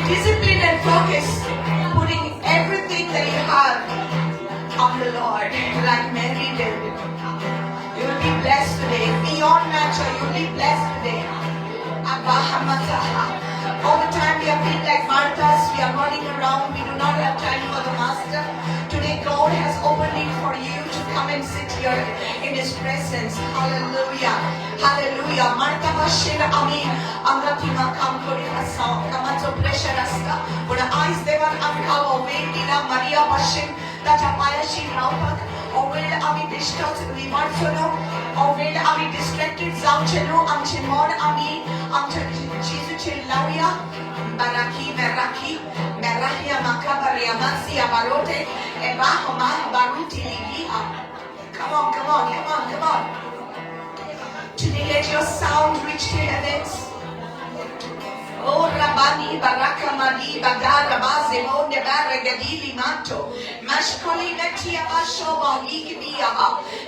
discipline and focus, putting everything that you have on the Lord, like Mary did. You will be blessed today. Beyond measure, you will be blessed today. All the time we are being like Marthas, we are running around, we do not have time for the Master. Today God has opened it for you to come and sit here in His presence. Hallelujah. Hallelujah. Martha Bashir Ami Angatima Kamkori Hasa Kamato Pressure Rasta. But eyes they were uncovered. Vendina Maria Bashir Tajapaya Shin Raupak. Or will Ami Dishtot Vimarsono? Or will Ami distracted Zamcheno Amchimon Ami Amcha Chisu Lauya Baraki Meraki Merahia Makabaria Mansia Barote Ebahoma Baruti Ligia. Come on, come on, come on, come on. Today let your sound reach the heavens. Oh Rabani Baraka Madi Badara Bazemo Nebara Gadili Manto Mashkoli Metia Bashoba Ikibia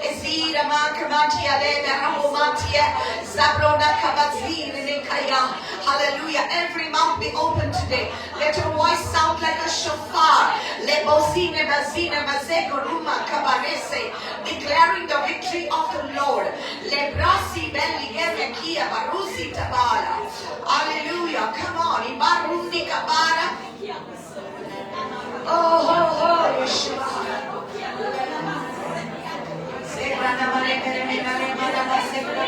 Ezira Makamatia Lena Rahomatia Zabrona Kabazir Nekaya. Hallelujah. Every mouth be open today. Let your voice sound like a shofar. Lebozine Bazine Bazeko Ruma Kabarese, declaring the victory of the Lord. Lebrasi Belli Erekia Barusi Tabala. Hallelujah. Come on. Ibarundi Kabara. Oh, Yeshua. Sebrana Mare Mare Mare Sebra.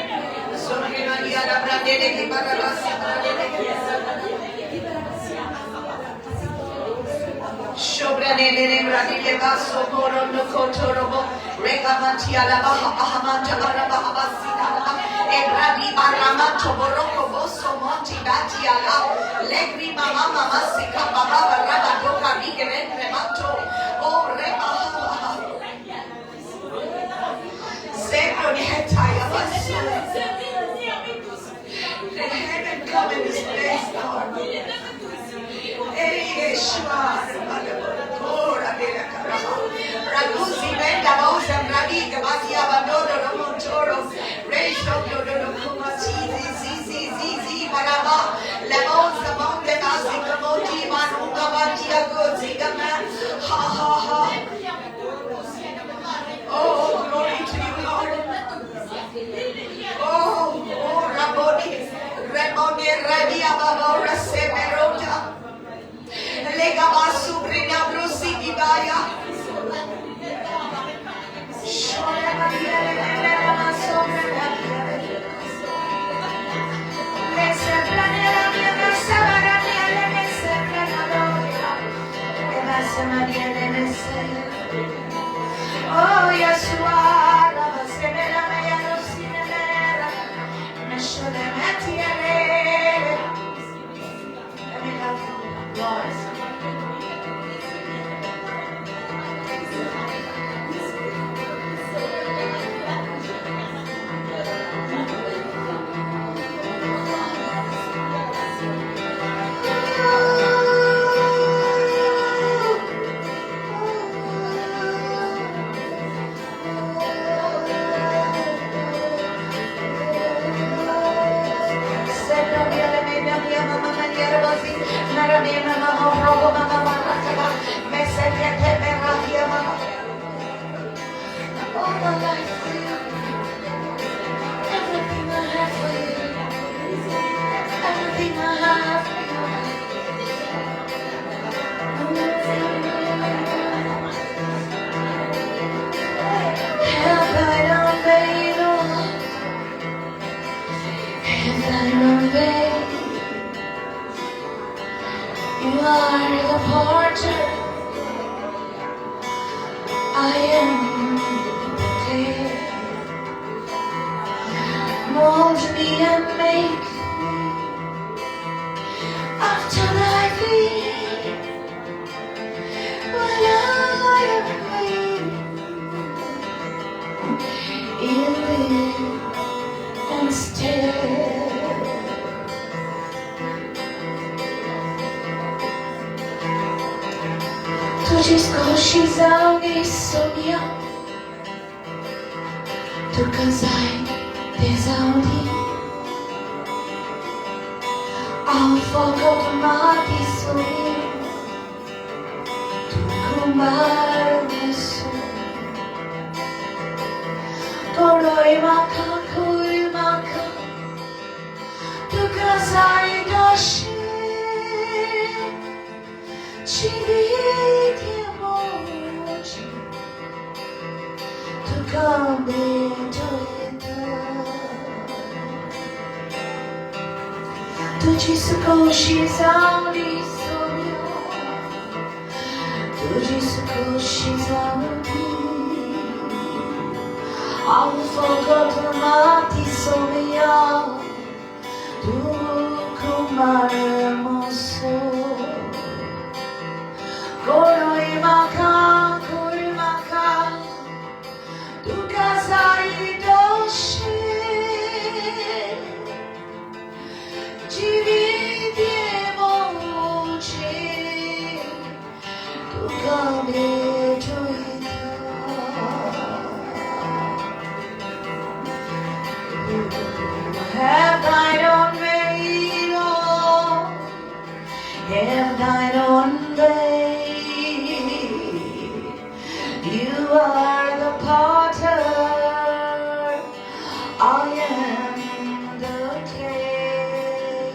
Sorgena Yada Brandele Kibarabasa. Shobranele Radile Baso Koro no Kotorobo Regamantia La Bahamanta Barabasika Ebradi Baramato Boroko Boso Monti Batiala Legri Mama Masika Baba Rabadoka Vigere Remato O Reba Zebro Hetaya Basu. Let heaven come in this place, Lord. Hey, Yeshua, Raguzi, Benda, Bosa, Radiga, Batia, Bandodo, Romontoro, Ratio, Zizi, Baraba, Lemons, among the Nazi, Moti, Manuka, Batia, Gozigama, ha. Oh, glory to you, Lord. Oh, Raboni, Radia, Baba, Rasemerota. Lega basu brina brusi gibaya. Shore maria le masore maria. Le sembra nella mia sabara le sembra gloria. E la semaria le sembra. Oh Yeshua, la sembra mia rosina nera. Meshole metiere. Let me have you, Lord. Alfogo mati somi, kumar musu. Koroi maka, tukasai doshi, chibi mochi, tukame joita. Tujisuko shizari soyo, tujisuko shizari. Alfogo mati soya, tu kumar moso. Koroi maka, tukasai doshi. Have thine own way, Lord. Have thine own way. You are the potter, I am the clay.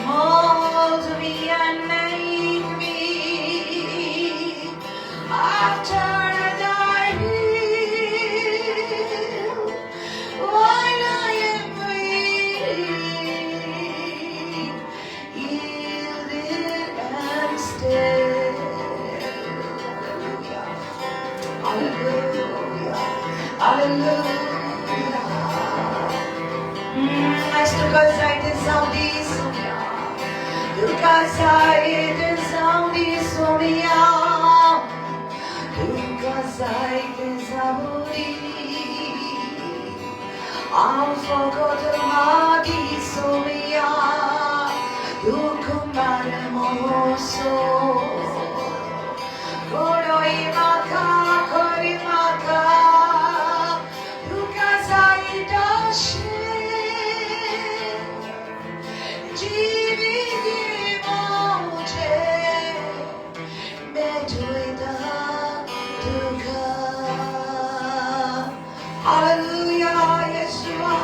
Mold me and make me after thy will. While I am waiting, yielded and still. Hallelujah, hallelujah. Mas tu casai de Sonia, tu casai de Sonia, tu casai de Zaburi. Alfogo mati soya, tu kumar moso. Koroi maka, tu kasai dashi. Jivi moche, metuida tuka. Hallelujah, Yeshua.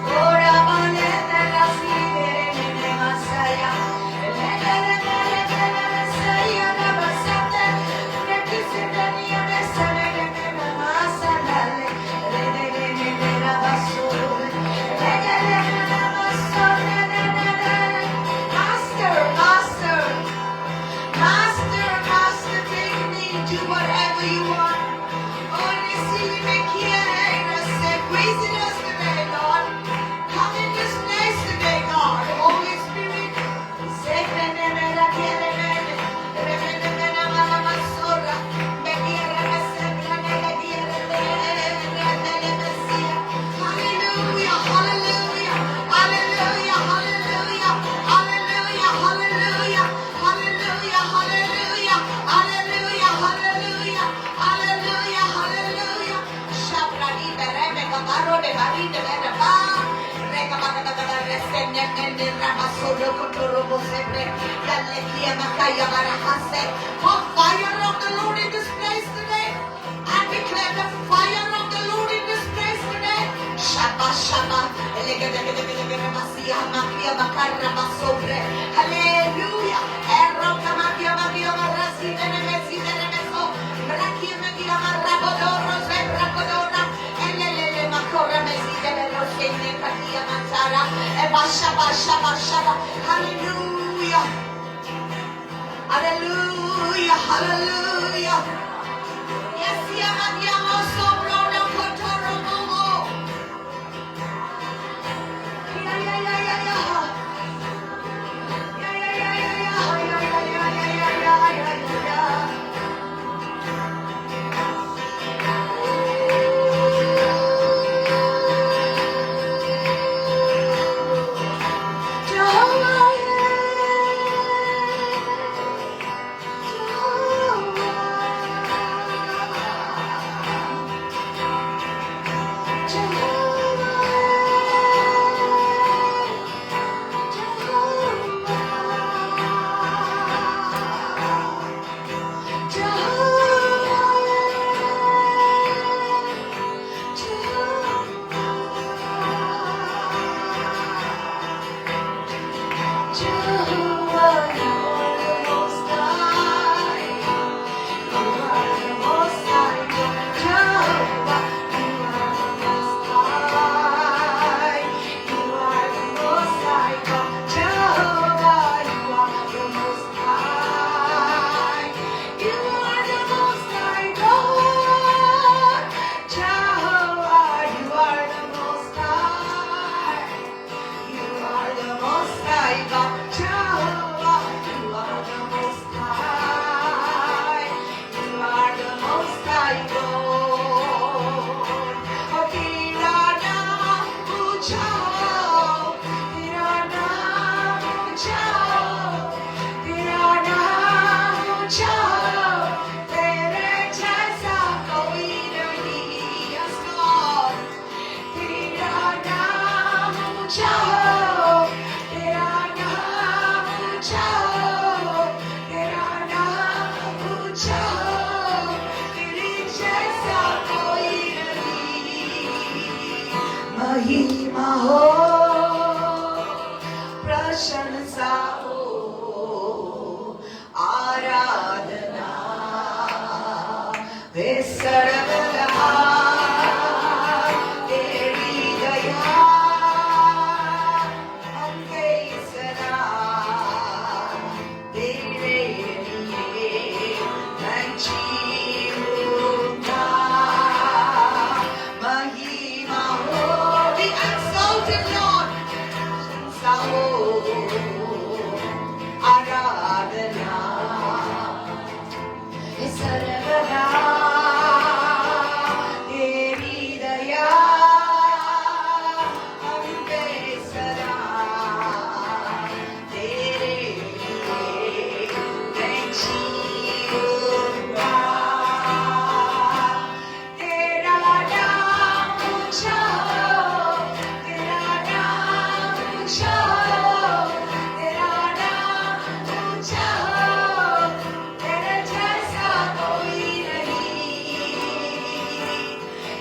Ora manene la sire ne masaya. Masaya na basate. Ne kisindania ne sane ne masanale. Ne na basure. Master, take me, do whatever you want. Only see me here, say, praising us today, Lord. Come in this place today, God. Holy Spirit, say, hallelujah, hallelujah, hallelujah, hallelujah, hallelujah, hallelujah, hallelujah, hallelujah, hallelujah, hallelujah, hallelujah, hallelujah. Shabrani bereme kabaro de bari de beraba. Reka bakada resenya kende ramasoro kotoro bosebre. Yalle kia makaya barahase. Oh, fire of the Lord in this place today. I declare the fire of the Lord in this place today. Shaba. Hallelujah. Eroka magia marasi denemesi denemeso. Rakia magia marabodoro zebrakodora. Elelele makora mesi deneroske nekatia manzara. Eba shaba. Hallelujah. Hallelujah. Hallelujah. Yes, yamagia sobro no kotoro momo. ऊंचा हो, तेरा नाम ऊंचा हो, तेरा नाम ऊंचा हो, तेरे जैसा कोई नहीं। महिमा हो, प्रशंसा हो, आराधना वे सर्वदा तेरी दया हमके सदा तेरे लिए मैं जीऊंगा। महिमा हो, be exalted Lord, प्रशंसा हो, आराधना सर्वदा तेरी दया हम पे सदा तेरे लिए मैं जीऊंगा। तेरा नाम ऊंचा हो, तेरा नाम ऊंचा हो, तेरा नाम ऊंचा हो, तेरे जैसा कोई नहीं।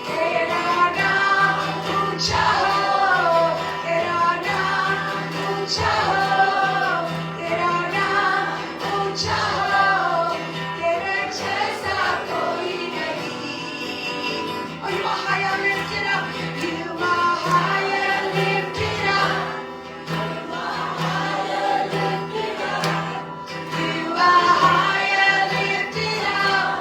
तेरा नाम ऊंचा हो, तेरा नाम ऊंचा हो, तेरा नाम ऊंचा हो, तेरे जैसा कोई नहीं। Oh, you are high and lifted up. You are high and lifted up. You are high and lifted up. You are high and lifted up.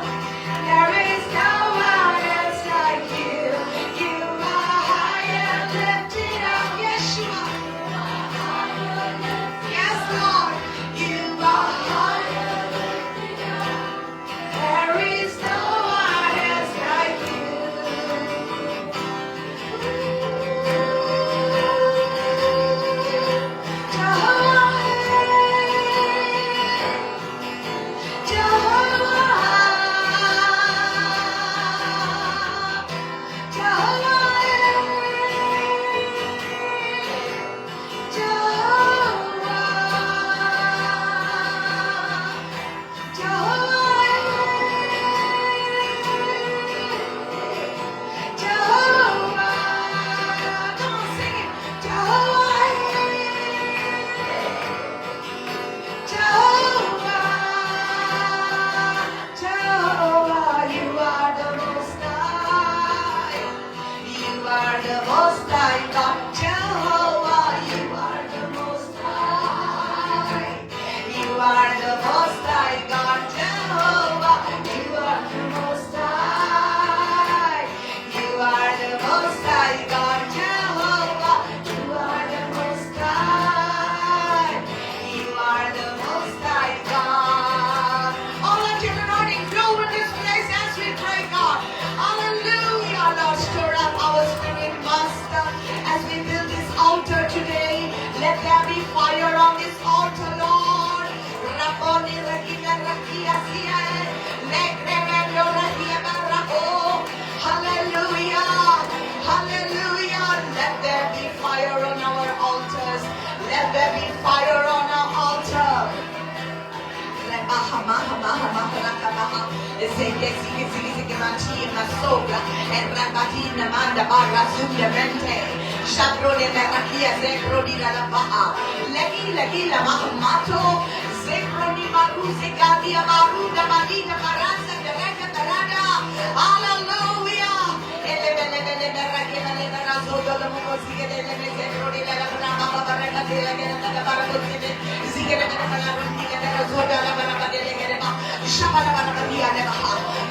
There is no one else like you. You are high and lifted up. Yes, you are. Yes, Lord. You are high and lifted up. There is no one else like you.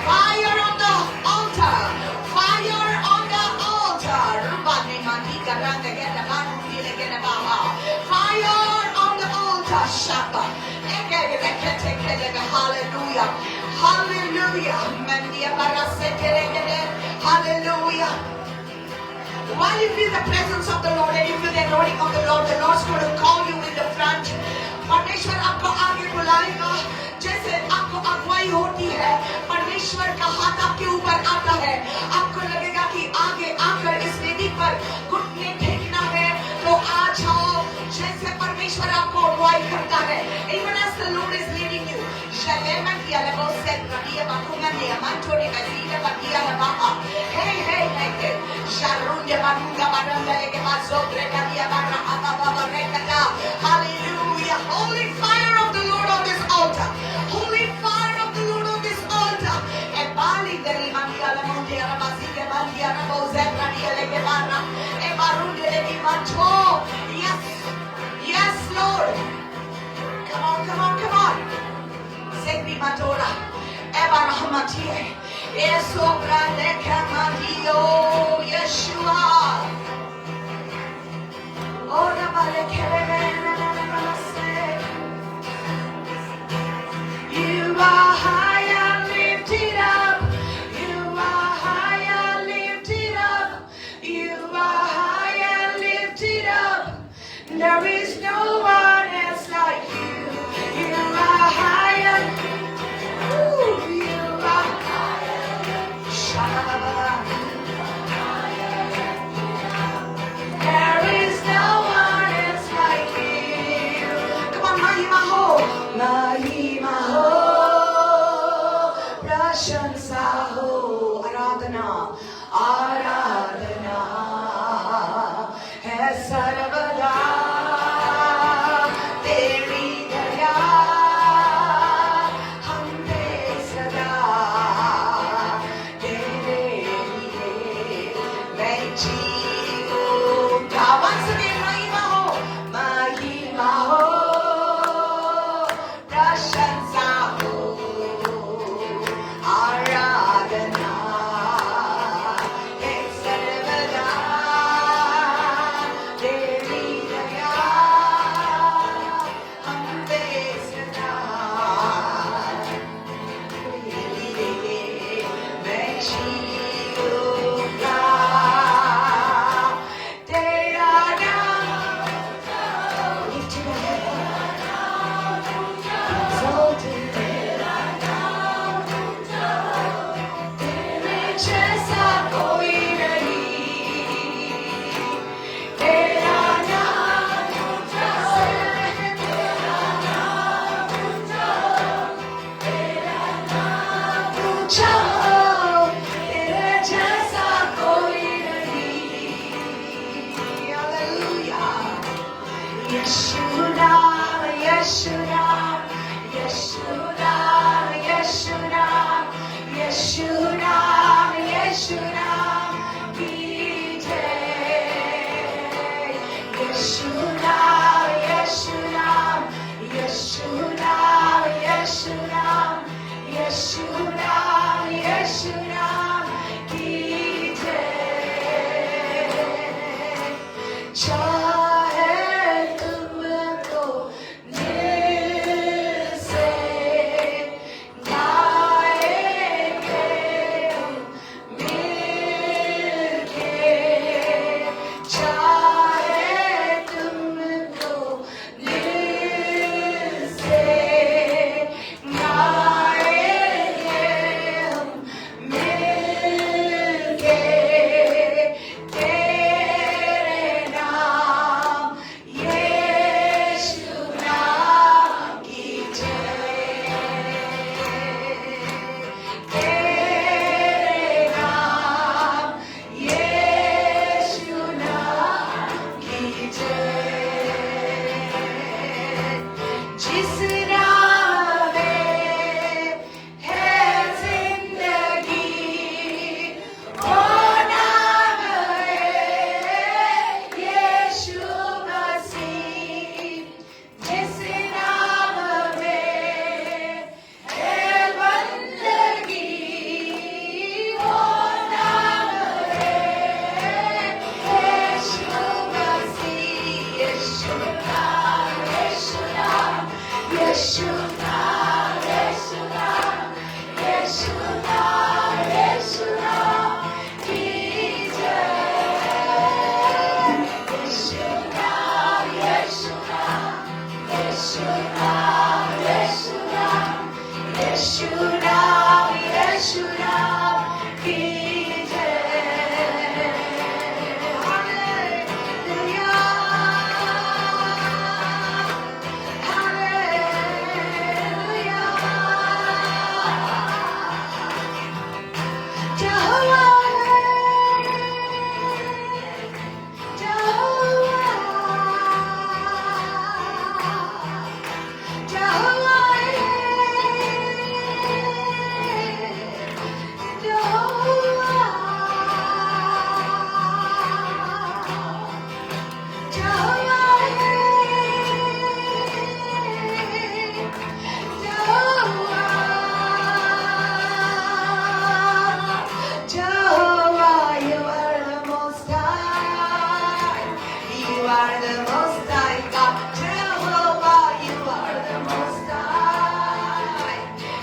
Fire on the altar! Fire on the altar! Fire on the altar! Shaka! Hallelujah! Hallelujah! Hallelujah! While you feel the presence of the Lord and you feel the anointing of the Lord's going to call you in the front. परमेश्वर आपको आगे बुलाएगा जैसे आपको अगुवाई होती है परमेश्वर का हाथ आपके ऊपर आता है आपको लगेगा कि आगे आकर इस वेदी पर घुटने टेकना है तो Hey, hey, hey. Sharunde Baruga Baranda Leke Bazobre Kadia Barra Ababa Rekata. Hallelujah. Holy fire of the Lord on this altar. Holy fire of the Lord on this altar. E Bali Deli Mandia La Mondia Rabasike Bandia Raboze Radia Leke Barra. E Barunde Leke Manto. Yes. Yes, Lord. Come on, come on, come on. Segri Matora. Eba Rahmatie. Esobra de Kamadio. Yeshua. Ora Bale Kerebe. You are high and lifted up. You are high and lifted up. You are high and lifted up. There is no one else like you. You are high and you are high and there is no one else like you. Come on, Mahimaho. Mahimaho. Prashansaho. Aradhana. Aradhana. Hai sarvada. Teri daya. Hum pe sada. Tere liye. Main jeeunga. Once again, Mahimaho. Mahimaho. Prashansaho. Aradhana. Hai sarvada. Teri daya. Hum pe sada. Main jeeunga. Tera naam lift your head. Exalted. तेरे जैसा कोई नहीं. तेरा नाम ऊंचा है. तेरा नाम ऊंचा हो. तेरे जैसा कोई नहीं. Hallelujah. Yeshua, Yeshua, Yeshua, Yeshua, Yeshua, Yeshua, Gite. Yeshua, Yeshua, Yeshua, Yeshua, Yeshua, Yeshua, Gite. चाहे तुमको दिल से गाएंगे हम मिलके. चाहे तुमको दिल से गाएंगे हम मिलके. तेरे नाम यीशु नाम की जय. तेरे नाम यीशु नाम की जय. जिस नाम में है जिंदगी वो नाम है यीशु मसीह. जिस नाम में है बंदगी वो नाम है यीशु मसीह. यीशु नाम, यीशु नाम, यीशु नाम, यीशु नाम, यीशु नाम, यीशु नाम की जय. यीशु नाम, यीशु नाम, यीशु नाम, यीशु नाम, यीशु नाम, यीशु नाम की जय. Hallelujah. Hallelujah. are the most high God. Jehovah, you are the most high.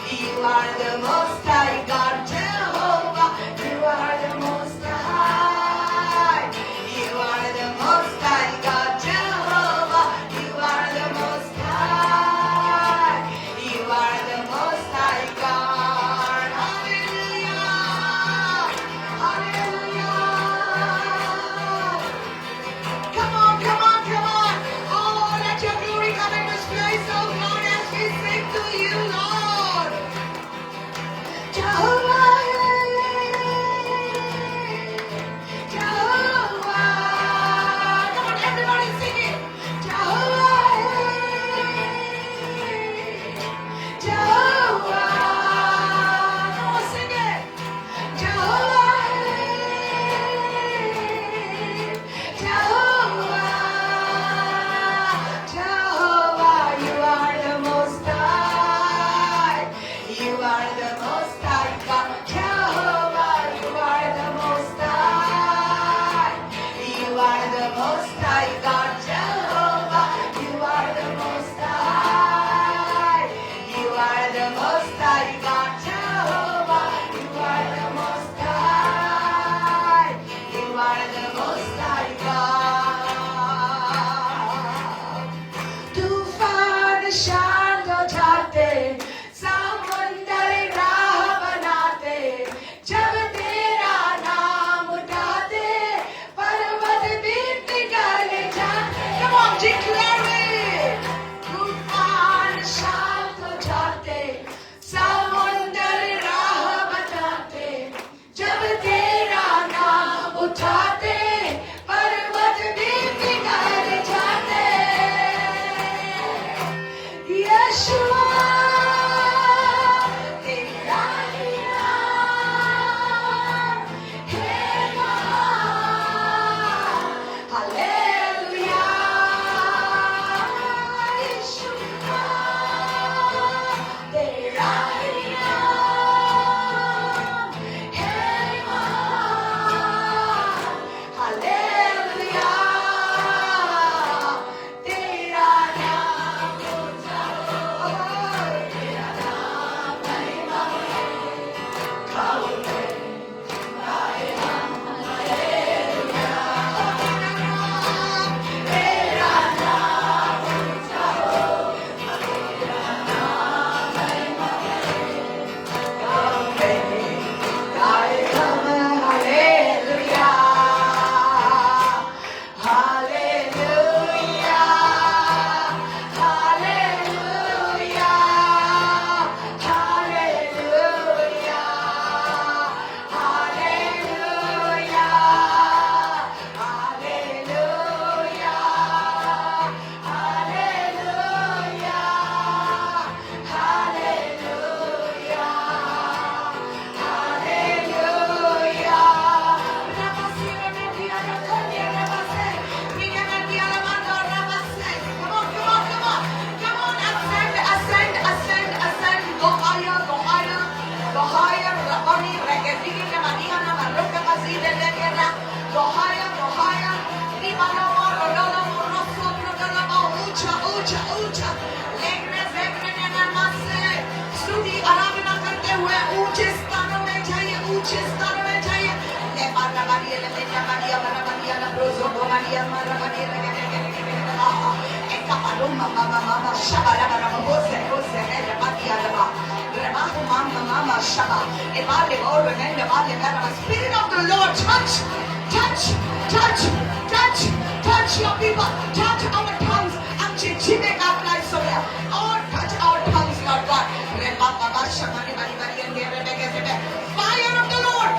You are the most high God. Jehovah, you are the most high. You are the most high God. Jehovah, you are the most high. You are the most high God. Hallelujah. Hallelujah. Come on, come on, come on. Oh, let your glory come in this place, oh God, as we sing to you, Lord. Jehovah, Jehovah. Come on, everybody sing it. Jehovah, Jehovah. Come on, sing it. Jehovah, Jehovah, Jehovah, you are the most high. You are the most high God. Jehovah, you are the most high. You are the most high God. Jehovah, you are the most high. You are the most high God. Jehovah, you are the most high. You are the most high God. तूफान शांत हो जाते, समुंदर राह बनाते, जब तेरा नाम उठाते, पर्वत भी पिघल जाते. Come on, declare it. तूफान शांत हो जाते, समुंदर राह बनाते, जब तेरा नाम उठाते, पर्वत भी पिघल जाते. यशुआ, तेरा ही नाम है महान. हालेलुया. यशुआ, तेरा ही नाम है महान. हालेलुया. तेरा नाम ऊंचा हो, तेरा नाम महिमा है. गाओगे, गाए हम हालेलुया. तेरा नाम ऊंचा हो, तेरा नाम महिमा है. गाओगे, गाए हम hallelujah. Hallelujah. Hallelujah. Hallelujah. Hallelujah. Hallelujah. Hallelujah. Hallelujah. Hallelujah. Come on, come on, come on. Come on, ascend, ascend, ascend, ascend. Go higher, go higher, go higher. Rabani, Rekedini, Namaniana, Maroka, Mazida, Legera. Go higher, go higher. Rimanamo, Rodolamo, Rosso, Rodolamo, Ucha, Ucha, Ucha. Legre, Zegre, Namase. स्तुति आराधना करते हुए ऊंचे स्थानों में जाइए, ऊंचे स्थानों में जाइए. ले मारा मारिया, ले मेरा मारिया, मारा मारिया, ना ब्रोजो को मारिया, मारा मारिया, लगे लगे लगे लगे. eka paloma, mama mama, shaba la bara mose, mose, le maria la ba. Remahu mama mama shaba. Emale oro nende male bara. Spirit of the Lord, touch, touch, touch, touch, touch your people, touch our tongues. Amchichime kaplai soya. Oh, touch our tongues, Lord God. Fire of the Lord.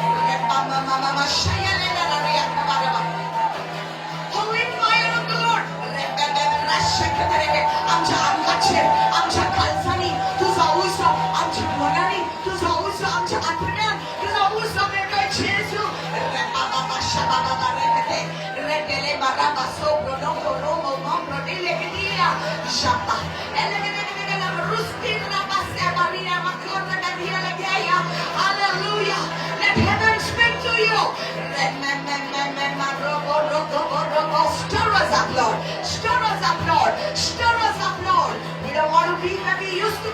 Holy fire of the Lord. आमच्या अंगाचेर, आमच्या काळजांनी तुझा उत्सव, आमच्या मनांनी तुझा उत्सव, आमच्या आत्म्यात तुझा उत्सव येतोय जेजू. रे बाबा शबा बाबा रे रे रे रे बारा बासो प्रोनो प्रोनो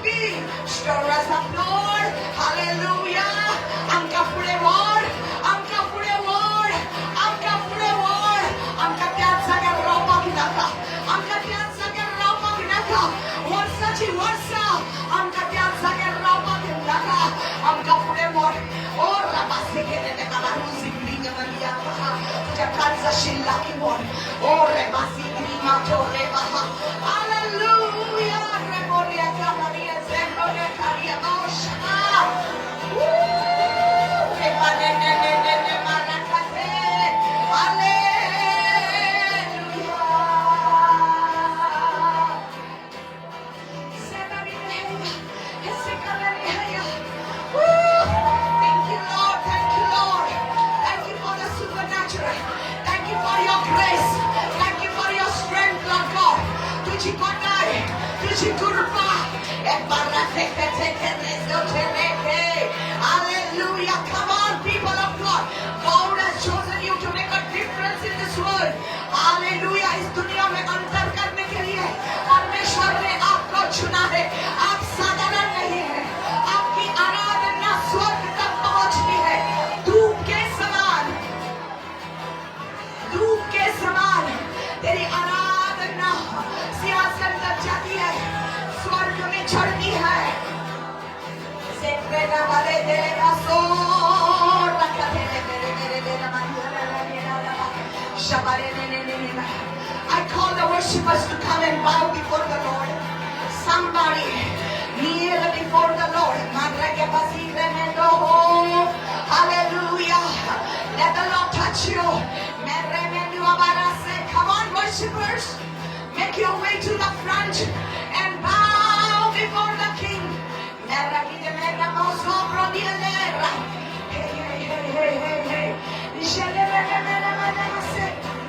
be. Stir us up, Lord. Hallelujah. Angka pule word. Angka pule word. Angka pule word. Angka tiyan sagar ropa kinaka. Angka tiyan sagar ropa kinaka. Warsa chi warsa. Angka tiyan sagar ropa kinaka. Angka pule word. Oh, rabasi kene kalarusi bringa mania. Tuja kanza shillaki word. Oh, rabasi grima to rebaha. Hallelujah. Remoria kamaria zemroria karia bosha. Hallelujah. Come on, people of God. God has chosen you to make a difference in this world. Hallelujah. इस दुनिया में अंतर करने के लिए परमेश्वर ने आपको चुना है. आप साधारण नहीं है. आपकी आराधना स्वर्ग तक पहुंचनी है. धूप के समान तेरी आराधना सिंहासन तक जाती है, स्वर्ग में चढ़ती है. I call the worshippers to come and bow before the Lord. Somebody kneel before the Lord. Hallelujah. Let the Lord touch you. Come on, worshippers. Make your way to the front and bow before the King.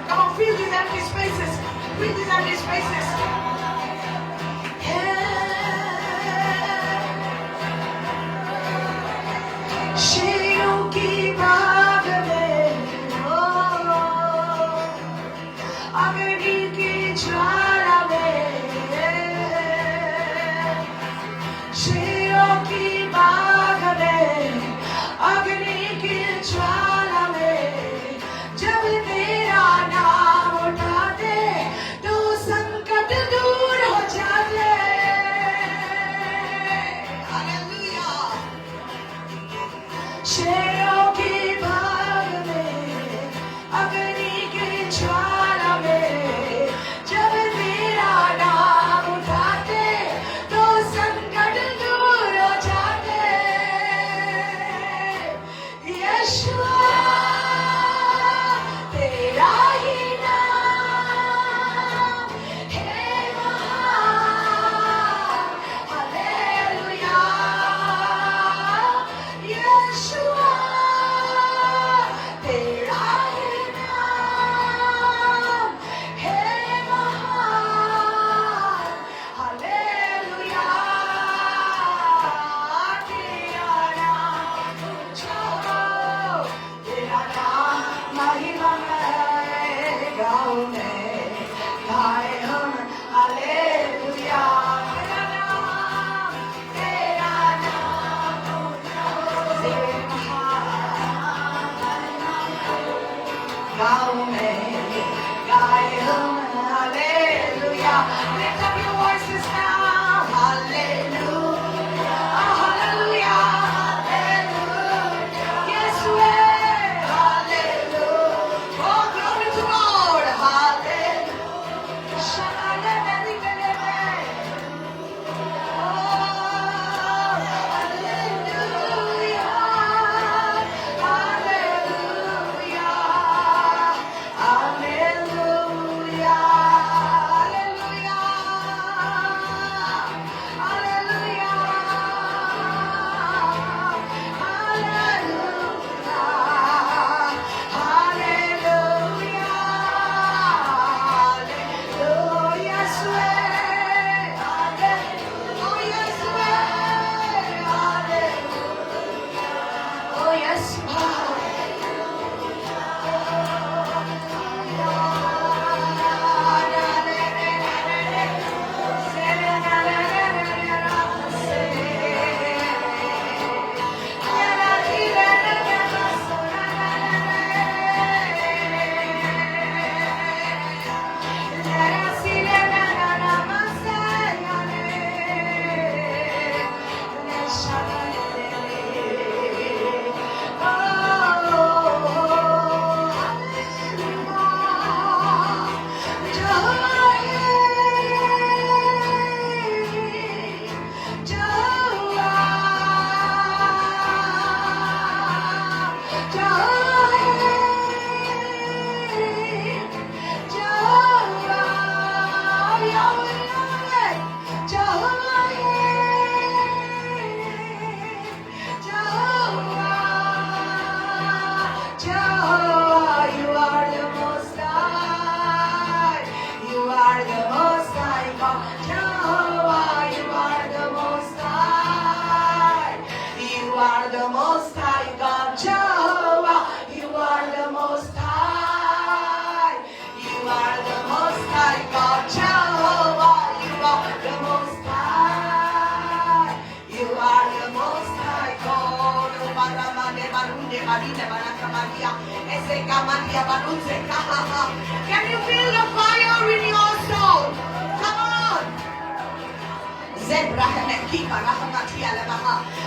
Come on, fill these empty spaces. Fill these empty spaces. शेरों की बाग में अग्नि की ज्वाला में, शेरों की बाग में अग्नि की ज्वाला में, जब तेरा नाम उठाते तो संकट दूर हो जाते. हालेलुया. शेरों की बाग में अग्नि की ज्वाला में, जब Can you feel the fire in your soul? Come on.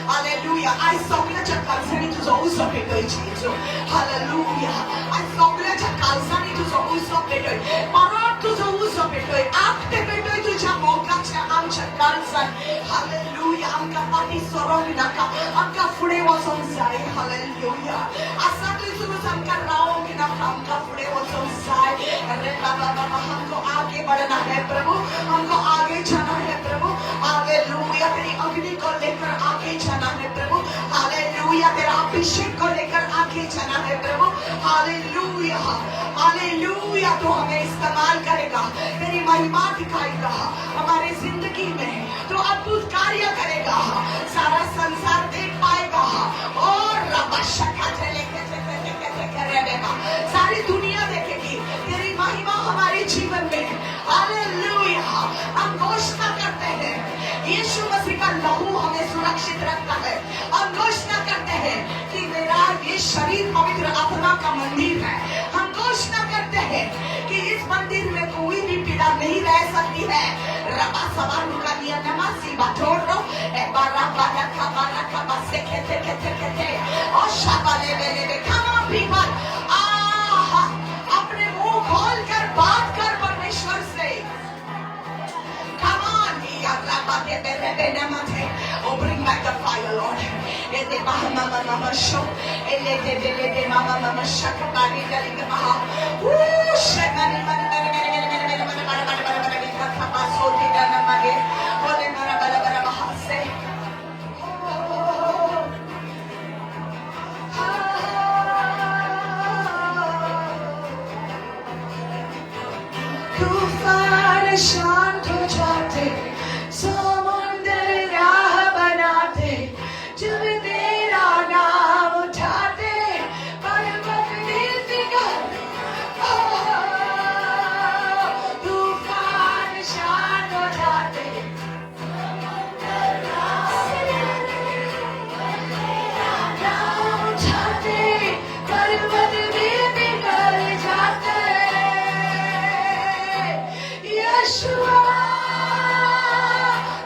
Hallelujah. I sogla cha kalsani tu zo uso pe doi chizo. Hallelujah. I sogla cha kalsani tu zo uso pe doi. Parat tu zo uso pe doi. Akte pe doi tu cha moka cha am cha kalsan. Hallelujah. Am ka pati sorong naka. Am ka fude wasong sai. Hallelujah. Asa tu suno sam ka rao na am ka fude wasong sai. अरे बाबा बाबा हमको आगे बढ़ना है प्रभु हमको आगे जाना है प्रभु hallelujah तेरी अग्नि को लेकर आगे जाना है प्रभु हालेलुया तेरा अभिषेक को लेकर आगे जाना है प्रभु हालेलुया हालेलुया तो हमें इस्तेमाल करेगा तेरी महिमा दिखाएगा हमारे जिंदगी में तो अद्भुत कार्य करेगा सारा संसार देख पाएगा और रबशका लेके करेगा सारी दुनिया देखेगी तेरी महिमा हमारे जीवन में हालेलुया हम घोषणा करते हैं यीशु मसीह का लहू हमें सुरक्षित रखता है हम घोषणा करते हैं कि मेरा ये शरीर पवित्र आत्मा का मंदिर है हम घोषणा करते हैं कि इस मंदिर में कोई भी पीड़ा नहीं रह सकती है रबा सवालू का लिया नमासी बाटोरो एबारा बारा का बसे कहते और शाबाले बेले come on people अपने मुंह खोल कर बात कर परमेश्वर से come on oh bring back the fire Lord ete mama show ele mama shaka bari dali baha shemani mani so dida na mage ole mara bara baha se तूफान शांत हो जाते समुंदर राह बनाते जब तेरा नाम उठाते पर्वत नीतिका तूफान शांत हो जाते नाम उठाते पर्वत निकल जाते यशुआ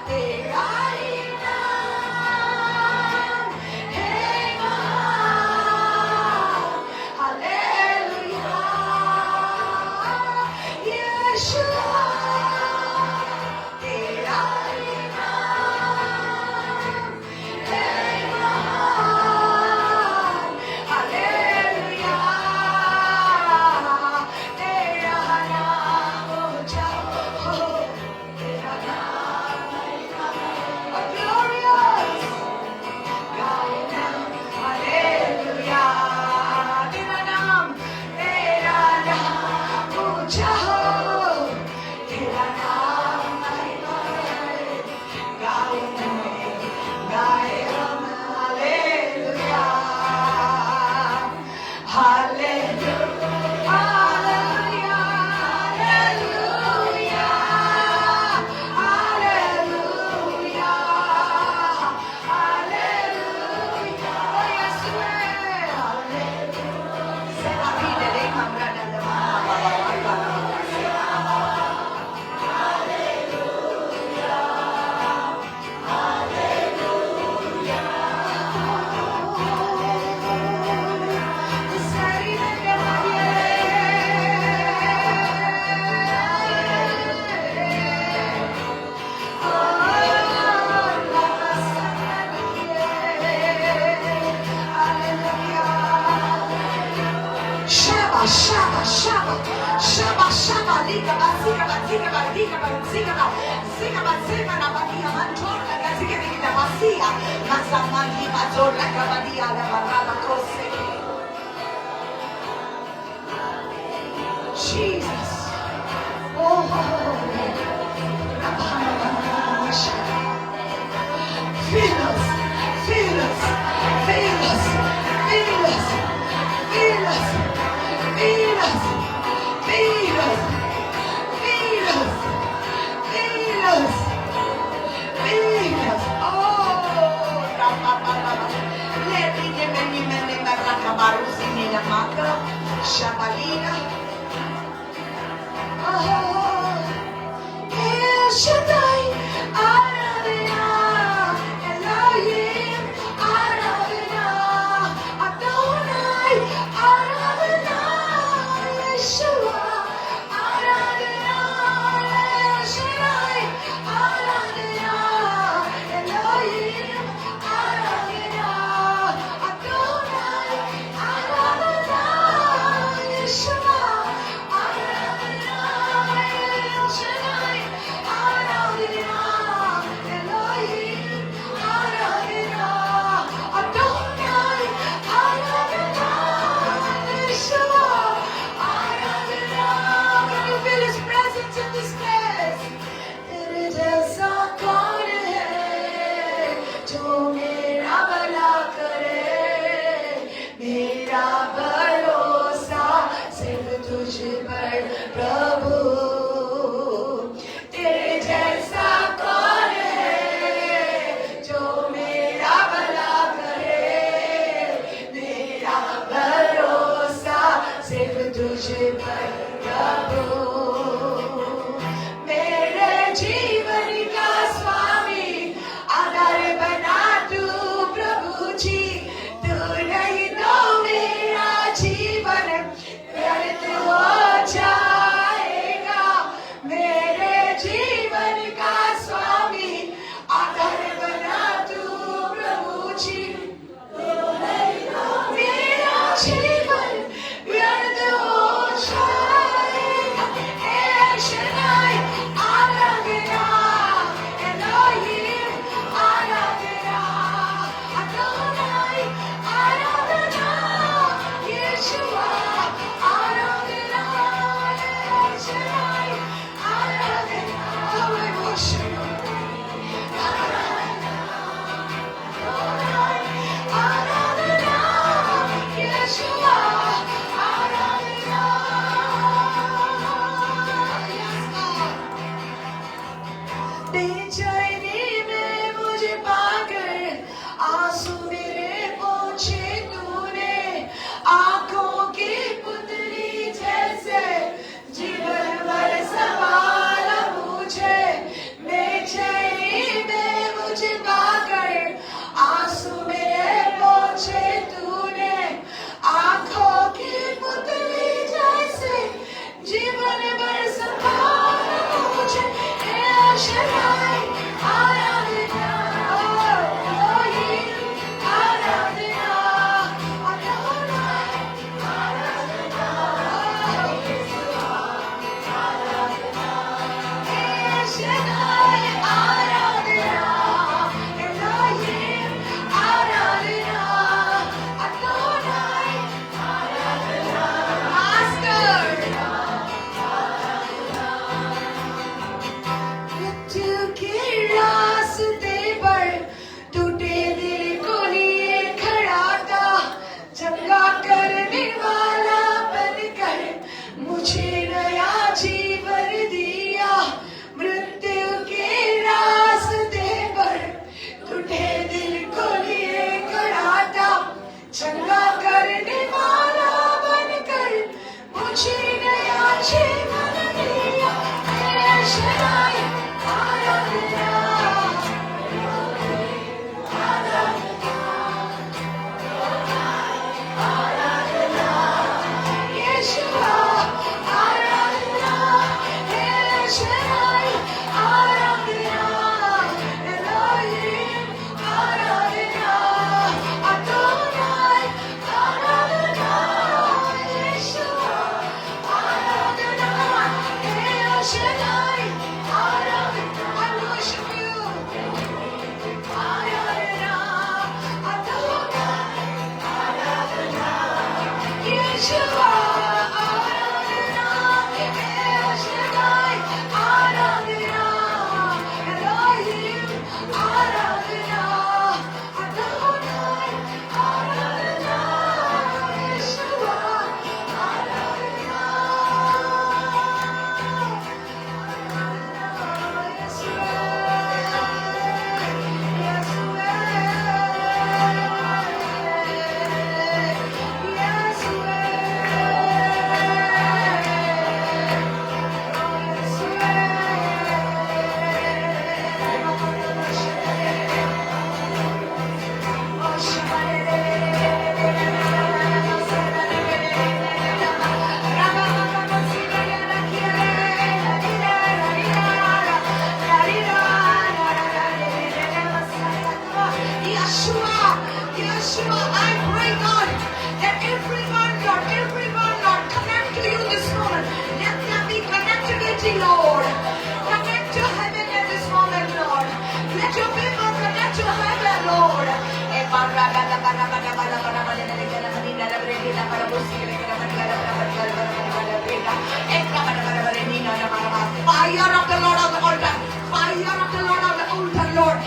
तेरा ही नाम है महान हालेलुया यशुआ तेरा ही नाम है महान हालेलुया तेरा नाम ऊंचा तेरा नाम glorious गाना हालेलुया तेरा नाम ऊंचा हो तेरा नाम गाए हम hallelujah hallelujah hallelujah hallelujah hallelujah oh yes hallelujah se la vide de camera nella mano sei nelle Shaba, shaba, shaba, shaba, shaba, liga, bazika, bazika, bazika, bazika, bazika, bazika, na badia, mantorla, bazika, liga, bazia, mazamani, mazorla, kabadia, la baraba, kose. Jesus. Oh, feel us, feel us, feel us, feel us, feel us. Feed us, feed us, feed us, feed us, feed us. Oh, let me give me बेचैनी में मुझे पाकर आंसू मेरे पोंछे तूने, आंखों की पुतली जैसे जीवन भर संभाला मुझे। बेचैनी में मुझे पाकर आंसू मेरे पोंछे तूने, आंखों की पुतली जैसे जीवन भर संभाला मुझे। El Shaddai, आराधना, Elohim, आराधना, Adonai, आराधना, El Shaddai, आराधना, Elohim, आराधना, Adonai, आराधना, Master। मृत्यु के रास्ते पर टूटे दिल को लिए खड़ा था, चंगा करने वाला बनकर मुझे नया जीवन दिया। मृत्यु के रास्ते पर टूटे दिल को लिए खड़ा था, चंगा करने वाला बनकर मुझे नया जीवन दिया। El Shaddai, Aradhana, Aradhana, यीशुआ, Aradhana, El Shaddai, Aradhana, Elohim, Aradhana, Adonai, Aradhana, यीशुआ, Aradhana, El Shaddai, Aradhana. I worship you, Aradhana, Adonai, Aradhana, यीशुआ, Aradhana, El Shaddai, Aradhana, Elohim, Aradhana, Adonai, Aradhana, यीशुआ, Aradhana, Yeshua, I pray, God, that everyone, Lord, connect to you this moment. Let there be connectivity, Lord. Connect to heaven at this moment, Lord. Let your people connect to heaven, Lord. Fire of the Lord on the altar. Fire of the Lord on the altar, Lord.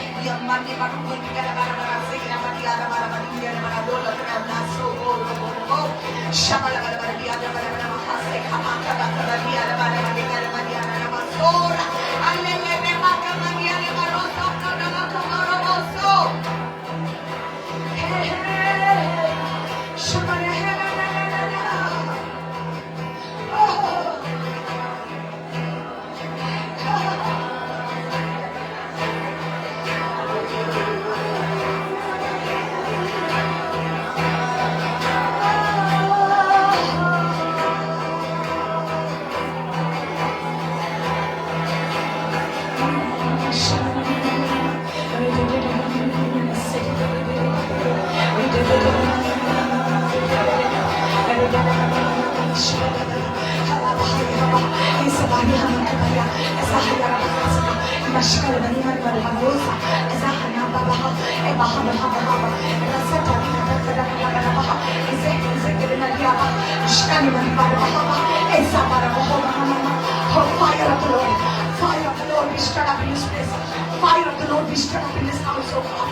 Fire of the Lord, fire of the Lord, be stirred up in this place. Fire of the Lord, be stirred up in this house, oh God.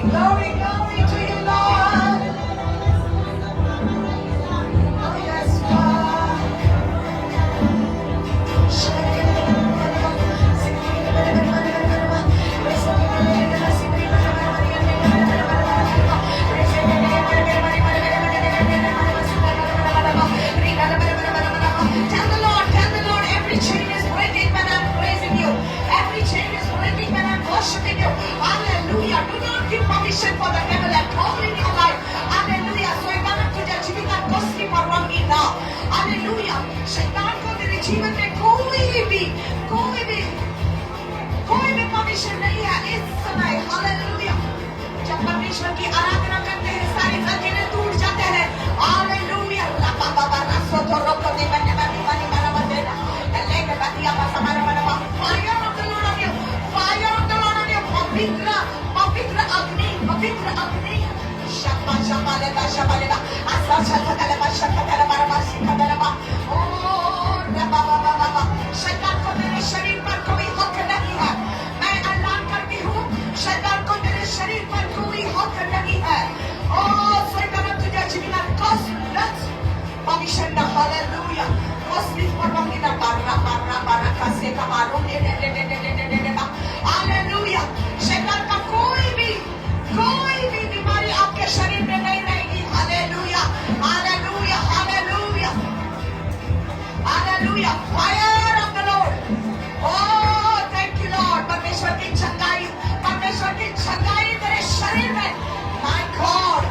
Glory, glory to you, Lord. Hallelujah. Do not give permission for the devil at all in your life. Hallelujah. शैतान तुझे जीवित कोसनी परवानगी ना. Hallelujah. शैतान को तेरे जीवन में कोई भी परमिशन नहीं है इस समय. Hallelujah. जब परमेश्वर की आराधना करते हैं सारी जंजीरें टूट जाते हैं. Hallelujah. Fire of the Lord on you. Fire of the Lord on you. पवित्र अग्नि. शपा लेगा. आसा शक्का. Oh, शैतान को मेरे शरीर पर कोई हक नहीं है. मैं ऐलान करती हूँ शैतान को मेरे शरीर पर कोई हक नहीं है. Oh, शैतान तुझे जीवित कोसलत permission na. Hallelujah. Koslit परवानगी para kasi kamaru. Hallelujah. शैतान का कोई भी बीमारी आपके शरीर में नहीं रहेगी. Hallelujah. Fire of the Lord. Oh, thank you Lord. परमेश्वर की चंगाई तेरे शरीर में. My God.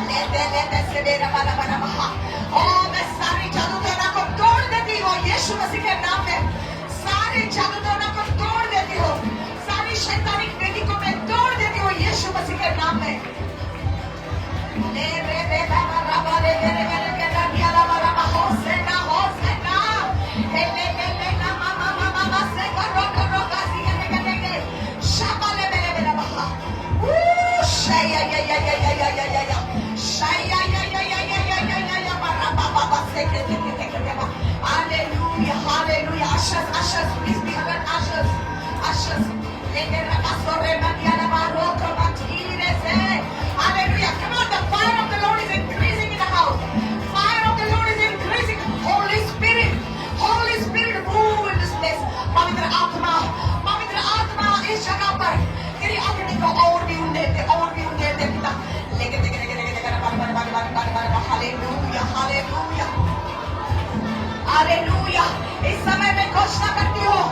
लेते से मेरा बना. Oh, मैं सारी जादू टोना को तोड़ देती हूँ यीशु मसीह के नाम में. सारी जादू टोना को तोड़ देती हूँ. सारी शैतानिक वेदी को मैं तोड़ देती हूँ यीशु मसीह के नाम में. Hallelujah. Ushers, please be alert. Ushers. Hallelujah. Come on, the fire of the Lord is increasing in the house. Fire of the Lord is increasing. Holy Spirit, move in this place. पवित्र आत्मा इस जगह पर तेरी अग्नि को और भी उंडेल दे पिता. लेके हालेलुया. इस समय में घोषणा करती हूँ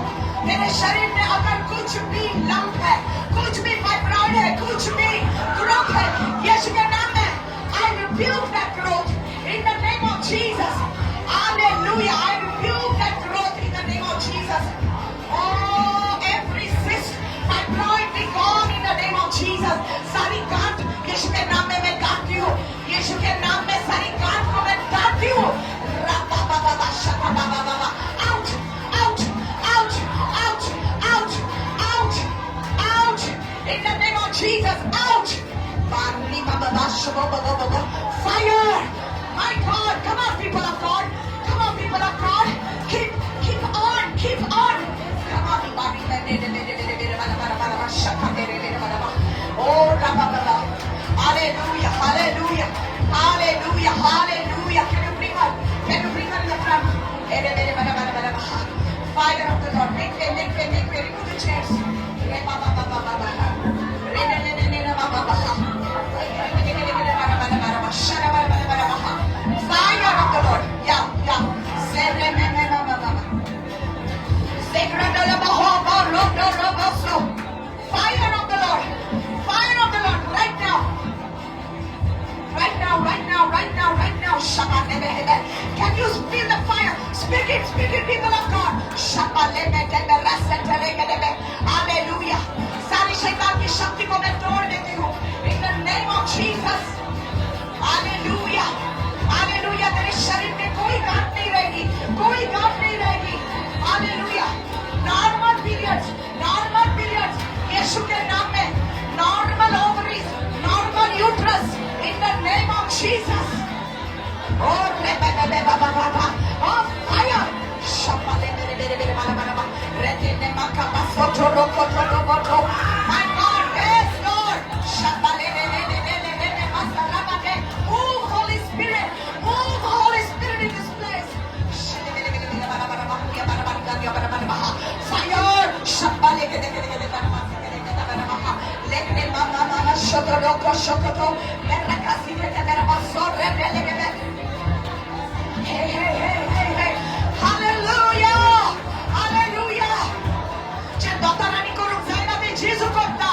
तेरे शरीर में अगर कुछ भी लंप है, कुछ भी फाइब्रॉइड है, कुछ भी ग्रोथ है, यीशु के नाम में I rebuke that growth in the name of Jesus. Hallelujah. I rebuke that growth in the name of Jesus. Oh, every cyst, fibroid be gone in the name of Jesus. सारी गांठ यीशु के नाम में मैं काटती हूँ. यीशु के नाम में सारी गांठ को मैं काटती हूँ. Out. In the name of Jesus, out. Fire. My God, come on people of God. Keep on. Come on. Oh, hallelujah. Can you bring her in the front? Fire of the Lord. Make way. Remove the chairs. Fire of the Lord. Yeah. Fire of the Lord. Right now. Can you feel the fire? Speak it, people of God. Hallelujah. सारी शैतान की शक्ति को मैं तोड़ देती हूँ. In the name of Jesus. Hallelujah. तेरे शरीर में कोई गांठ नहीं रहेगी. Hallelujah. Normal periods. यीशु के नाम में. Normal ovaries. Normal uterus. In the name of Jesus. Oh, fire. My God, yes, Lord. Move, Holy Spirit in this place. Hey. Hallelujah. Ce dotarani ko रुक जाएगा मैं जीसू को ता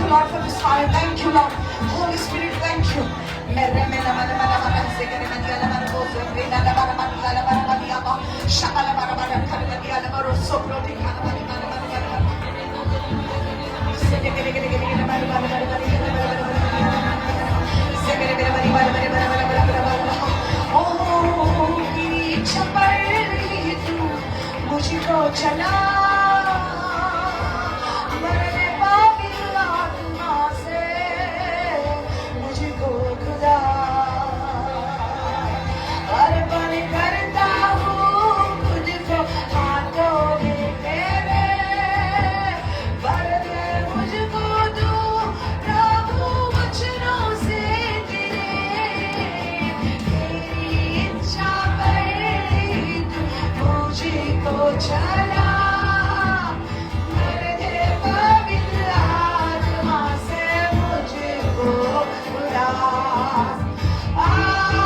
Lord, for this fire. Thank you, Lord. Holy Spirit, thank you. मुझको चला मरने पापी आत्मा से मुझको खुदा अर्पण करता हूँ खुद को हाथों में तेरे भर दे मुझको तू प्रभु वचनों से तेरी इच्छा पर तू मुझको चला मरने पवित्र आत्मा से मुझको खुदा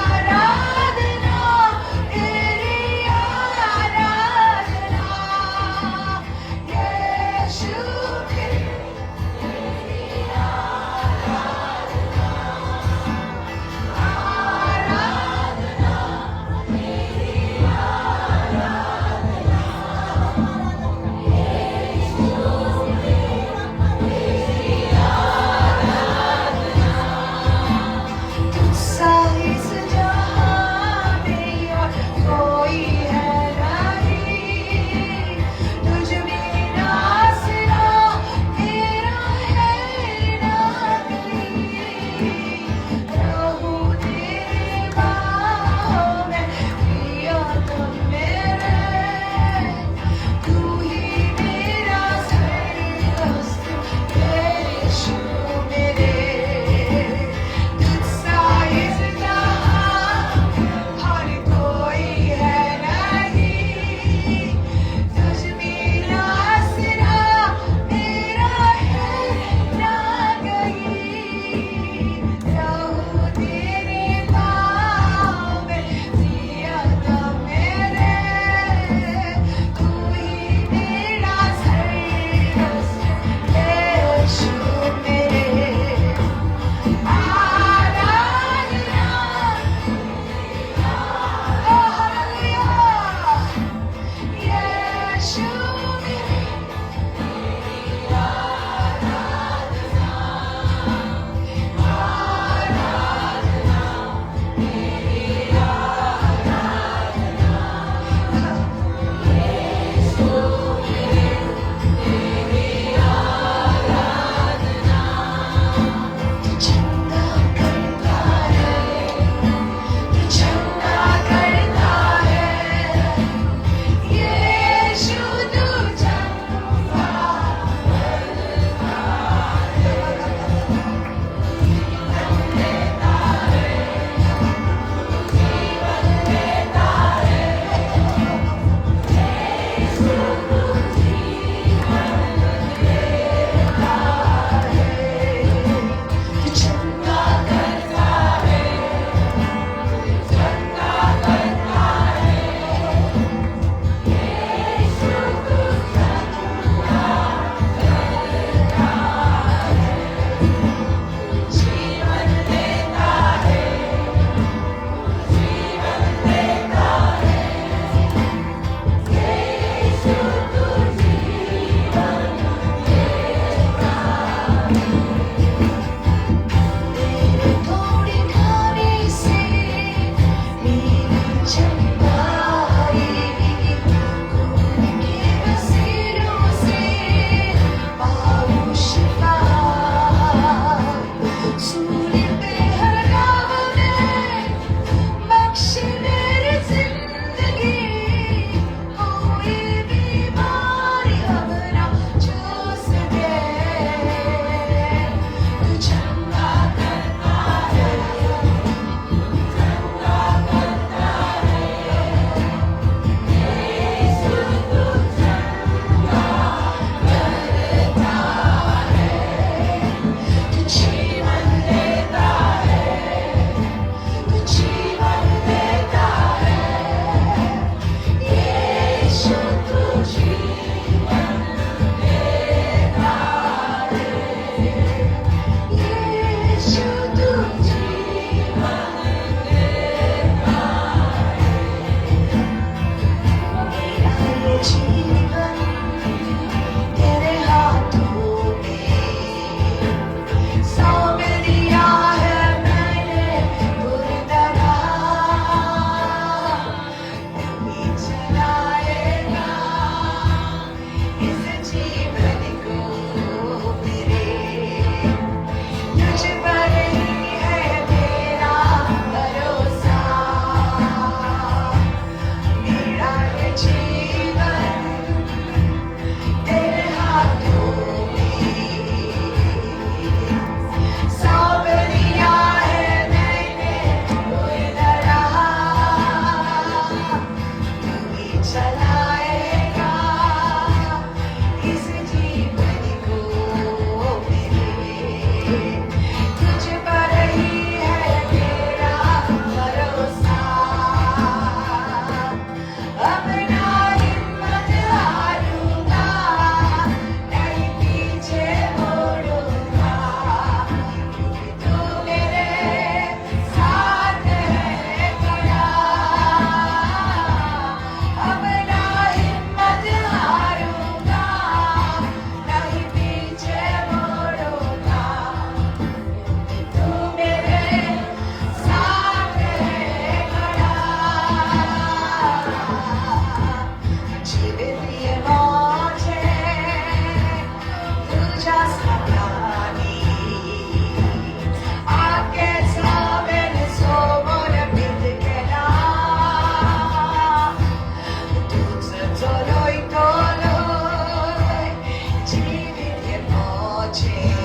आराधना तेरी आराधना यीशु तेरी आराधना तुझसा इस जहां में और कोई है नहीं तुझ बिना सिवा तेरा है नहीं रहूं तेरे बाहों में प्रियतम मेरे तू ही मेरा सर्वस्व यीशु मेरे तुझसा इस जहां हर कोई है नहीं तुझ बिना सिवा मेरा है ना कहीं रहूं तेरे पाँव में प्रियतम मेरे तू ही मेरा सर्वस्व यीशु मेरे आराधना हालेलुया यीशु मेरे चंगा करता है चंगा करता है यीशु तू चंगा चंगा करता है जीवन देता है यीशु तू तेरे थोड़ी खाने से मेरी चंगाई खून के बसेरों से पाऊं शिफा सूली पे हर घाव में बख्श मेरी जिंदगी कोई बीमारी अब ना चूस दे तू चंगा करता है यीशु तू चंगा करता है तू जीवन देता है तू जीवन देता है यीशु तू जीवन देता है जीवन तेरे हाथों में सौंप दिया है मैंने पूरी तरह। तू ही चलाएगा इस जीवन को मेरे, तुझ पर ही है मेरा भरोसा। मेरा ये जीवन तेरे हाथों में सौंप दिया है मैंने पूरी तरह। तू ही चलाएगा इस जीवन को मेरे, तुझ पर ही है मेरा भरोसा। अपना हिम्मत हारूंगा, नहीं पीछे मुड़ूंगा, क्योंकि तू मेरे साथ है खड़ा। अपना हिम्मत हारूंगा, नहीं पीछे मुड़ूंगा, क्योंकि तू मेरे साथ है खड़ा। जीवित ये मौज है तुझा सामने, आके सामने सोमोर बिद के ना, तुझ तोलोय जीवित ये मौज है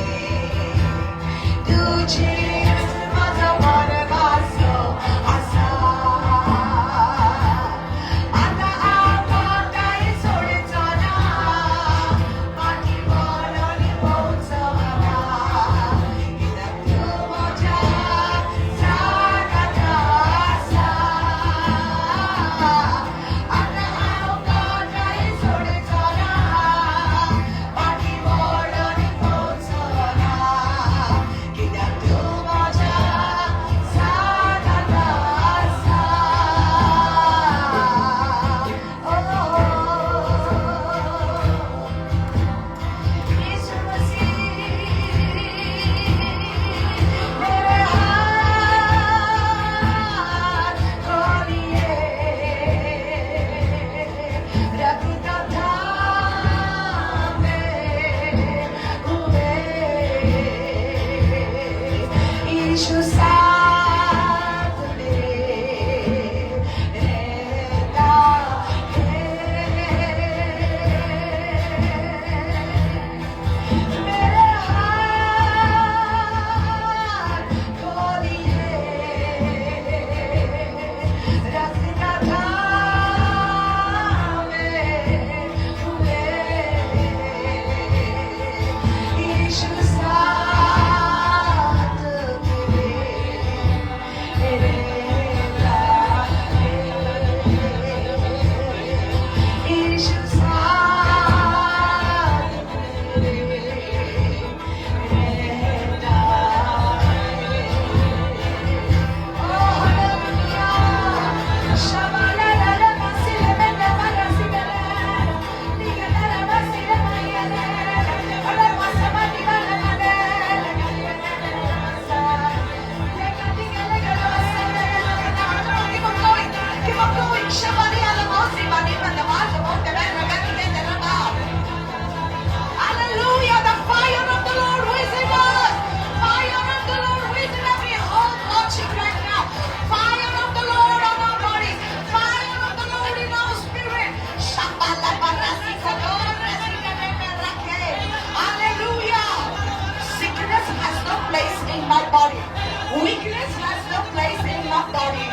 तुझे माझा वनवास असा। आता आम्हा काही सोडायचा ना, पाठी वळून पोहोचवला, इथं तू माझ्या साथात असा। आता आम्हा काही सोडायचा ना, पाठी वळून पोहोचवला, इथं तू माझ्या साथात असा। यीशु मसीह मेरे हाथ खोलिए, रखता थामे हुए, यीशु साथ में रहता है। मेरे हाथ खोलिए, रखता थामे हुए, यीशु साथ में रहता है। यीशु साथ में रहता है। ओ हालेलुया, शबाला ला ला मसीह में ला ला सिगला, दिगा ला ला मसीह में या ला, अरे मसमा दिगा ला ला ला, दिगा ला ला मसा, लेका दिगा ला ला मसा, keep on going, keep on going, shabali ala masi, bani bani masa, bote bera bera bera bera. Hallelujah, the fire of the Lord who is in us, fire of the Lord who is in every home watching right now, fire of the Lord on our bodies, fire of the Lord in our spirit. Shabala barasi kadora sikademe rake. Hallelujah. Sickness has no place in my body. Weakness has no place in my body.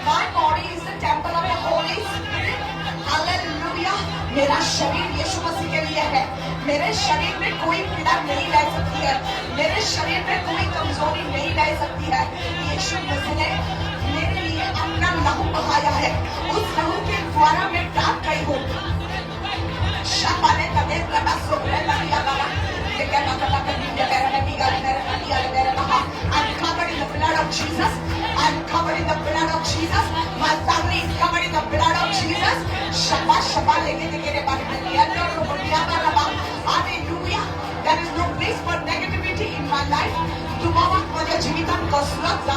My body is the temple of the Holy Spirit. Hallelujah. मेरा शरीर यीशु मसीह के लिए है। मेरे शरीर में कोई पीड़ा नहीं रह सकती है, मेरे शरीर में कोई कमजोरी नहीं रह सकती है। यीशु मसीह ने मेरे लिए अपना लहू बहाया है, उस लहू के द्वारा मैं प्राप्त गई हूँ। शापाने कदे प्रभा सोरे लगिया बाबा, ये क्या बात है? मेरे नबी का मेरे कहा, I'm covered in the blood of Jesus. I'm covered in the blood of Jesus. My family is covered in the blood of Jesus. शपा शपा लेके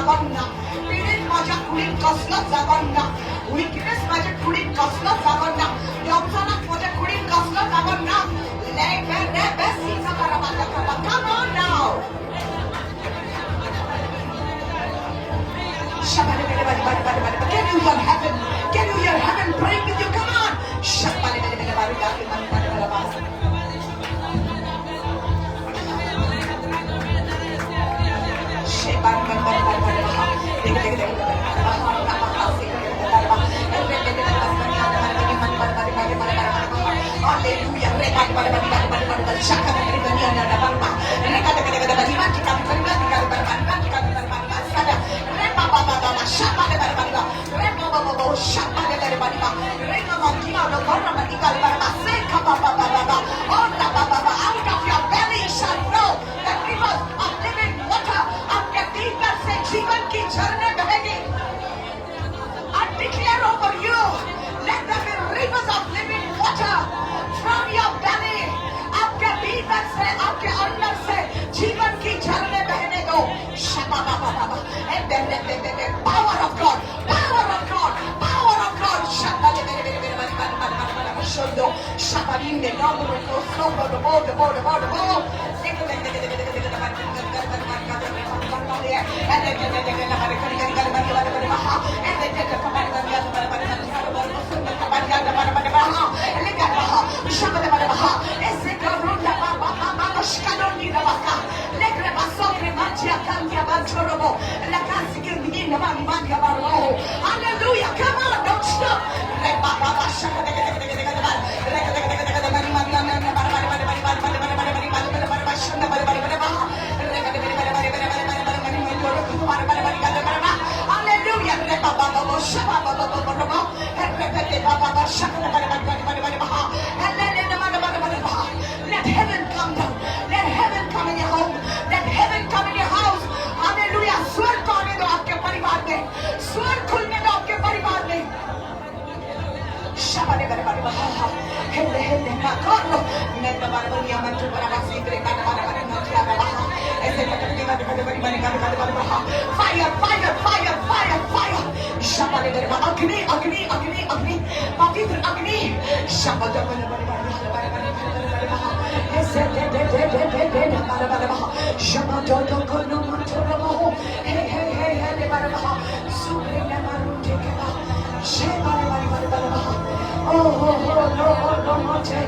जागा पीडित माझ्या कुडीत कसलं जागा weakness माझ्या कुडीत कसलं जागा व्यवसायात माझ्या कुडीत कसलं जागा come on now. Can you hear heaven? Can you hear heaven praying with you? Come on. Out of your belly shall flow the rivers of living water. आपके भीतर से जीवन की झरने बहेंगी. I declare over you, let there be rivers of living water from your belly. आपके भीतर से, आपके अंदर से जीवन की झरने बहने दो. And then power of God, power of God, power of God. Shabarinde, nombre de sombra de bodo. Hallelujah, come on, don't stop. Let heaven come down. Let heaven come in your home. Let heaven come in your house. Hallelujah. स्वर्ग आने दो आपके परिवार में. स्वर्ग खुलने दो आपके परिवार में. Shabane bare bare baha. Hele na korno. Ne to bare bare yaman to bara basi bre kana bare bare na tia baha. Ese takati bare bare bare baha. Fire, fire, fire, fire, fire. Shabane bare baha. Agni. Pavitra agni. Shabane bare bare baha. Ese de bare bare baha. Shabado to kono mantoro baho. Hey bare baha. Subre na maru teke baha. Shabane bare baha. Oh, no,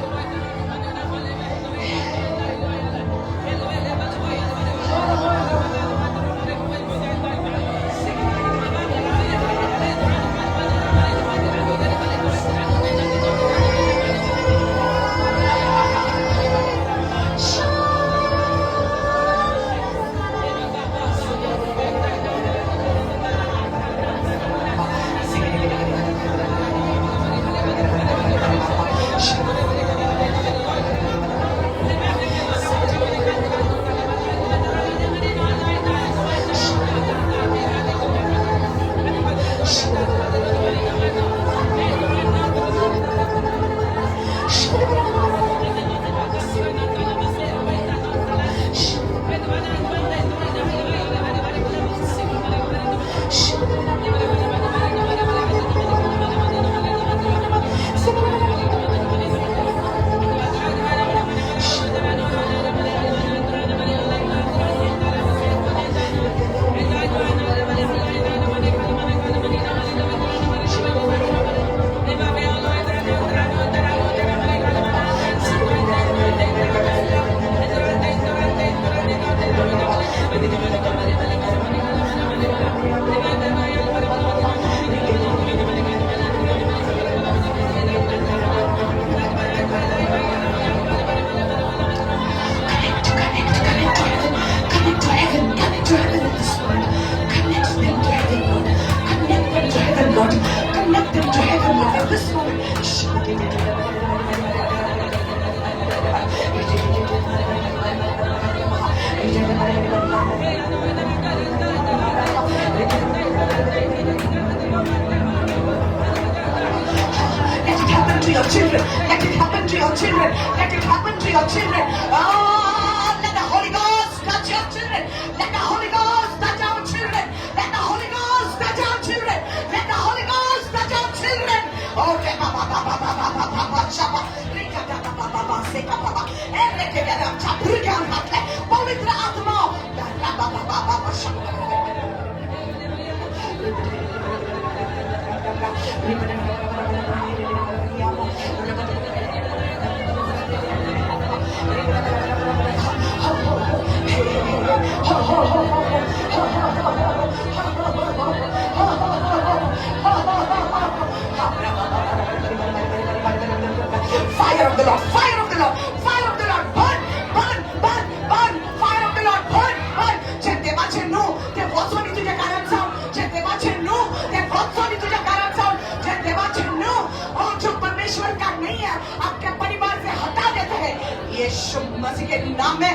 Lord, fire of the Lord, fire of the Lord, burn, burn, burn, burn, fire of the Lord, burn, burn. जे देवाचे no ते वचोनी तुझ्या कारण जाऊन, जे देवाचे no ते वचोनी तुझ्या कारण जाऊन, जे देवाचे नो और जो परमेश्वर का नहीं है आपके परिवार से हटा देते हैं यीशु मसीह के नाम में.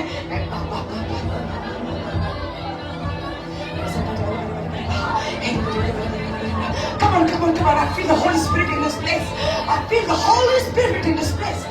Come on, come on, come on. I feel the Holy Spirit in this place. I feel the Holy Spirit in this place.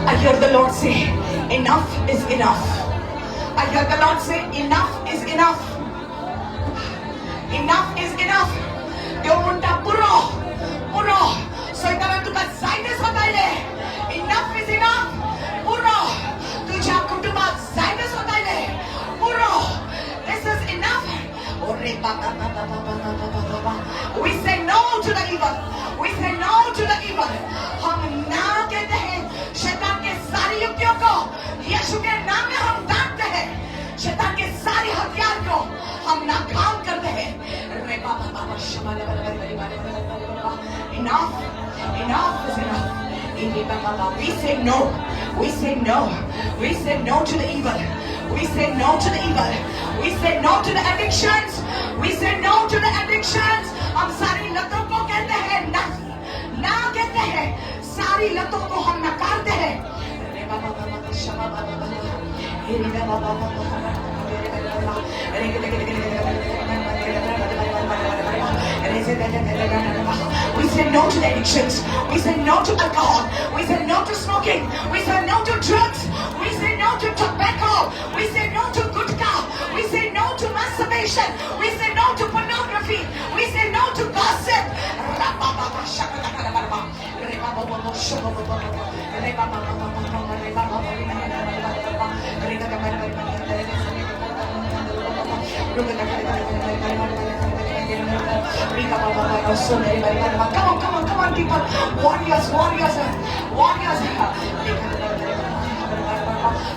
I hear the Lord say, enough is enough. I hear the Lord say, enough is enough. Enough is enough. देव म्हणता पुरो पुरो सैताना तुका जायतेच वतायले. Enough is enough. पुरो तुझ्या कुटुंबात जायतेच वतायले. पुरो. This is enough. We say no to the evil. We say no to the evil. हम ना कहते हैं शैतान के सारी युक्तियों को. यीशु के नाम में हम डांटते हैं. शैतान के सारी हथियार को हम नाकाम करते हैं. Enough, enough is enough. We say no. We say no. We say no to the evil. We say no to the evil. We say no to the addictions. We say no to the addictions. हम सारी लतों को कहते हैं ना, ना कहते हैं. सारी लतों को हम नकारते हैं. We say no to the addictions. We say no to alcohol. We say no to smoking. We say no to drugs. We say no to tobacco. We say no to gutka. We say no to masturbation. We say no to pornography. We say no to gossip. Come on, people. Warriors.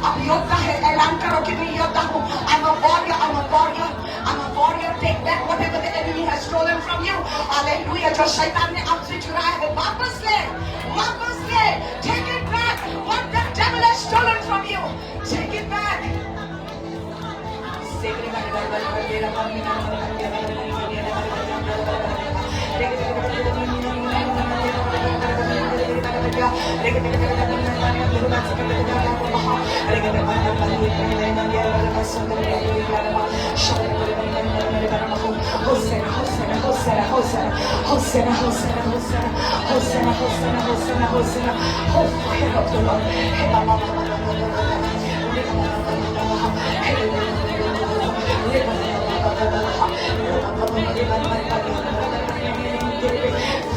अब योद्धा है, ऐलान करो कि मैं योद्धा हूँ. I'm a warrior. Take back whatever the enemy has stolen from you. Hallelujah. जो शैतान ने आपसे चुराया है, वापस ले. Take it back. What the devil has stolen from you, take it back.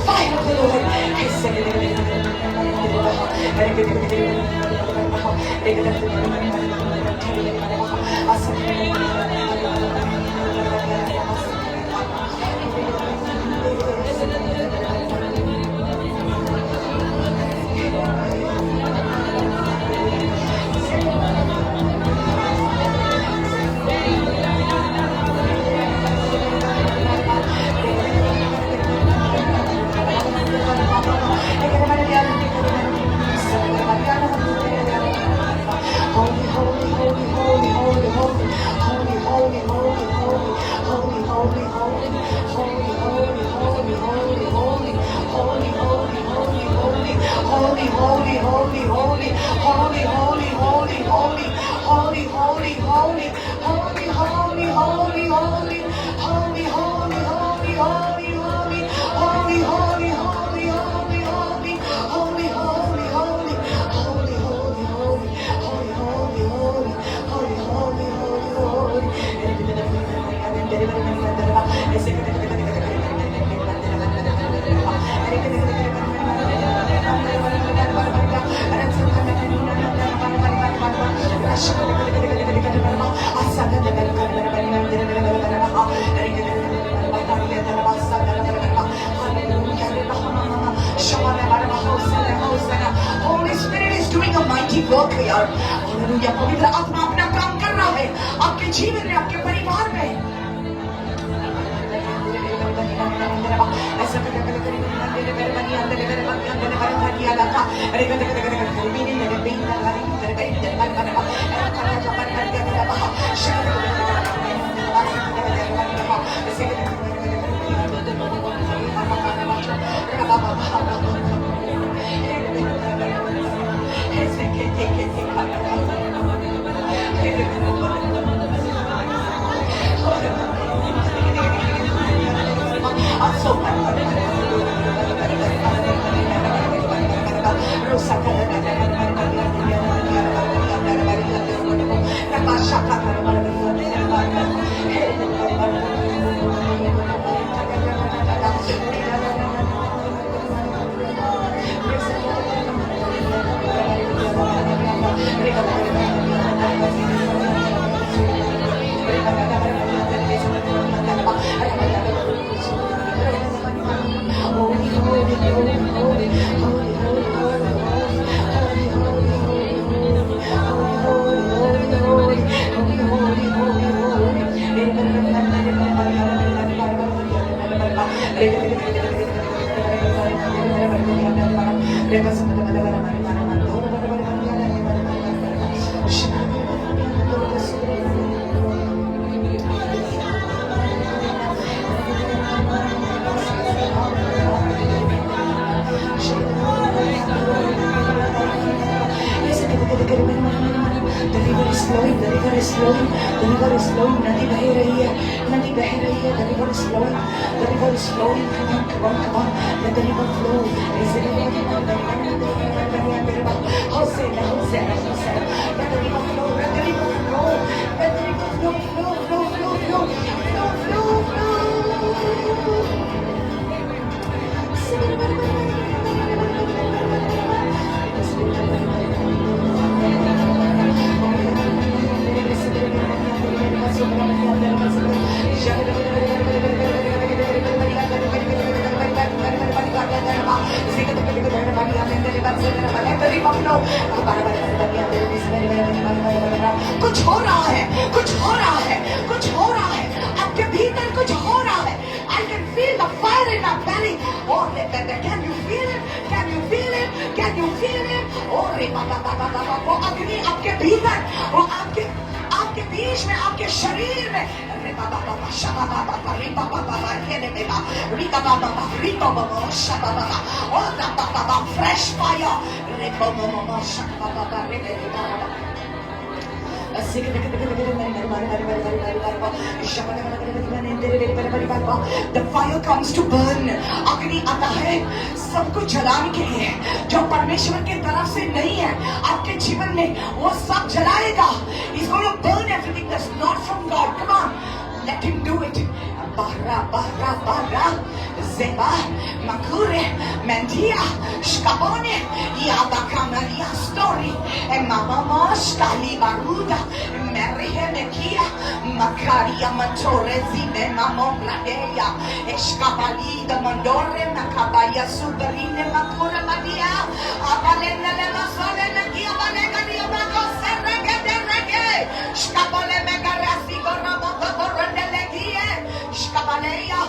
Fire of the Lord. Holy Spirit is doing a mighty work here. Hallelujah. पवित्र आत्मा अपना काम कर रहा है आपके जीवन में, आपके परिवार में. कुछ हो रहा है, कुछ हो रहा है, कुछ हो रहा है आपके भीतर, कुछ हो रहा है. I can feel the fire in my belly. Oh, can you feel it? Can you feel it? Can you feel it? Oh, वो अग्नि आपके भीतर, वो आपके बीच में, आपके शरीर में. Fresh fire. The fire comes to burn. अग्नि आता है सबको जलाने के लिए. जो परमेश्वर की तरफ से नहीं है आपके जीवन में, वो सब जलाएगा. He's going to burn everything that's not from God. Come on, let him do it. Bara bara bara Zeba Makure Mendia Shkabone Yabakamaria story and Mama Moskali Baruda Mary Henekia Makaria Matore Zibe Mamon Bladeya Eshkabali the Mandore Makabaya Sudarine Makura Madia Abalena Masole Nakia Balegania Makose Regade Rege Shkabale Megarasi Gorama Gorandelegie Shkabaleya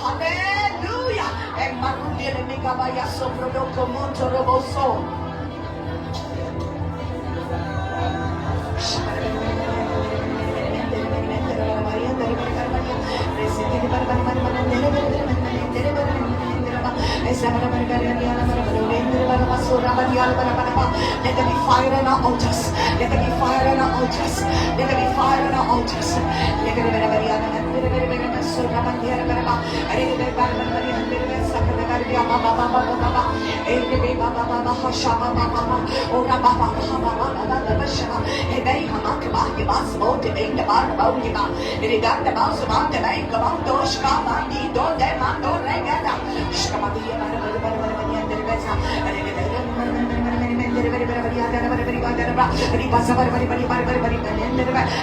Hallelujah and Marundele Megabaya Soprodoco Montoroboso Let there be fire on our altars. Let there be fire on our altars. Let there be fire on our altars.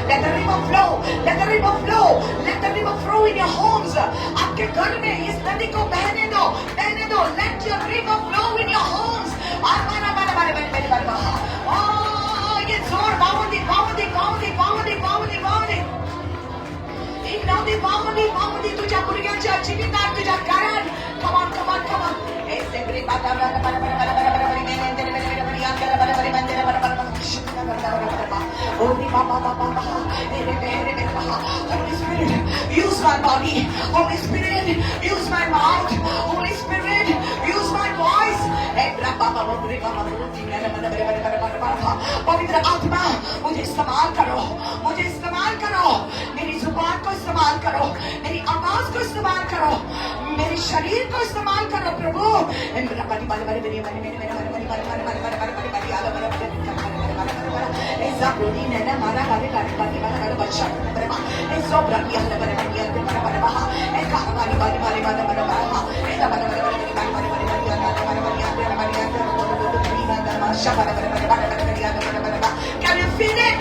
Let the river flow. Let the river flow. Let the river flow in your homes. आपके घर में इस नदी को बहने दो, बहने दो. Let your river flow in your homes. Oh, ये जोर बावली, बावली, बावली, बावली, बावली, बावली. एक नदी बावली, बावली तुझ्या गुडघ्याच्या जीवितात तुझ्या कारण. Come on, come on, come on. ऐसे बड़ी बात Holy Spirit, use my body. Holy Spirit, use my mouth. Holy Spirit, use my voice. पवित्र आत्मा मुझे इस्तेमाल करो, मुझे इस्तेमाल करो. मेरी जुबान को इस्तेमाल करो, मेरी आवाज को इस्तेमाल करो, मेरे शरीर को इस्तेमाल करो प्रभु. Can you feel it?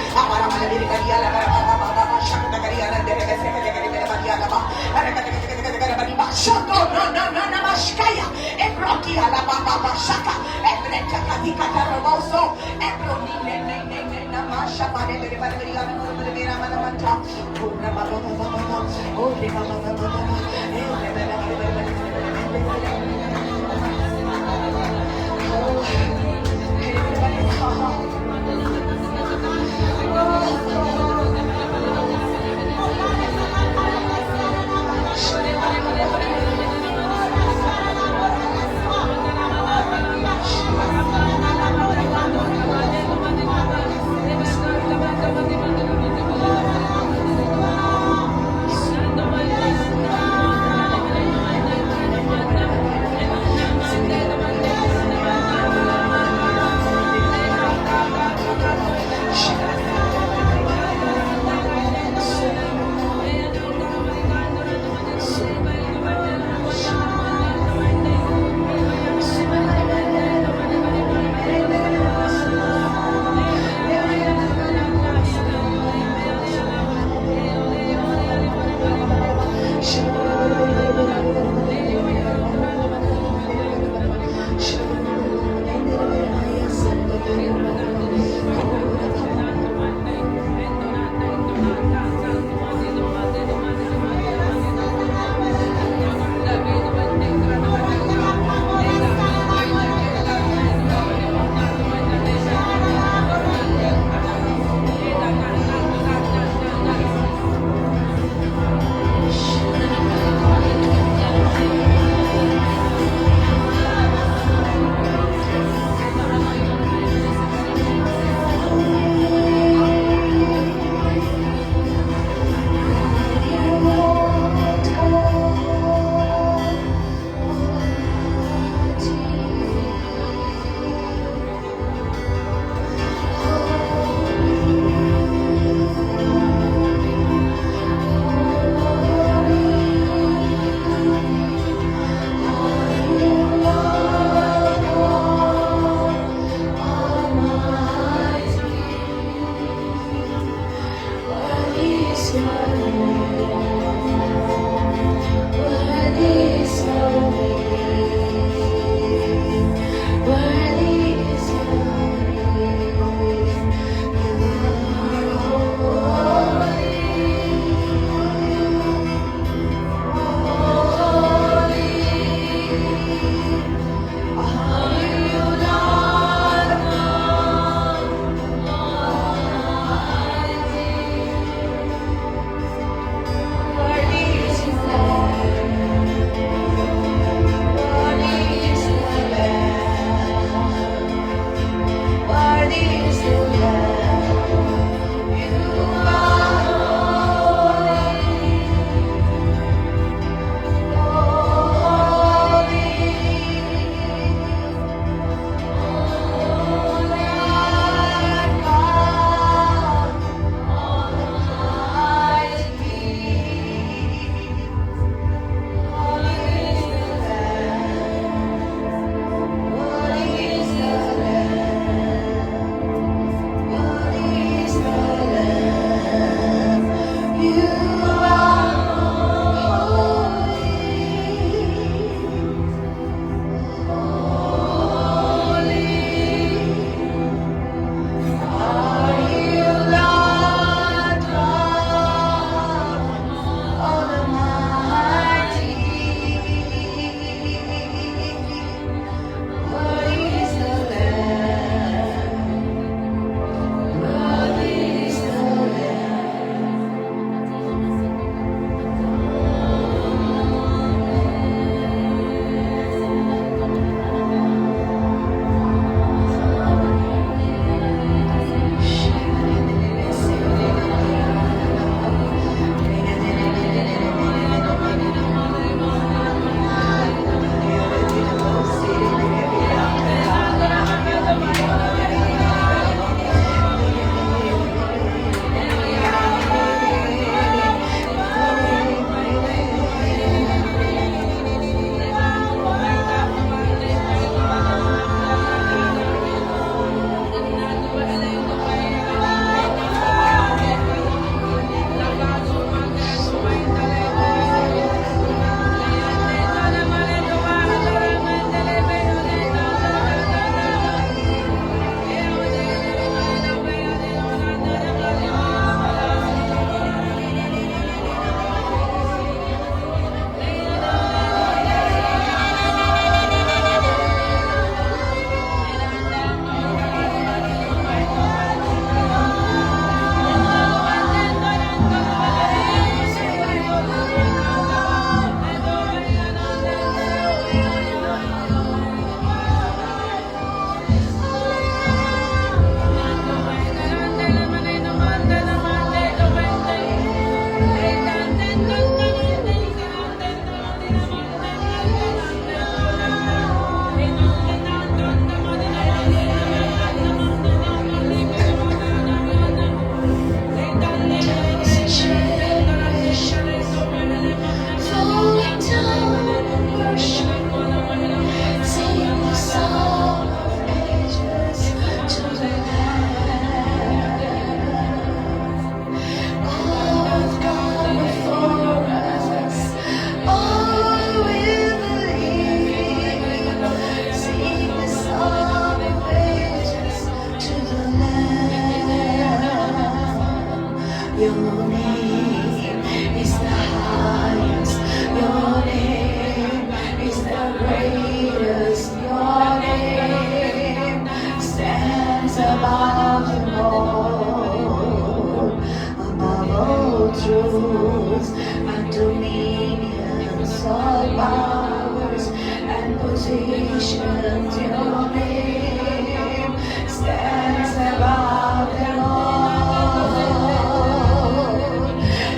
powers and positions, your name stands above them all,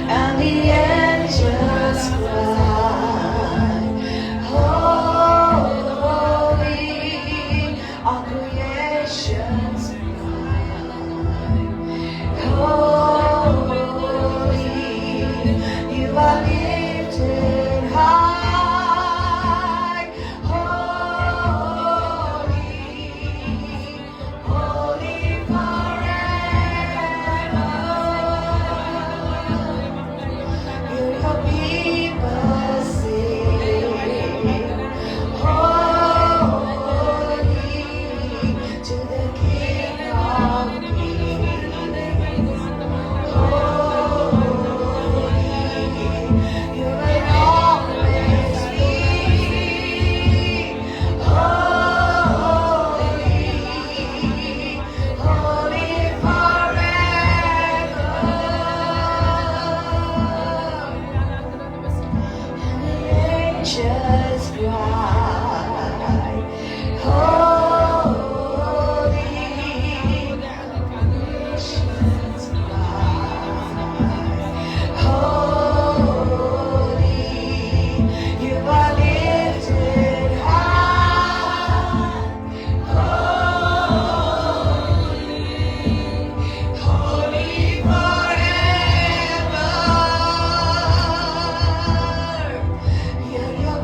and the angels cry, holy, all creations holy, you are lifted high. Holy, holy forever. Hear your people sing. Holy to the King of Kings. Holy, you will always be. Holy, holy forever. And the angels cry, holy, nations cry, holy, you are lifted high. Holy forever. Hear your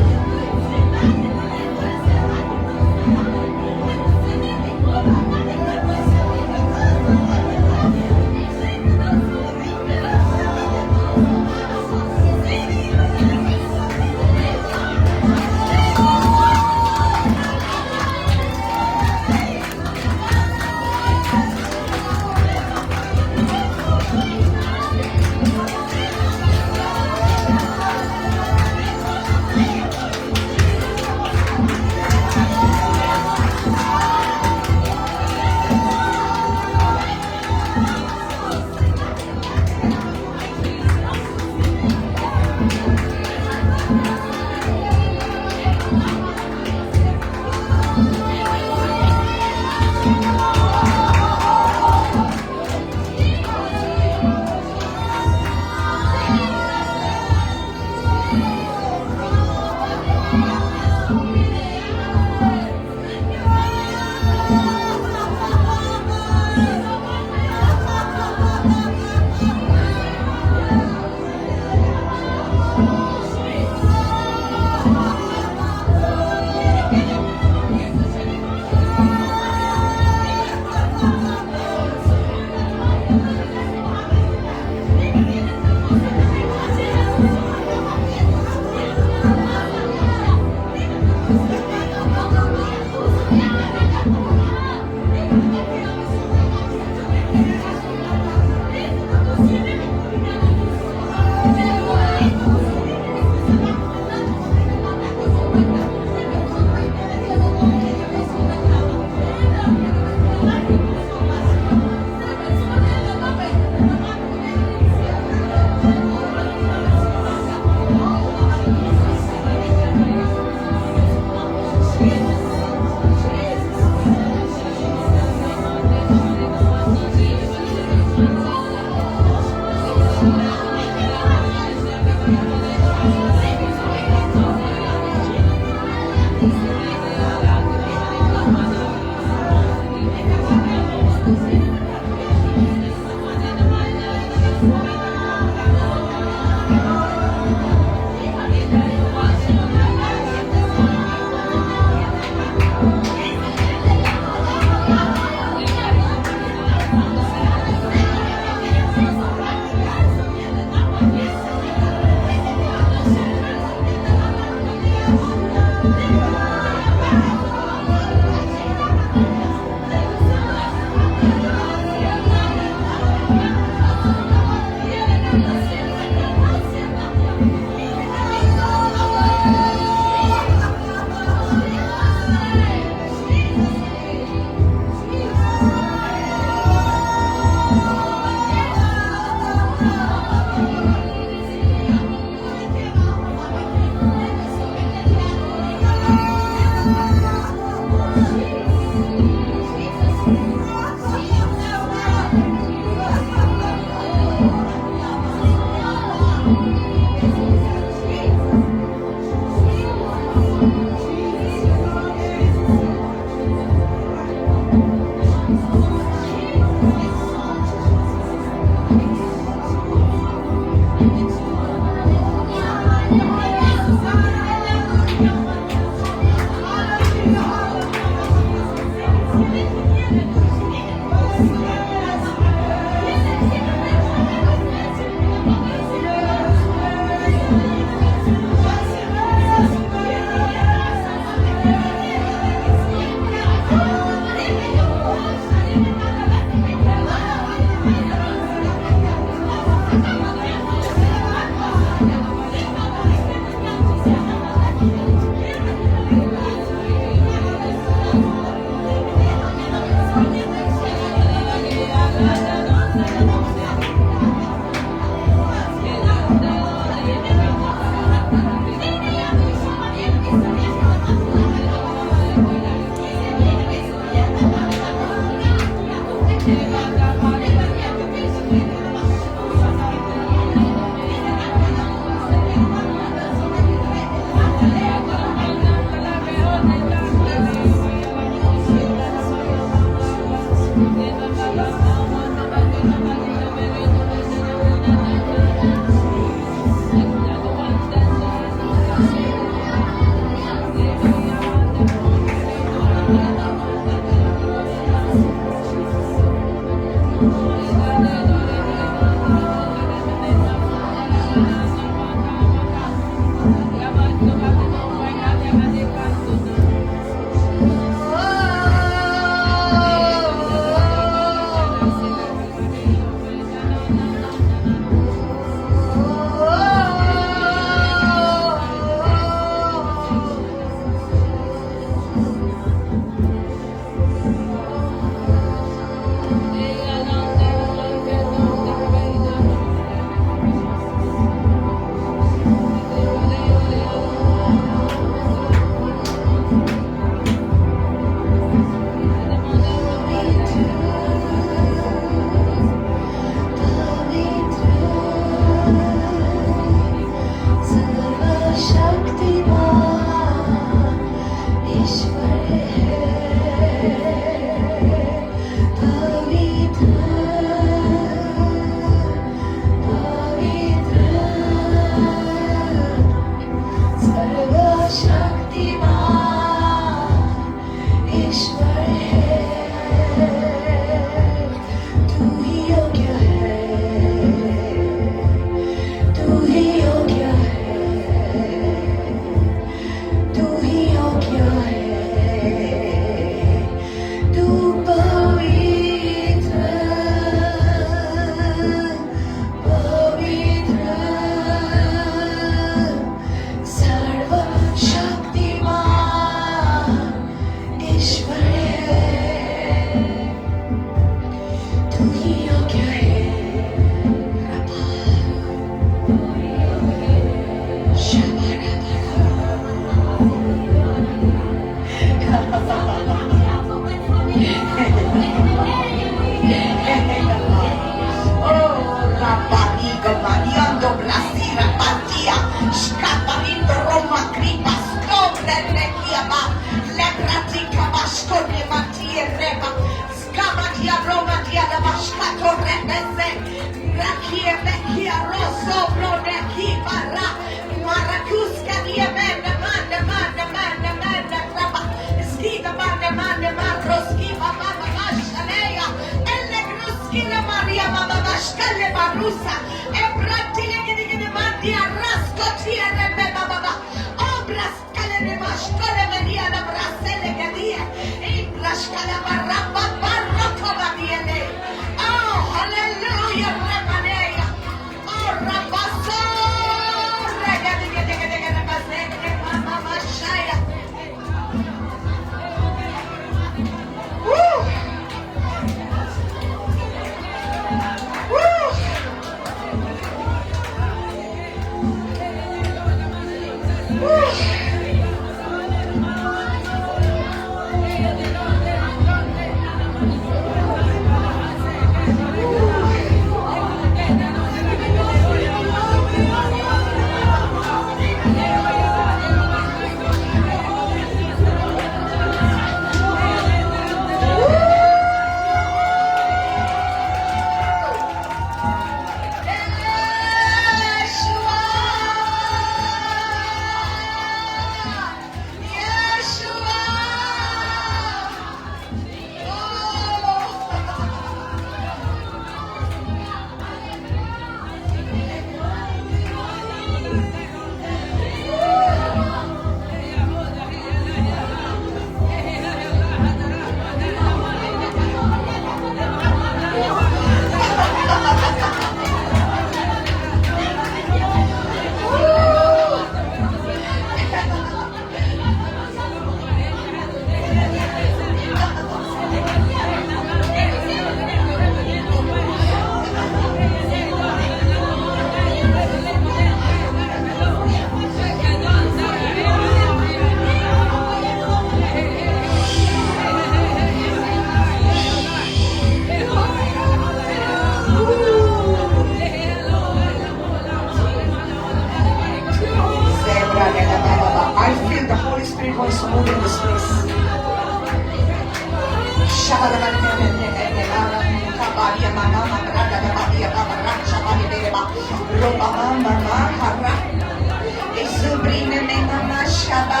Izubrine me mama shaba,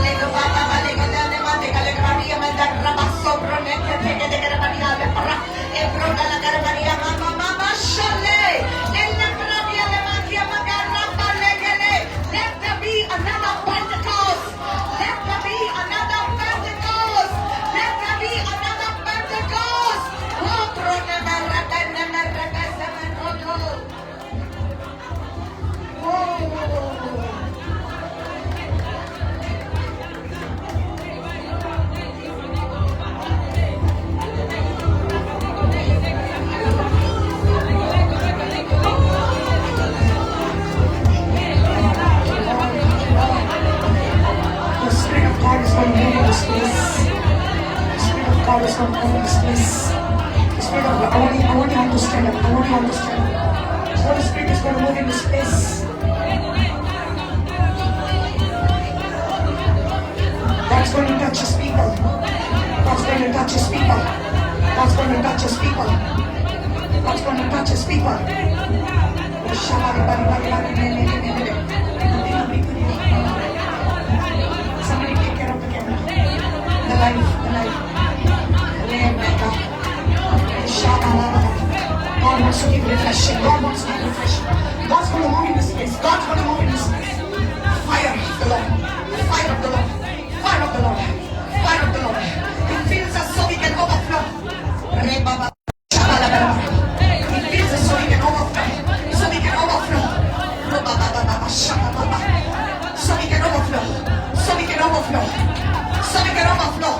lego baba lego dane mate kale gradia mandara basso pronete tege de gradia le para e broda la gradia mama mama shale elle gradia le magia magara palegele. Let there be another Pentecost. Let there be another Pentecost. Let there be another Pentecost. Oh brone marata marata semerodo. The Spirit of God is going to move in this place. The Spirit of God is going to move in this place. The Spirit of God, I want you to stand up. I want you to stand up. The Holy Spirit is going to move in this place. God's going to touch His people. God's going to touch His people. God's going to touch His people. God's going to touch His people. Somebody take care of the camera. The life. God wants to give refreshing. God wants to give refreshing. God's going to move in this place. God's going to move in this place. Fire of the Lord. Fire of the Lord. Fire of the Lord. Fire of the Lord. He fills us so we can overflow. He fills us so we can overflow. So we can overflow. So we can overflow. So we can overflow. So we can overflow.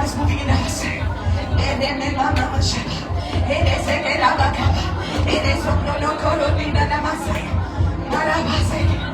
is moving in us. And then the Mama Shaka. It is a Kerabaka. It is no Korobina Namasai. Marabasai.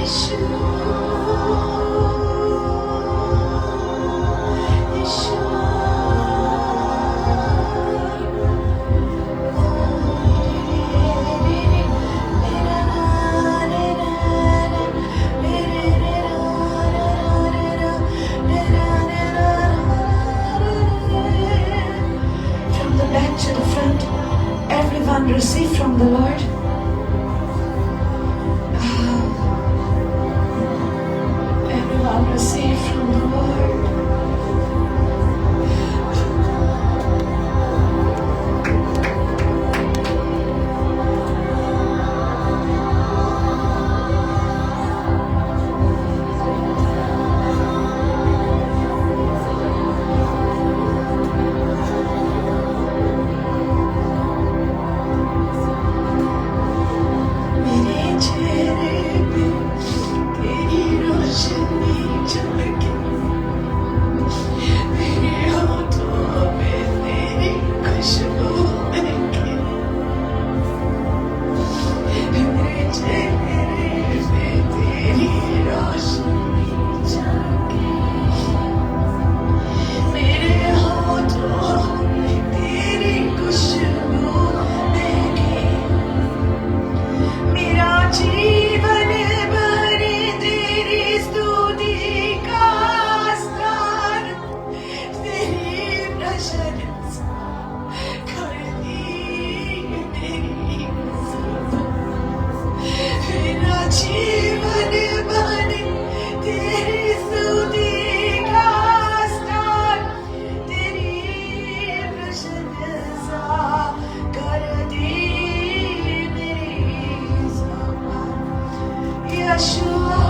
From the back to the front, everyone receive from the Lord. Everyone receive from the Lord. मेरे चेहरे पे तेरी रोशनी झलके, मेरे होठों पे तेरी खुशबू महके, मेरे चेहरे पे तेरी रोशनी झलके, मेरे होठों पे तेरी खुशबू महके, मेरा जीवन भर तेरी स्तुति का स्थान, तेरी प्रशंसा करती मेरी जुबान। मेरा जीवन भर तेरी स्तुति का स्थान, तेरी प्रशंसा करती मेरी जुबान। Yeshua.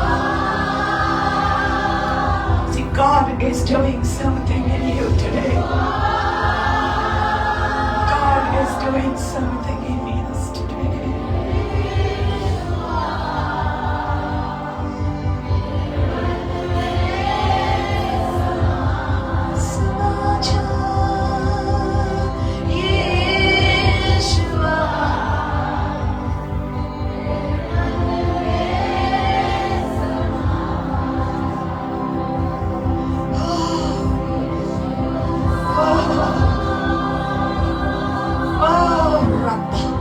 See, God is doing something in you today. God is doing something in us today. Yeshua. Oh, Rabba.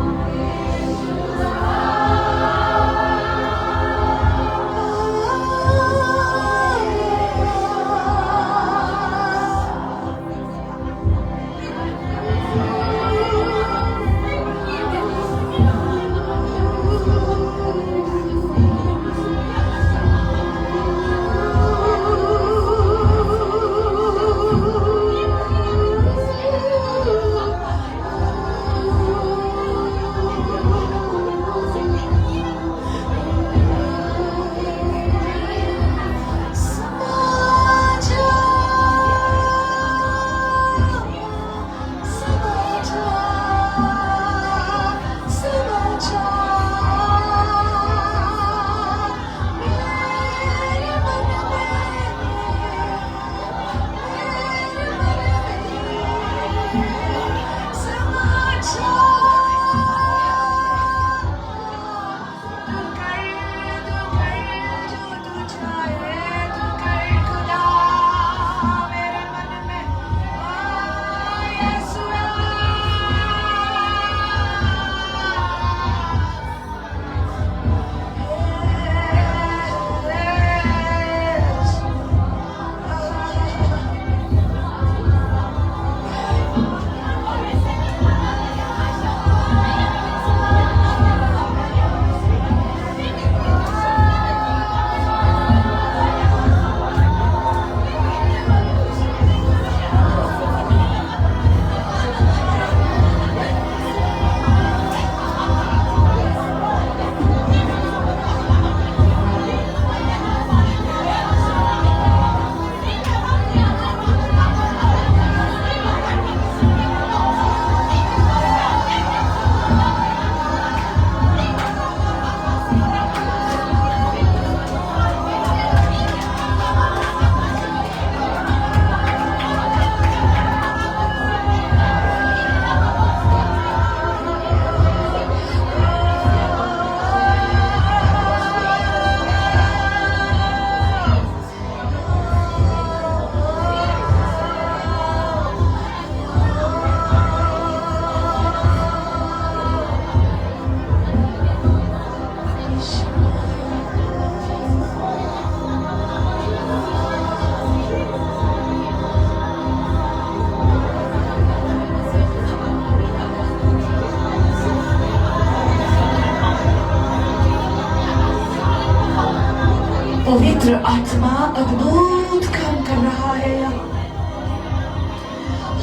पवित्र आत्मा अद्भुत काम कर रहा है यहाँ।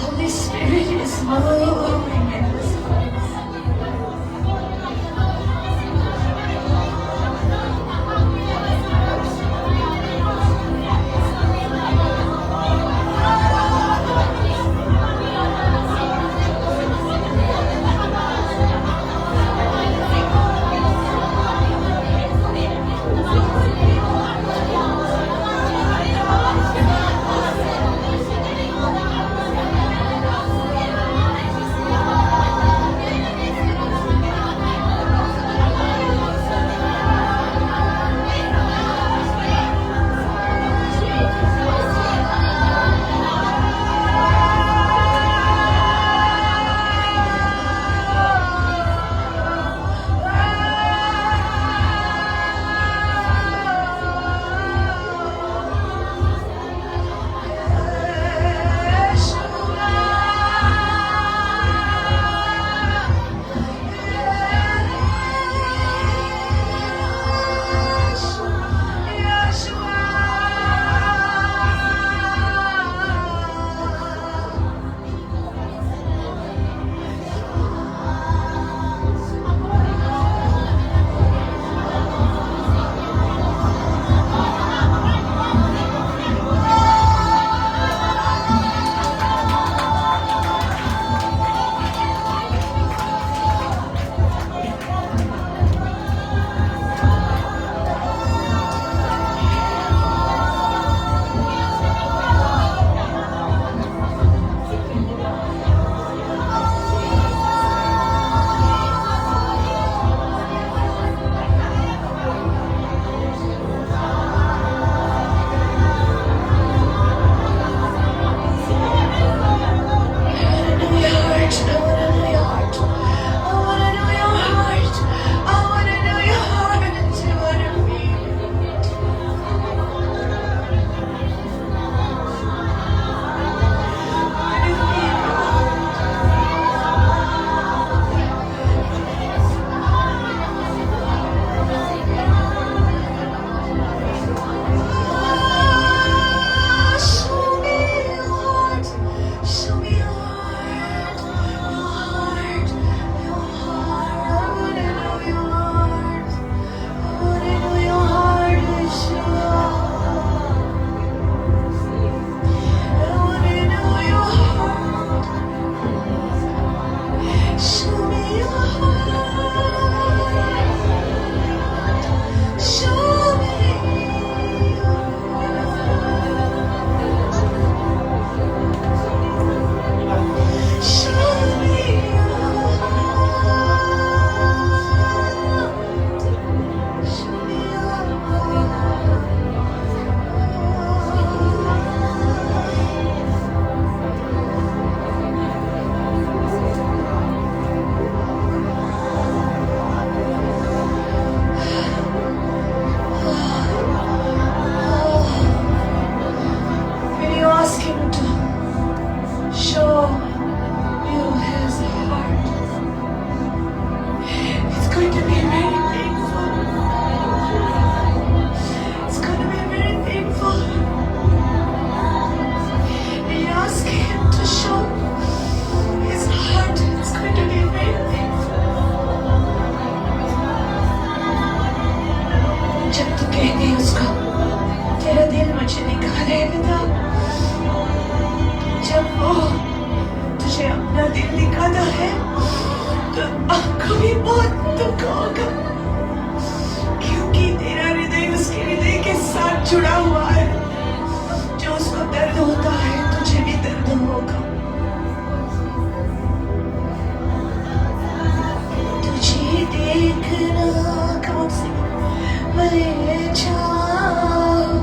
Holy Spirit is moving in this place. जुड़ा हुआ है। जो उसको दर्द होता है तुझे भी दर्द होगा। तुझे देखना कब से मैं चाहूं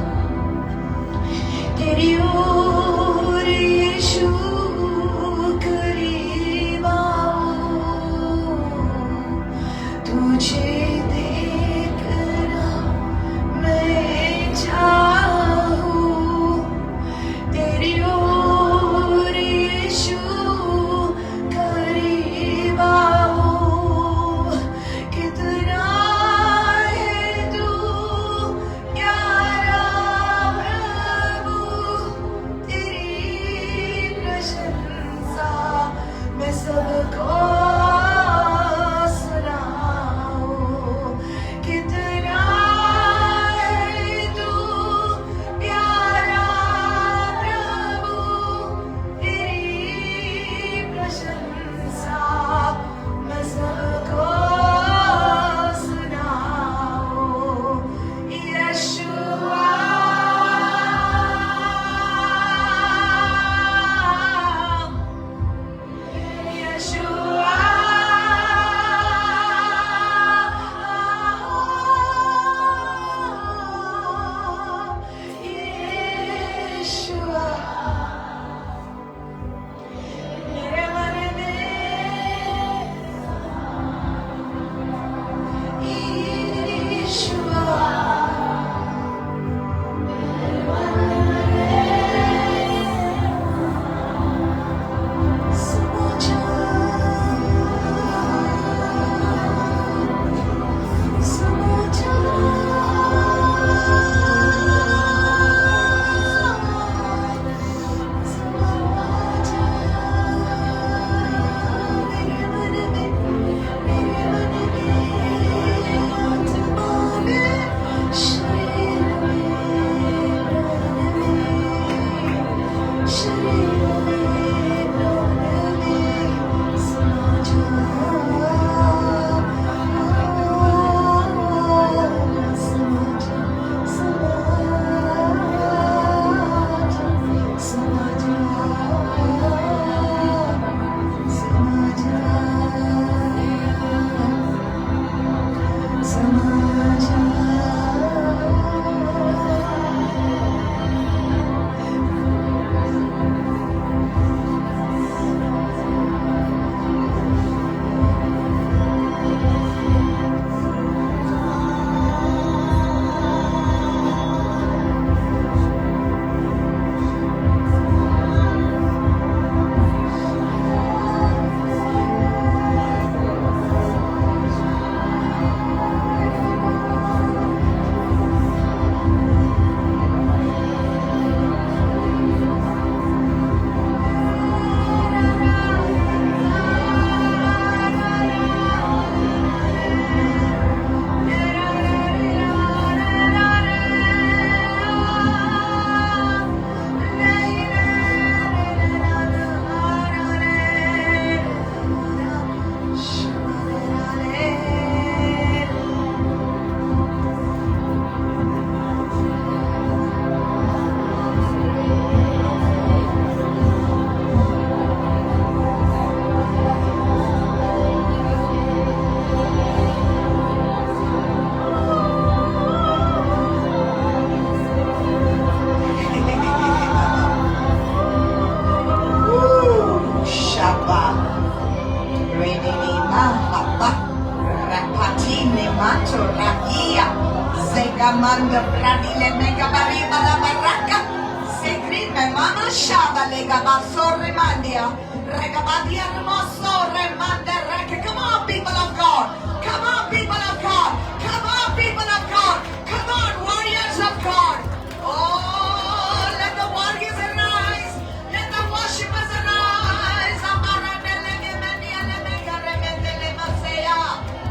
तेरी ओर यीशु करीब आऊं। तुझे देखना Gamanda Pradile Mega Bariba la Baraka. Secret Mama Shaba Lega Baso Remandia. Regabadia Moso Remanda Reka. Come on, people of God. Come on, people of God. Come on, people of God. Come on, warriors of God. Oh, let the warriors arise. Let the worshipers arise. Amaradele Gemendia Lemega Remendele Masea.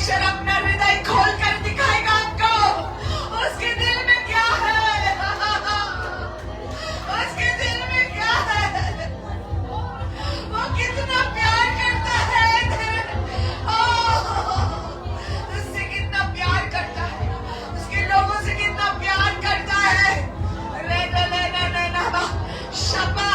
परमेश्वर अपना हृदय खोल कर दिखाएगा आपको उसके दिल में क्या है, उसके दिल में क्या है, वो कितना प्यार करता है, उससे कितना प्यार करता है, उसके लोगों से कितना प्यार करता है। शपा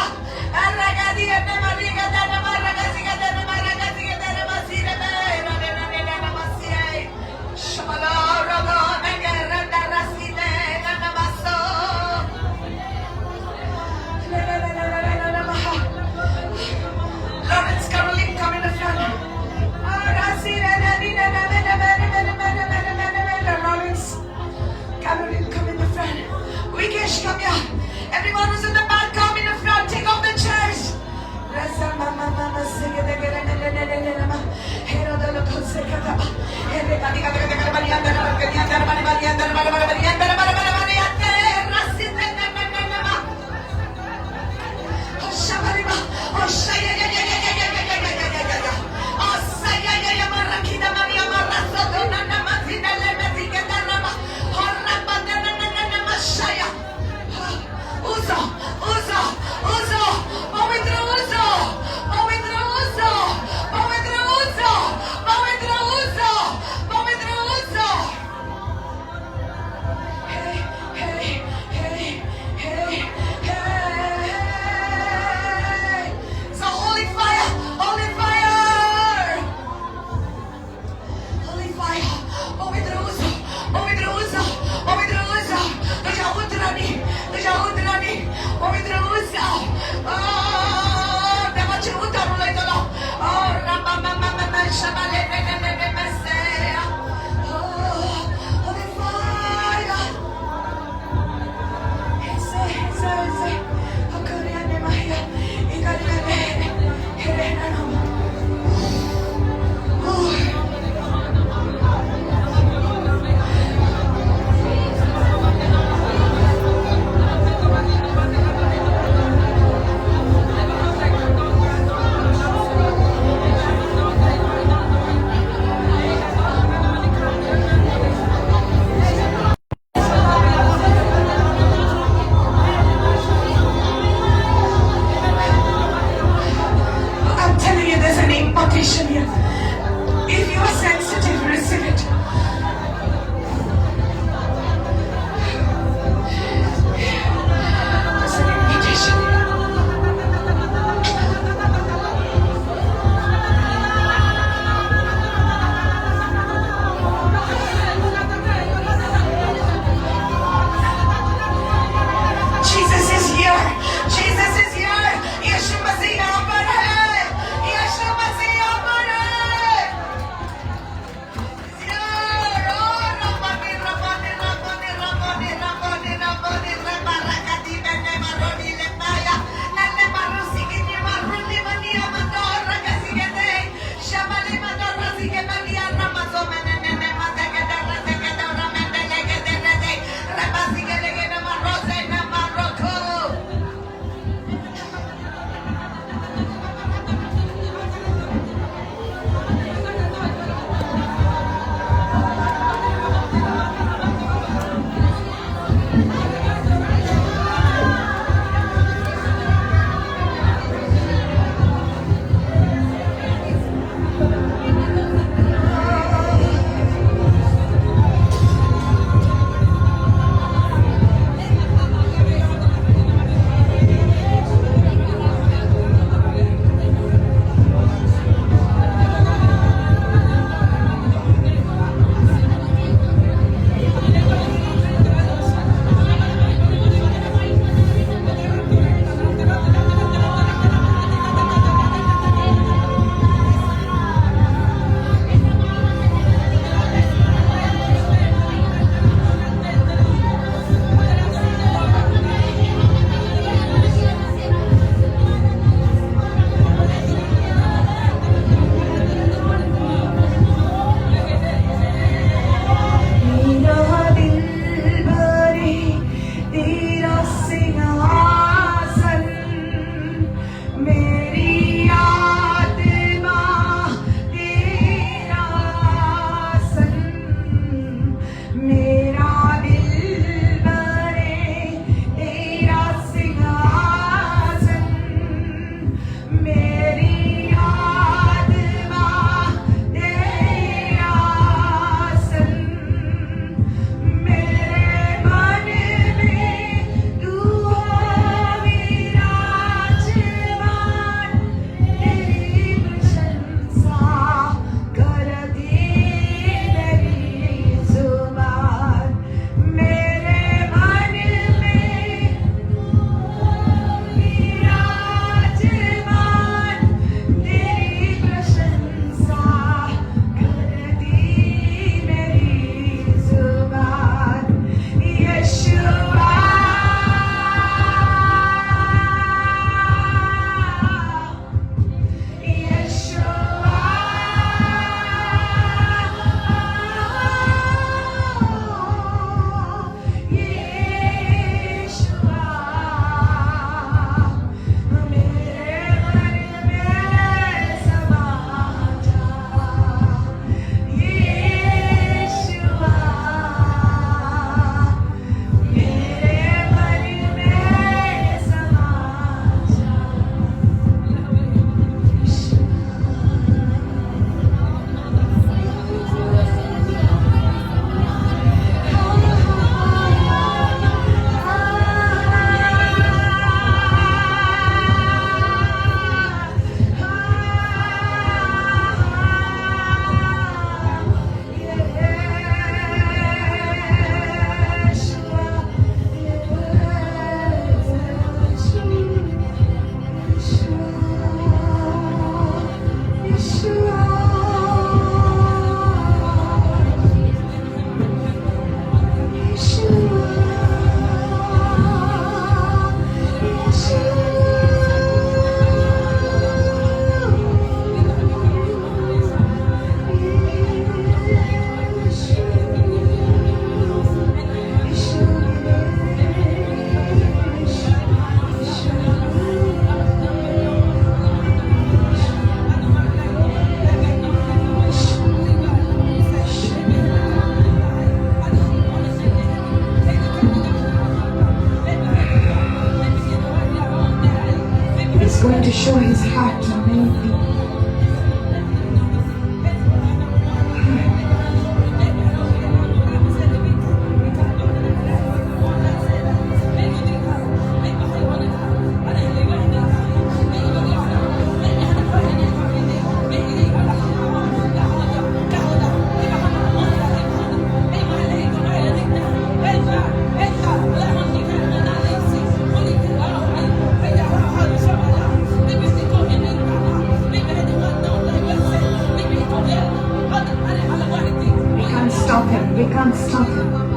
can't stop him.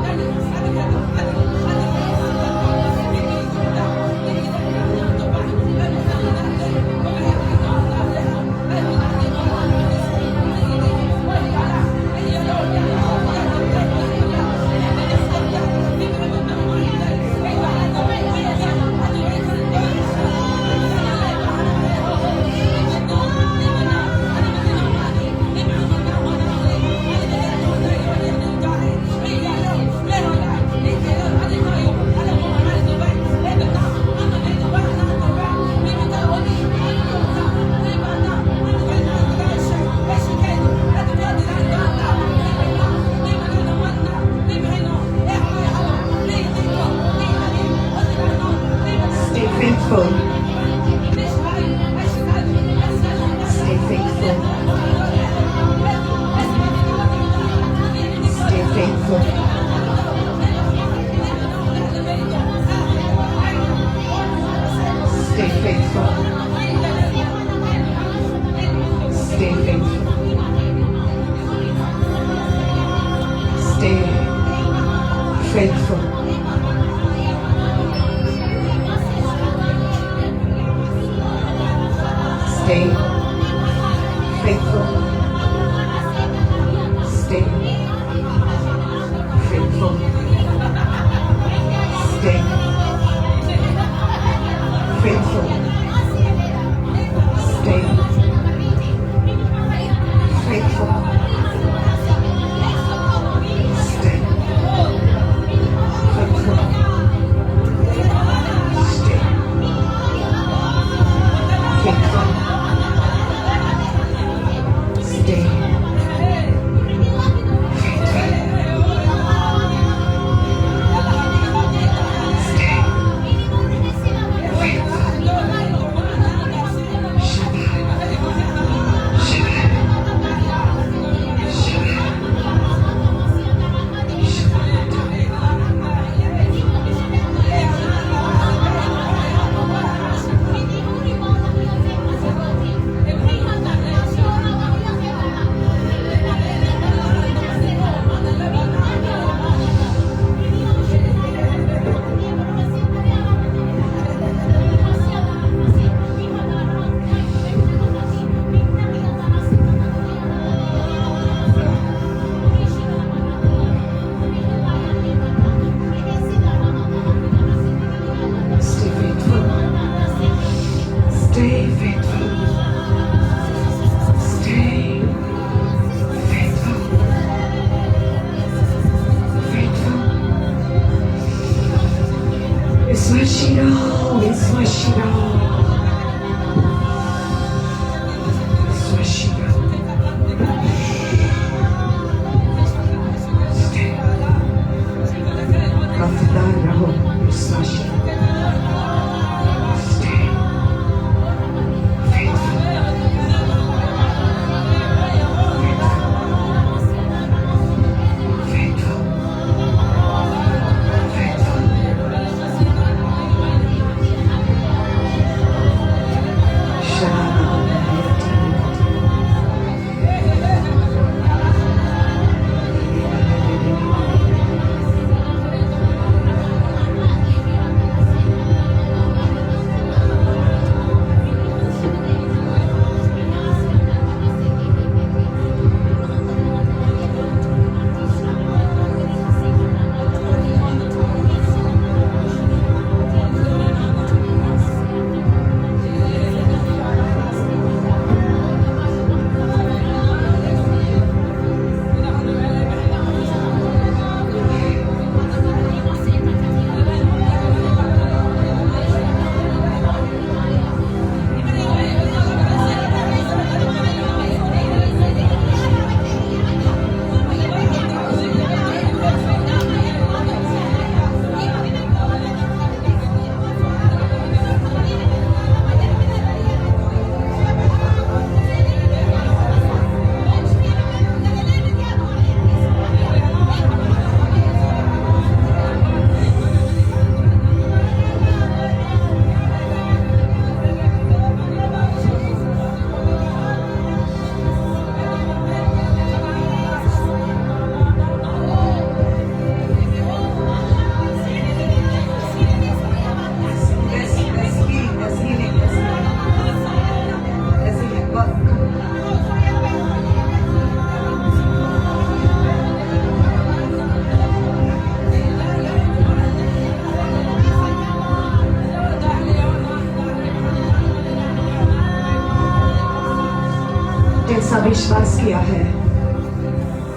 जैसा विश्वास किया है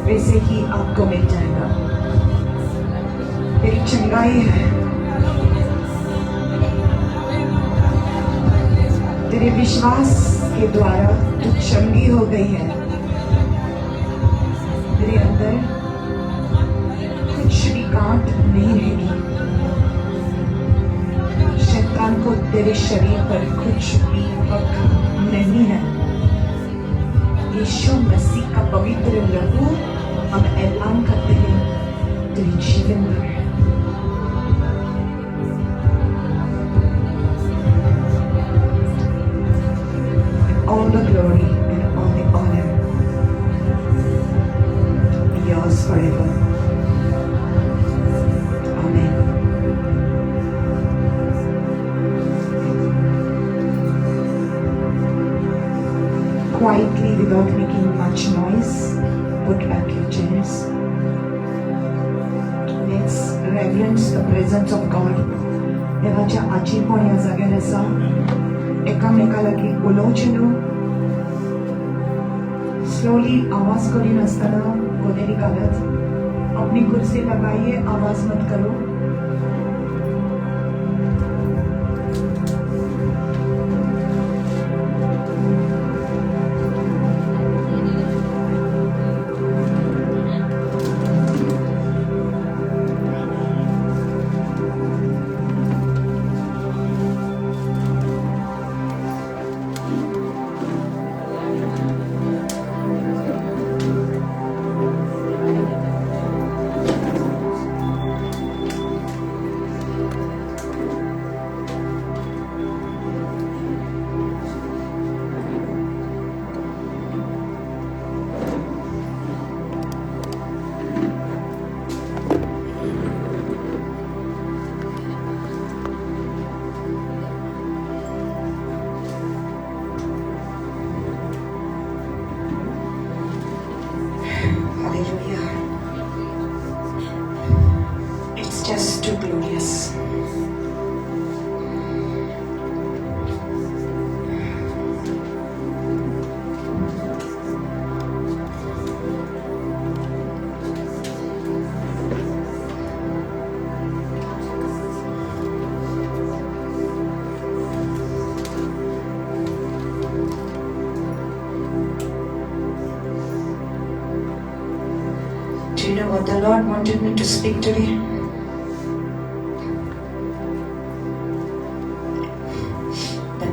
वैसे ही आपको मिल जाएगा। तेरी चंगाई है, तेरे विश्वास के द्वारा तू चंगी हो गई है। तेरे अंदर कुछ भी गांठ नहीं रहेगी। शैतान को तेरे शरीर पर कुछ भी हक नहीं है। यीशु मसीह का पवित्र लहू हम ऐलान करते हैं तेरे जीवन पर। All the glory and all the honor be yours forever. Amen. Quietly, without making much noise, put back your chairs. Let's reverence the presence of God. देवाच्या आजीपण या जाग्यार आसा. एकामेका लागीं उलोवचें. स्लोली आवाज करी नासतना गोदेरी घालत. अपनी कुर्सी लगाइए, आवाज मत करो. Just too glorious. Do you know what the Lord wanted me to speak today?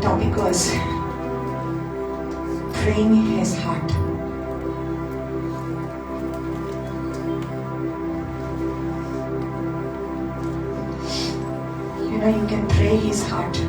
Topic was praying his heart. You know, you can pray his heart.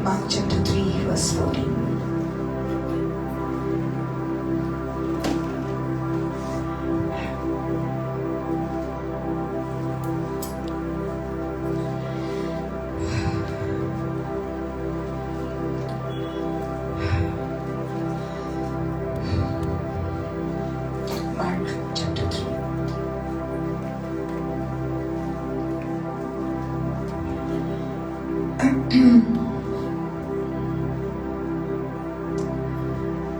Mark chapter 3 verse 14. Mark chapter 3.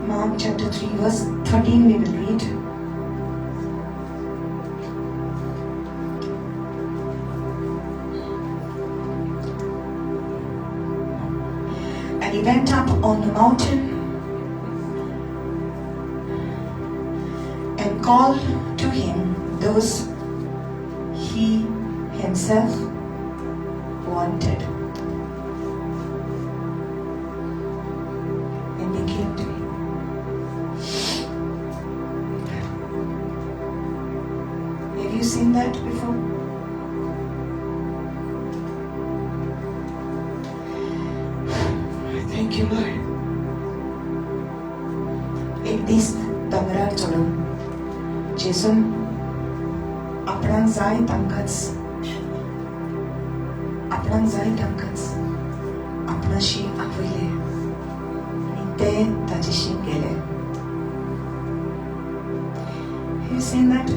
Mark chapter 3 verse 13 we will read. And he went up on the mountain and called to him those he himself wanted. And they came to him. Have you seen that before? Thank you, Lord. एक दीस दोंगरार चडून जेसून आपणाक जाय तांकांच आपणाक जाय तांकांच आपणाशी आपयले आनी ते ताजेशी गेले. You seen that?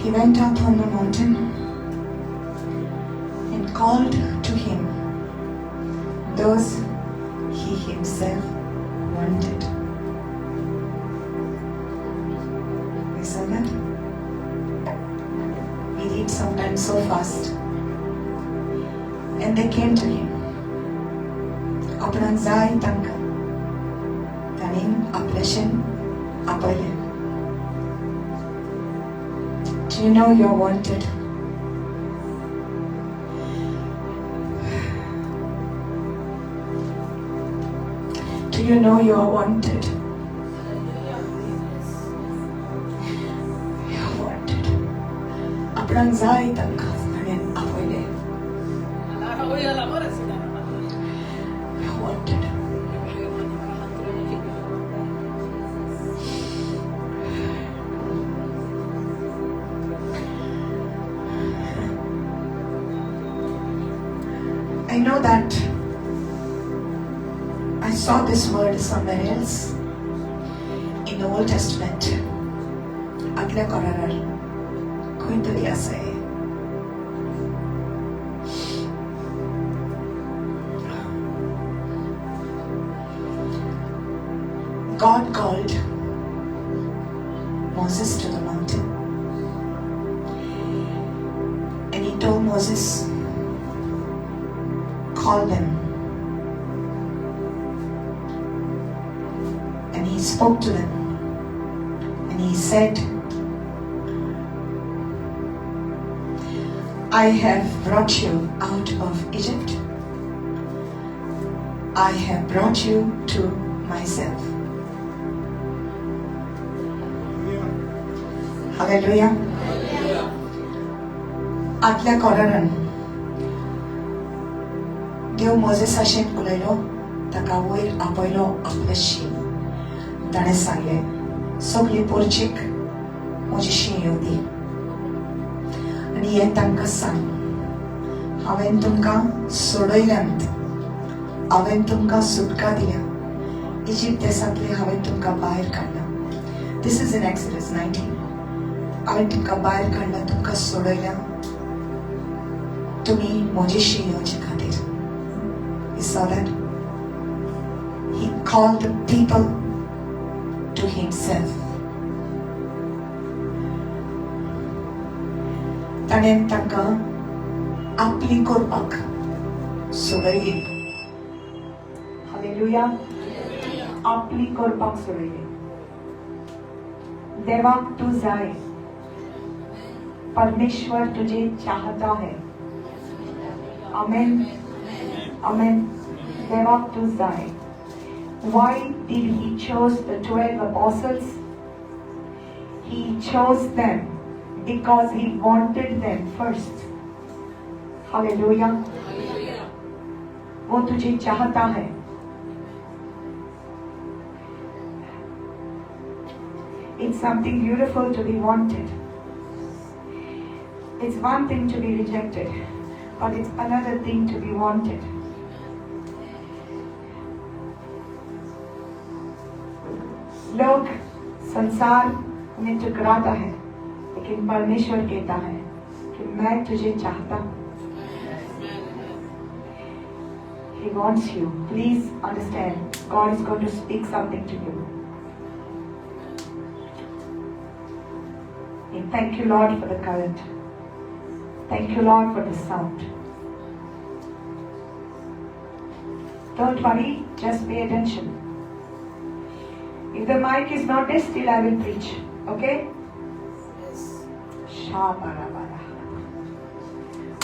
He went up on the mountain and called to him those he himself wanted. You saw that? We read sometimes so fast. And they came to him. आपणाक जाय तांकां ताणें आपल्याशें आपयलें. Do you know you're wanted? Do you know you're wanted? You're wanted. आपणाक जाय तांकां ताणें आपयलें. You're wanted. I know that I saw this word somewhere else in the Old Testament. आदल्या करारार खंय तरी आसा हें. God called Moses to the mountain and he told Moses, call them. And he spoke to them and he said, I have brought you out of Egypt. I have brought you to myself. Hallelujah. आदल्या करारान देव मोजेसाशें उलयलो, ताका वयर आपयलो आपल्याशी. ताणें सांगलें, सगळीं पोरचीक म्हजेशी येवं दी आनी हें तांकां सांग, हांवें तुमकां सोडयल्यांत, हांवें तुमकां सुटका दिल्या, इजिप्त देशांतले हांवें तुमकां भायर काडला. This is in Exodus 19. हांवें तुमकां भायर काडला, तुमकां सोडयल्या, तुमी म्हजेशी येवचे खातीर. You saw that? He called the people to himself. ताणें तांकां आपली करपाक सोडयली. हालेलुया. आपली करपाक सोडयली. देवाक तू जाय. परमेश्वर तुझे चाहता है. आमेन. Amen. देवाक तू जाय. Why did he chose the 12 apostles? He chose them because he wanted them first. Hallelujah. वो तुझे चाहता है. It's something beautiful to be wanted. It's one thing to be rejected, but it's another thing to be wanted. लोग संसार में ठुकराता है, लेकिन परमेश्वर कहता है कि मैं तुझे चाहता हूँ. He wants you. Please understand, God is going to speak something to you. And thank you, Lord, for the current. Thank you, Lord, for the sound. Don't worry, just pay attention. If the mic is not there, still I will preach. Okay? Yes.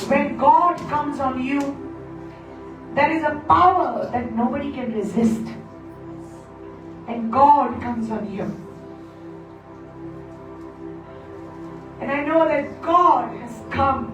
When God comes on you, there is a power that nobody can resist. And God comes on you. And I know that God has come.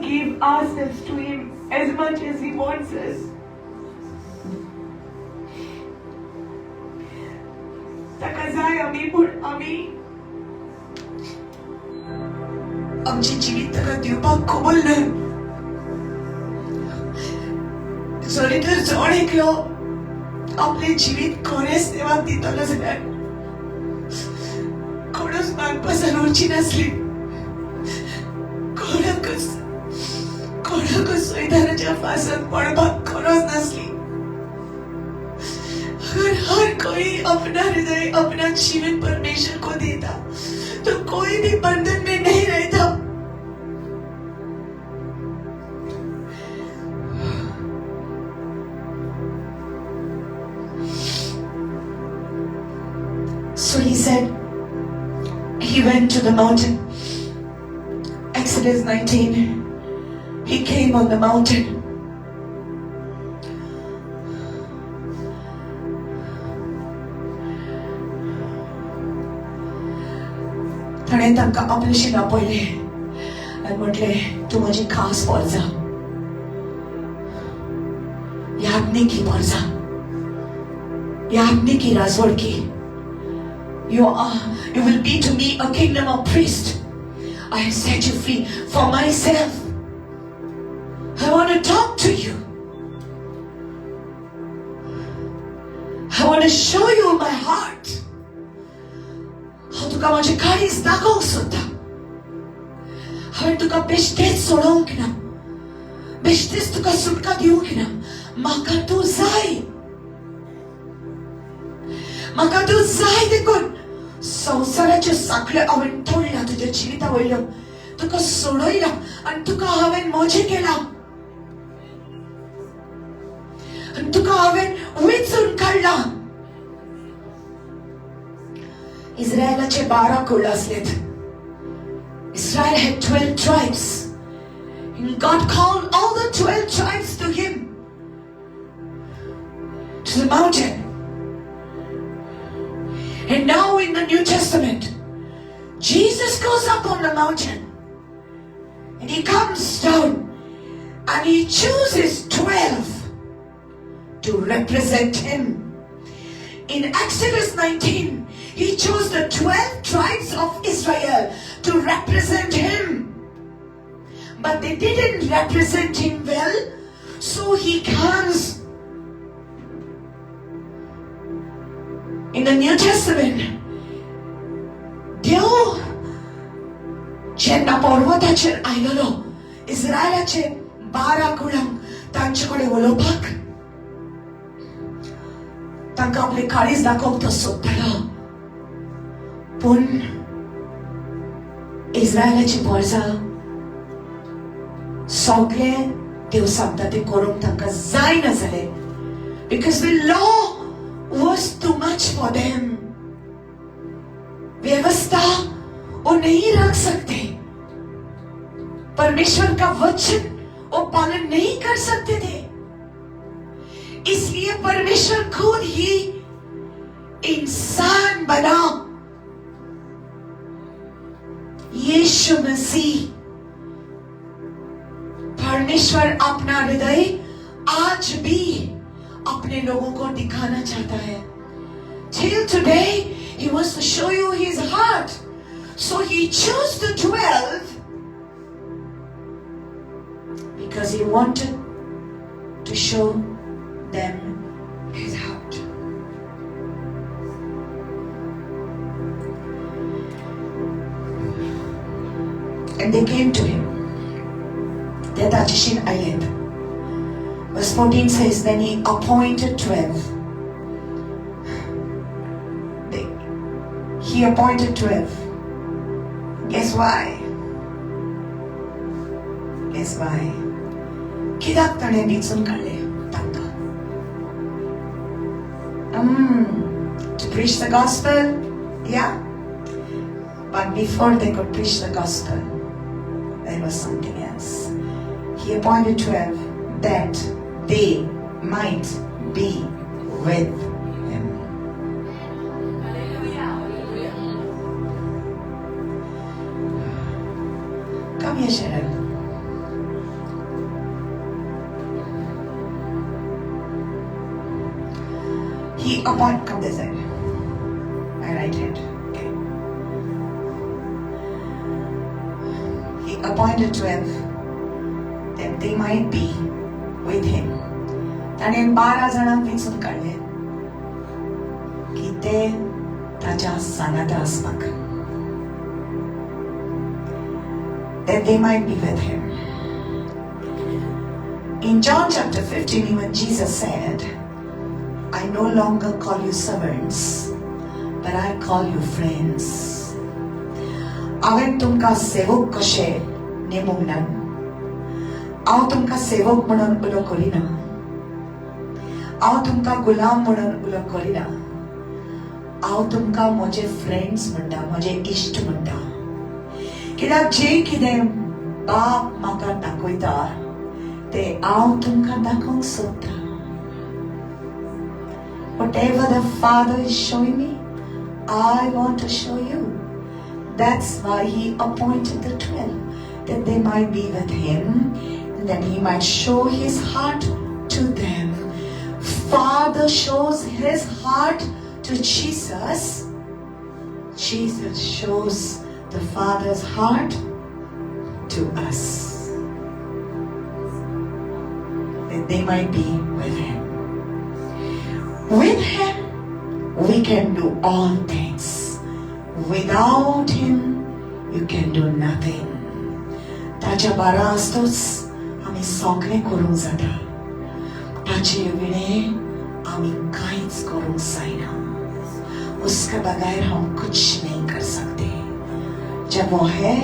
give ourselves to Him as much as He wants us. ताका जाय आमी पण आमी आमचे जीवित ताका दिवपाक कबूल ना. जरी तर जोड एकलो आपले जीवित खरेंच देवाक दितलो जाल्यार कोणूच मागपासान उरची नासली. कोणाकच सैतानाच्या फासात पडपाक गरज नासली. अगर हर कोई अपना हृदय अपना जीवन परमेश्वर को देता तो कोई भी बंधन में नहीं रहता. So he said, he went to the mountain. Exodus 19. He came on the mountain. ताणें तांकां आपलेशीं आपयलें आनी म्हटलें तूं म्हजी खास पोरजा, याज्ञिकी पोरजा, याज्ञिकी राजवडकी. You will be to me a kingdom of priests. I have set you free for myself. I want to talk to you. I want to show you my heart. हांव तुका माझे काळीज दाखोवंक सोदता. हांवें तुका बेश्टेच सोडोवंक ना, बेश्टेच तुका सुटका दिवंक ना. म्हाका तूं जाय, म्हाका तूं जाय देखून संवसाराच्यो साखळ्यो हांवें तोडल्या तुज्या जिविता वयल्यो. तुका सोडयला आनी तुका हांवें मोजें केलां आनी तुका हांवें वेंचून काडलां. इस्रायलाचे 12 कुळ आसलेत. Israel had 12 tribes. And God called all the 12 tribes to Him, to the mountain. And now in the New Testament, Jesus goes up on the mountain and He comes down and He chooses 12 to represent Him. In Exodus 19, He chose the 12 tribes of Israel to represent Him. But they didn't represent Him well, so He comes. In the New Testament, देव जेन्ना पर्वताचेर आयलो इस्रायलाचे 12 कुळांक तांचे कडेन उलोवपाक, तांकां आपले काळीज दाखोवंक तो सोदतालो. पूण इस्रायलाची पोरसां सगळें देव सांगता तें करूंक तांकां जायना जालें. Because the law was too much for them. व्यवस्था वो नहीं रख सकते, परमेश्वर का वचन वो पालन नहीं कर सकते थे. इसलिए परमेश्वर खुद ही इंसान बना. यीशु मसीह, परमेश्वर अपना हृदय आज भी अपने लोगों को दिखाना चाहता है. Till today, He wants to show you His heart. So He chose the 12 because He wanted to show them His heart. And they came to Him. They Tacishin Island. Verse 14 says, then He appointed 12. He appointed 12. Guess why? Guess why? कित्याक ताणें वेंचून काडले तांकां? To preach the gospel, yeah. But before they could preach the gospel, there was something else. He appointed 12 that they might be with Him. Come here, Cheryl. He appointed, come this side, my right hand. Okay. He appointed 12 that they might be with him. ताणे 12 जणांक वेंचून काडले की ते ताच्या सांगात आसपाक. That they might be with him. In John chapter 15, when Jesus said, I no longer call you servants, but I call you friends. हांवें तुमकां सेवक कशे नेमूंक ना. हांव तुमकां सेवक म्हणून उलो करिना. हांव तुमकां गुलाम म्हणून उलो करिना. हांव तुमकां म्हजे फ्रेंड्स म्हणटा, म्हजे इश्ट म्हणटा. कित्याक जे कितें बाप म्हाका दाखयता ते हांव तुमकां दाखोवंक सोदता. Whatever the Father is showing me, I want to show you. That's why He appointed the 12, that they might be with Him, and that He might show His heart to them. Father shows His heart to Jesus. Jesus shows the Father's heart to us, that they might be with Him. With Him, we can do all things. Without Him, you can do nothing. ताच्या बारा आसतोच आमी सगळें करूंक जाता. ताचे विणे आमी कांयच करूंक जायना. उसके बगैर हम कुछ नहीं कर सकते. जब वो है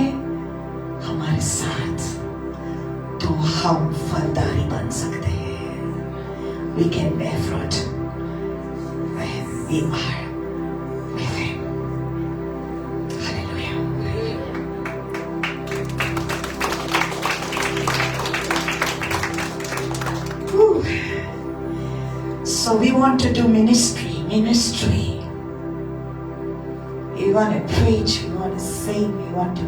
हमारे साथ तो हम फलदारी बन सकते हैं. We can bear fruit when we are with Him. Hallelujah. Whew. So we want to do ministry. We want to preach, we want to sing, we want to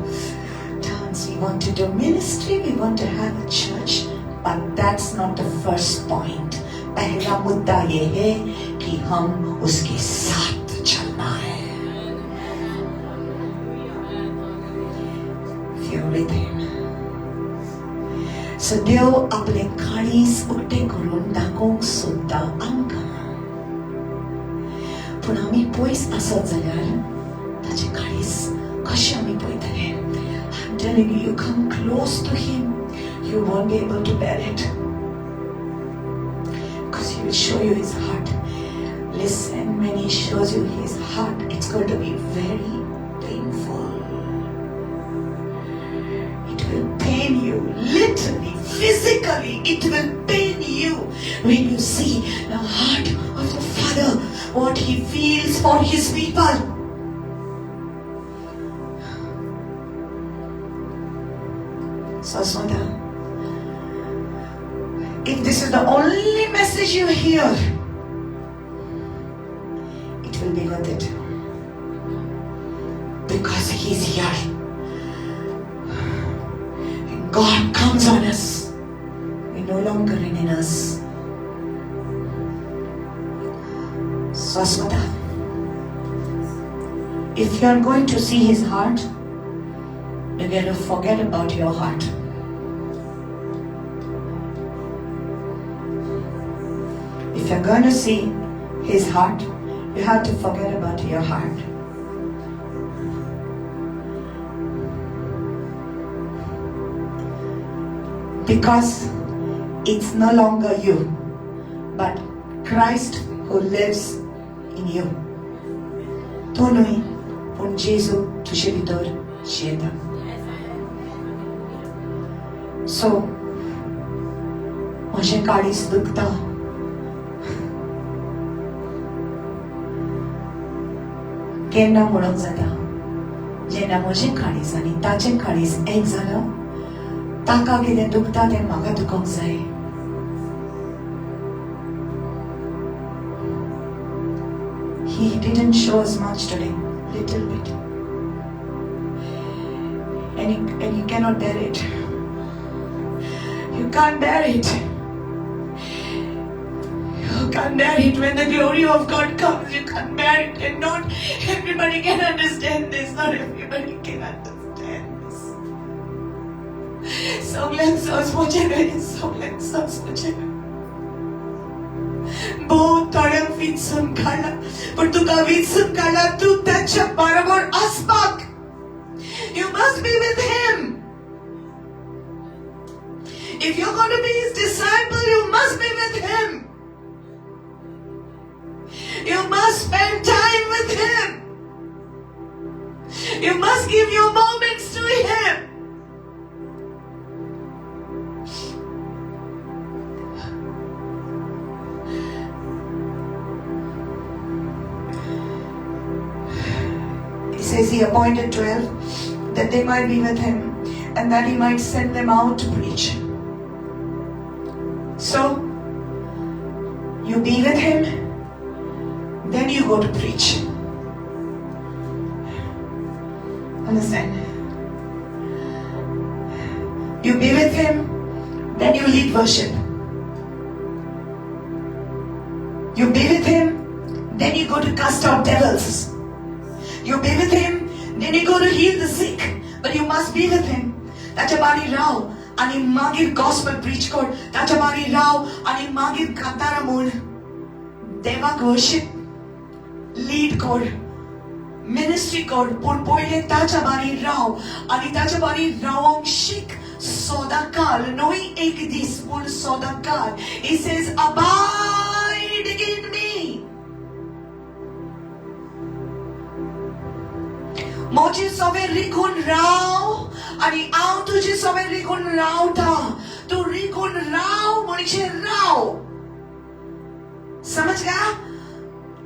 dance, we want to do ministry, we want to have a church. But that's not the first point. पहला मुद्दा ये है कि हम उसके साथ चलना है. If you're with Him. So देव आपले काळीज उक्ते करून दाखोवंक सोदता आमकां. पूण आमी पयस आसत जाल्यार ताचे काळीज कशें आमी पळयतले. I'm telling you, you come close to Him, you won't be able to bear it. Because He will show you His heart. Listen, when He shows you His heart, it's going to be very painful. It will pain you, literally, physically, it will pain you when you see the heart of the Father, what He feels for His people. Saswata, if this is the only message you hear, it will be worth it. Because He's here. And God comes on us. We no longer reign in us. Saswata, if you are going to see His heart, you got to forget about your heart. If you're going to see His heart, you have to forget about your heart. Because it's no longer you, but Christ who lives in you. तो न्हय, पूण जेजू तुजे भितर जियेता. So, म्हजें काळीज दुखता. केन्ना म्हणूंक जाता जेन्ना म्हजें काळीज आनी ताचें काळीज एक जालां, ताका कितें दुखता तें म्हाका दुखोवंक जाय. He didn't show us much today, little bit. And you cannot bear it. You can't bear it. You can't bear it. When the glory of God comes, you can't bear it. And not everybody can understand this. Not everybody can understand this. सगळ्यांक समजपाचें सगळ्यांक बहुत थोड्यांक विचून काडला पण तुका विचून काडला तू त्याच्या बरोबर आसपाक. You must be with him. If you're going to be his disciple, you must be with him. You must spend time with him. You must give your moments to him. He says he appointed 12 that they might be with him and that he might send them out to preach. So, you be with him, then you go to preach. Understand? You be with him, then you lead worship. You be with him, then you go to cast out devils. You be with him, then you go to heal the sick. But you must be with him. ताच्या बारी राव आणि मागीर gospel preach कर. ताच्या बारी राव आणि मागीर कांतारा म्हण. देवाक वर्शिप लीड कर, मिनिस्ट्री कर. पूण पयले ताच्या बारी राव आणि ताच्या बारी रावंक शिक. सदांकाळ न्हय एक दीस पूण सदांकाळ. He says abide in me. मोची सवे रिगून राव आणि हांव तुझी सवे रिगून रावता. तू रिगून राव म्हणजे राव. समझ गया?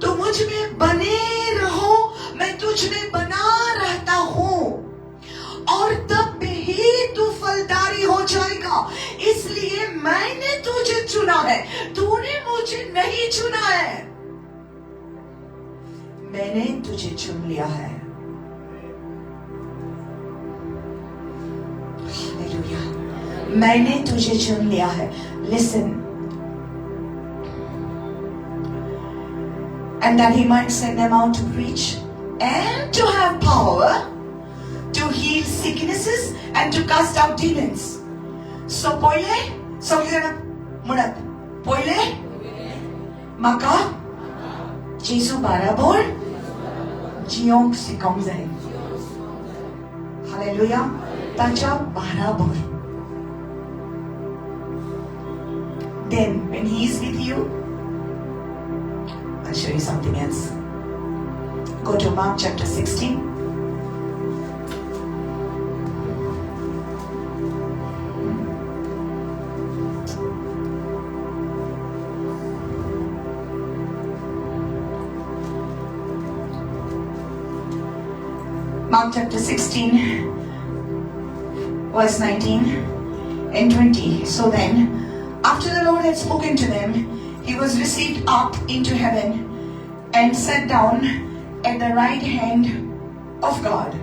तू मुझ में बने रहो, मैं तुझ में बना रहता हूँ और तब ही तू फलदारी हो जाएगा. इसलिए मैंने तुझे चुना है, तूने मुझे नहीं चुना है. मैंने तुझे चुन लिया है. मैंने तुझे चुन लिया है. Listen. And that he might send them out to preach and to have power to heal sicknesses and to cast out demons. So पहिले सगळ्यांना म्हणत पहिले म्हाका जेजू बाराबर जियोंक शिकोवंक जाय. हालेलुया. ताच्या बाराबर. Then, when he is with you, I'll show you something else. Go to Mark chapter 16. Mark chapter 16, verse 19 and 20. So then, after the Lord had spoken to them, he was received up into heaven and sat down at the right hand of God.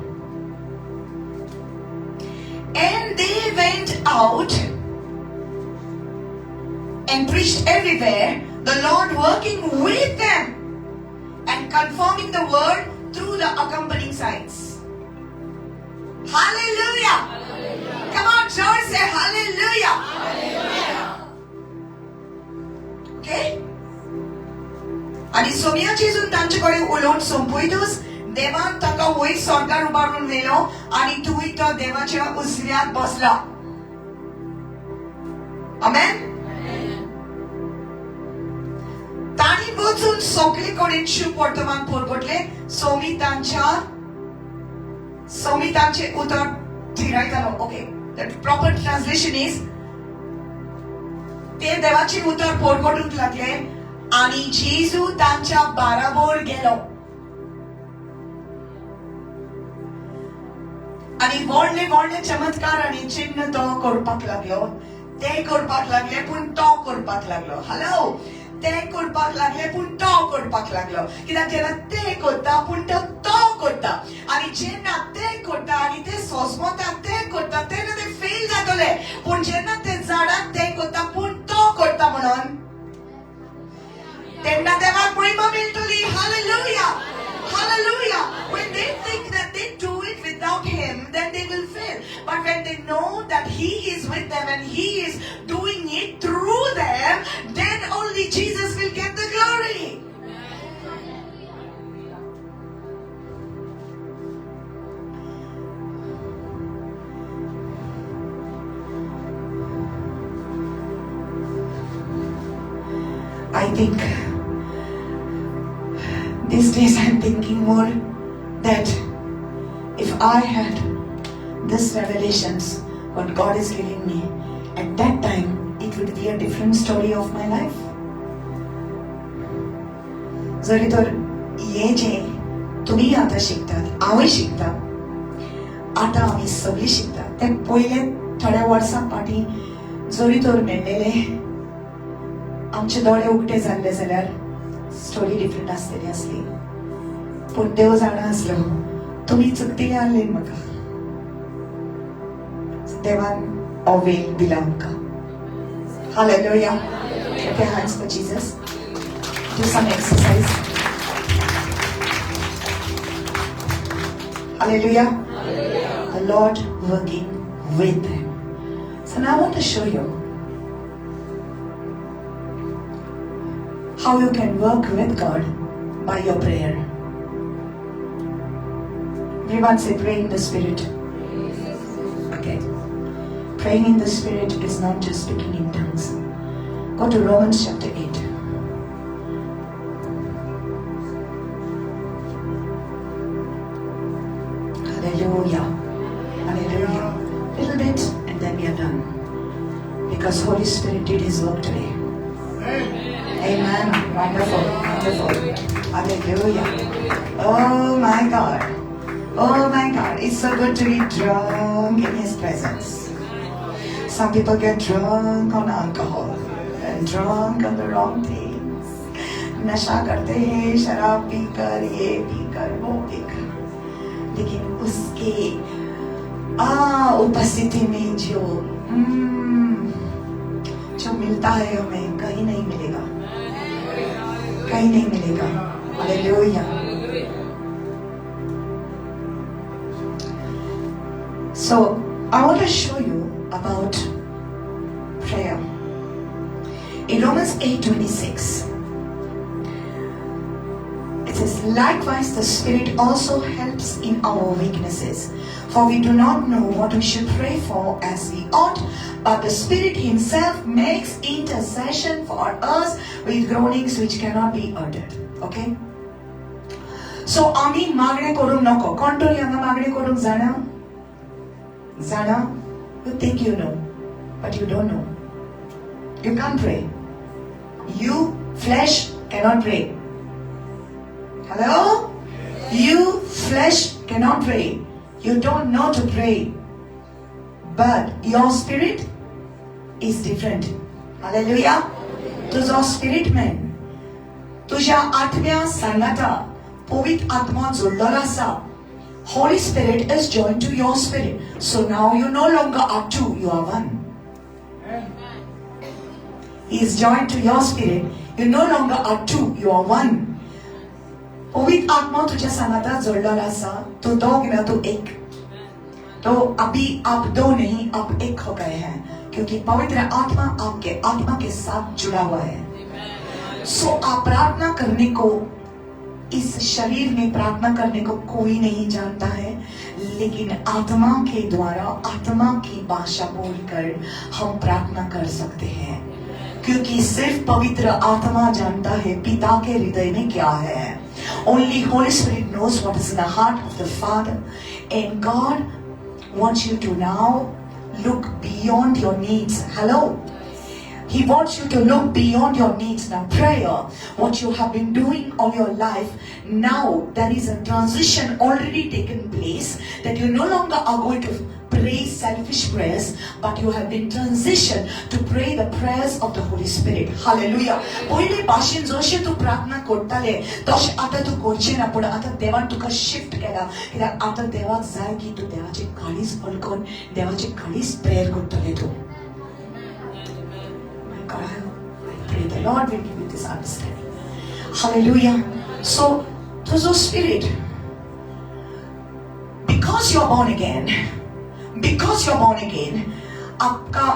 And they went out and preached everywhere, the Lord working with them and confirming the word through the accompanying signs. Hallelujah! Hallelujah. Come on, church, say hallelujah! Hallelujah. Okay? आणि सोनिया जेजून तांचेकडे उलोवन संपयतच देवान ताका वयर स्वर्गार उबारून व्हेलो आणि तूंय तो देवाच्या उजव्यात बसला. आमेन. ताणी वचून सगळे कडेन शुभ वर्तमान पोरगोटले. सोमितांचे उतर थिरायतालो. Okay, the proper translation is ते देवाचे उतर पोरगोटूंक लागले आणि जेजू तांच्या बाराबर गेलो आणि व्हडले व्हडले चमत्कार आणि चिन्ह तो करपाक लागलो. ते करपाक लागले पूण तो करपाक लागलो. हॅलो. ते करपाक लागले पूण तो करपाक लागलो. कित्याक जेन्ना ते करता पूण तो करता आणि जेन्ना ते करता आणि ते सोजमोता ते करता तेन्ना ते फेल जातले. पूण जेन्ना ते झाडाक ते करता पूण तो करता म्हणून fundamentally. Hallelujah. Hallelujah. When they think that they do it without Him, then they will fail. But when they know that He is with them and He is doing it through them, then only Jesus will get the glory. I think these days I'm thinking more that if I had this revelations, what God is giving me, at that time it would be a different story of my life. जरी तर हे जे तुम्ही आता शिकतात, हांवूय शिकता, आता आमी सगळीं शिकतात. ते पयले थोड्या वर्सां फाटीं जरी तर मेळ्ळेले आमचे दोळे उगटे जाल्ले जाल्यार स्टोरी डिफरंट आसतली आसली. पूण देव जाणा आसलो तुमी चुकतिले आहले म्हाका. देवान हो वेळ दिला आमकां. Hallelujah. Clap your hands for Jesus. Do some exercise. Hallelujah. The Lord working with them. So now I want to show you how you can work with God by your prayer. Everyone say, pray in the Spirit. Okay. Praying in the Spirit is not just speaking in tongues. Go to Romans chapter 8. Hallelujah. Hallelujah. Little bit and then we are done. Because Holy Spirit did His work today. Amen. Wonderful. Wonderful. Hallelujah. Oh my God. Oh my God. It's so good to be drunk in His presence. Some people get drunk on alcohol and drunk on the wrong things. नशा करते हैं शराब पीकर, ये पीकर, वो पीकर. लेकिन उसके उपस्थिति में जो मिलता है हमें कहीं नहीं मिलेगा. कहीं नहीं मिलेगा. Hallelujah. So I want to show you about prayer. In Romans 8:26, it says, likewise the Spirit also helps in our weaknesses. For we do not know what we should pray for as we ought, but the Spirit Himself makes intercession for us with groanings which cannot be uttered. Okay? So, आमी मागणे करूंक नको. कोण तरी हांगा मागणे करूंक जाणा? जाणा? You think you know, but you don't know. You can't pray. You, flesh, cannot pray. Hello? You, flesh, cannot pray. You don't know to pray. But your spirit is different. Hallelujah. तुझो spirit man. तुझ्या आत्म्या सांगाता पवित्र आत्मा जोडलेला आसा. Holy Spirit is joined to your spirit. So now you no longer are two, you are one. He is joined to your spirit. You no longer are two, you are one. पवित्र आत्मा तुझ्या सांगाता जोडलेला आसा. तू दो किंवा तू एक. तो अभी आप दो नहीं, आप एक हो गए हैं. क्योंकि पवित्र आत्मा आपके आत्मा के साथ जुड़ा हुआ है. सो आप प्रार्थना करने को, इस शरीर में प्रार्थना करने को कोई नहीं जानता है, लेकिन आत्मा के द्वारा आत्मा की भाषा बोलकर हम प्रार्थना कर सकते हैं. क्योंकि सिर्फ पवित्र आत्मा जानता है पिता के हृदय में क्या है. Only Holy Spirit knows what is in the heart of the Father, and God wants you to now look beyond your needs. Hello? He wants you to look beyond your needs. Now prayer, what you have been doing all your life, now there is a transition already taken place, that you no longer are going to pray selfish prayers, but you have been transitioned to pray the prayers of the Holy Spirit. Hallelujah. पहिले भाषेन जशें तू प्रार्थना करताले तशें आता तू करचें ना. पूण आता देवान तुका शिफ्ट केला. कित्याक आता देवाक जाय की तू देवाचे काळीज पळकून देवाचे काळीज प्रेयर करतले तू. I pray the Lord will give you this understanding. Hallelujah. So the Spirit, because you're born again, आपका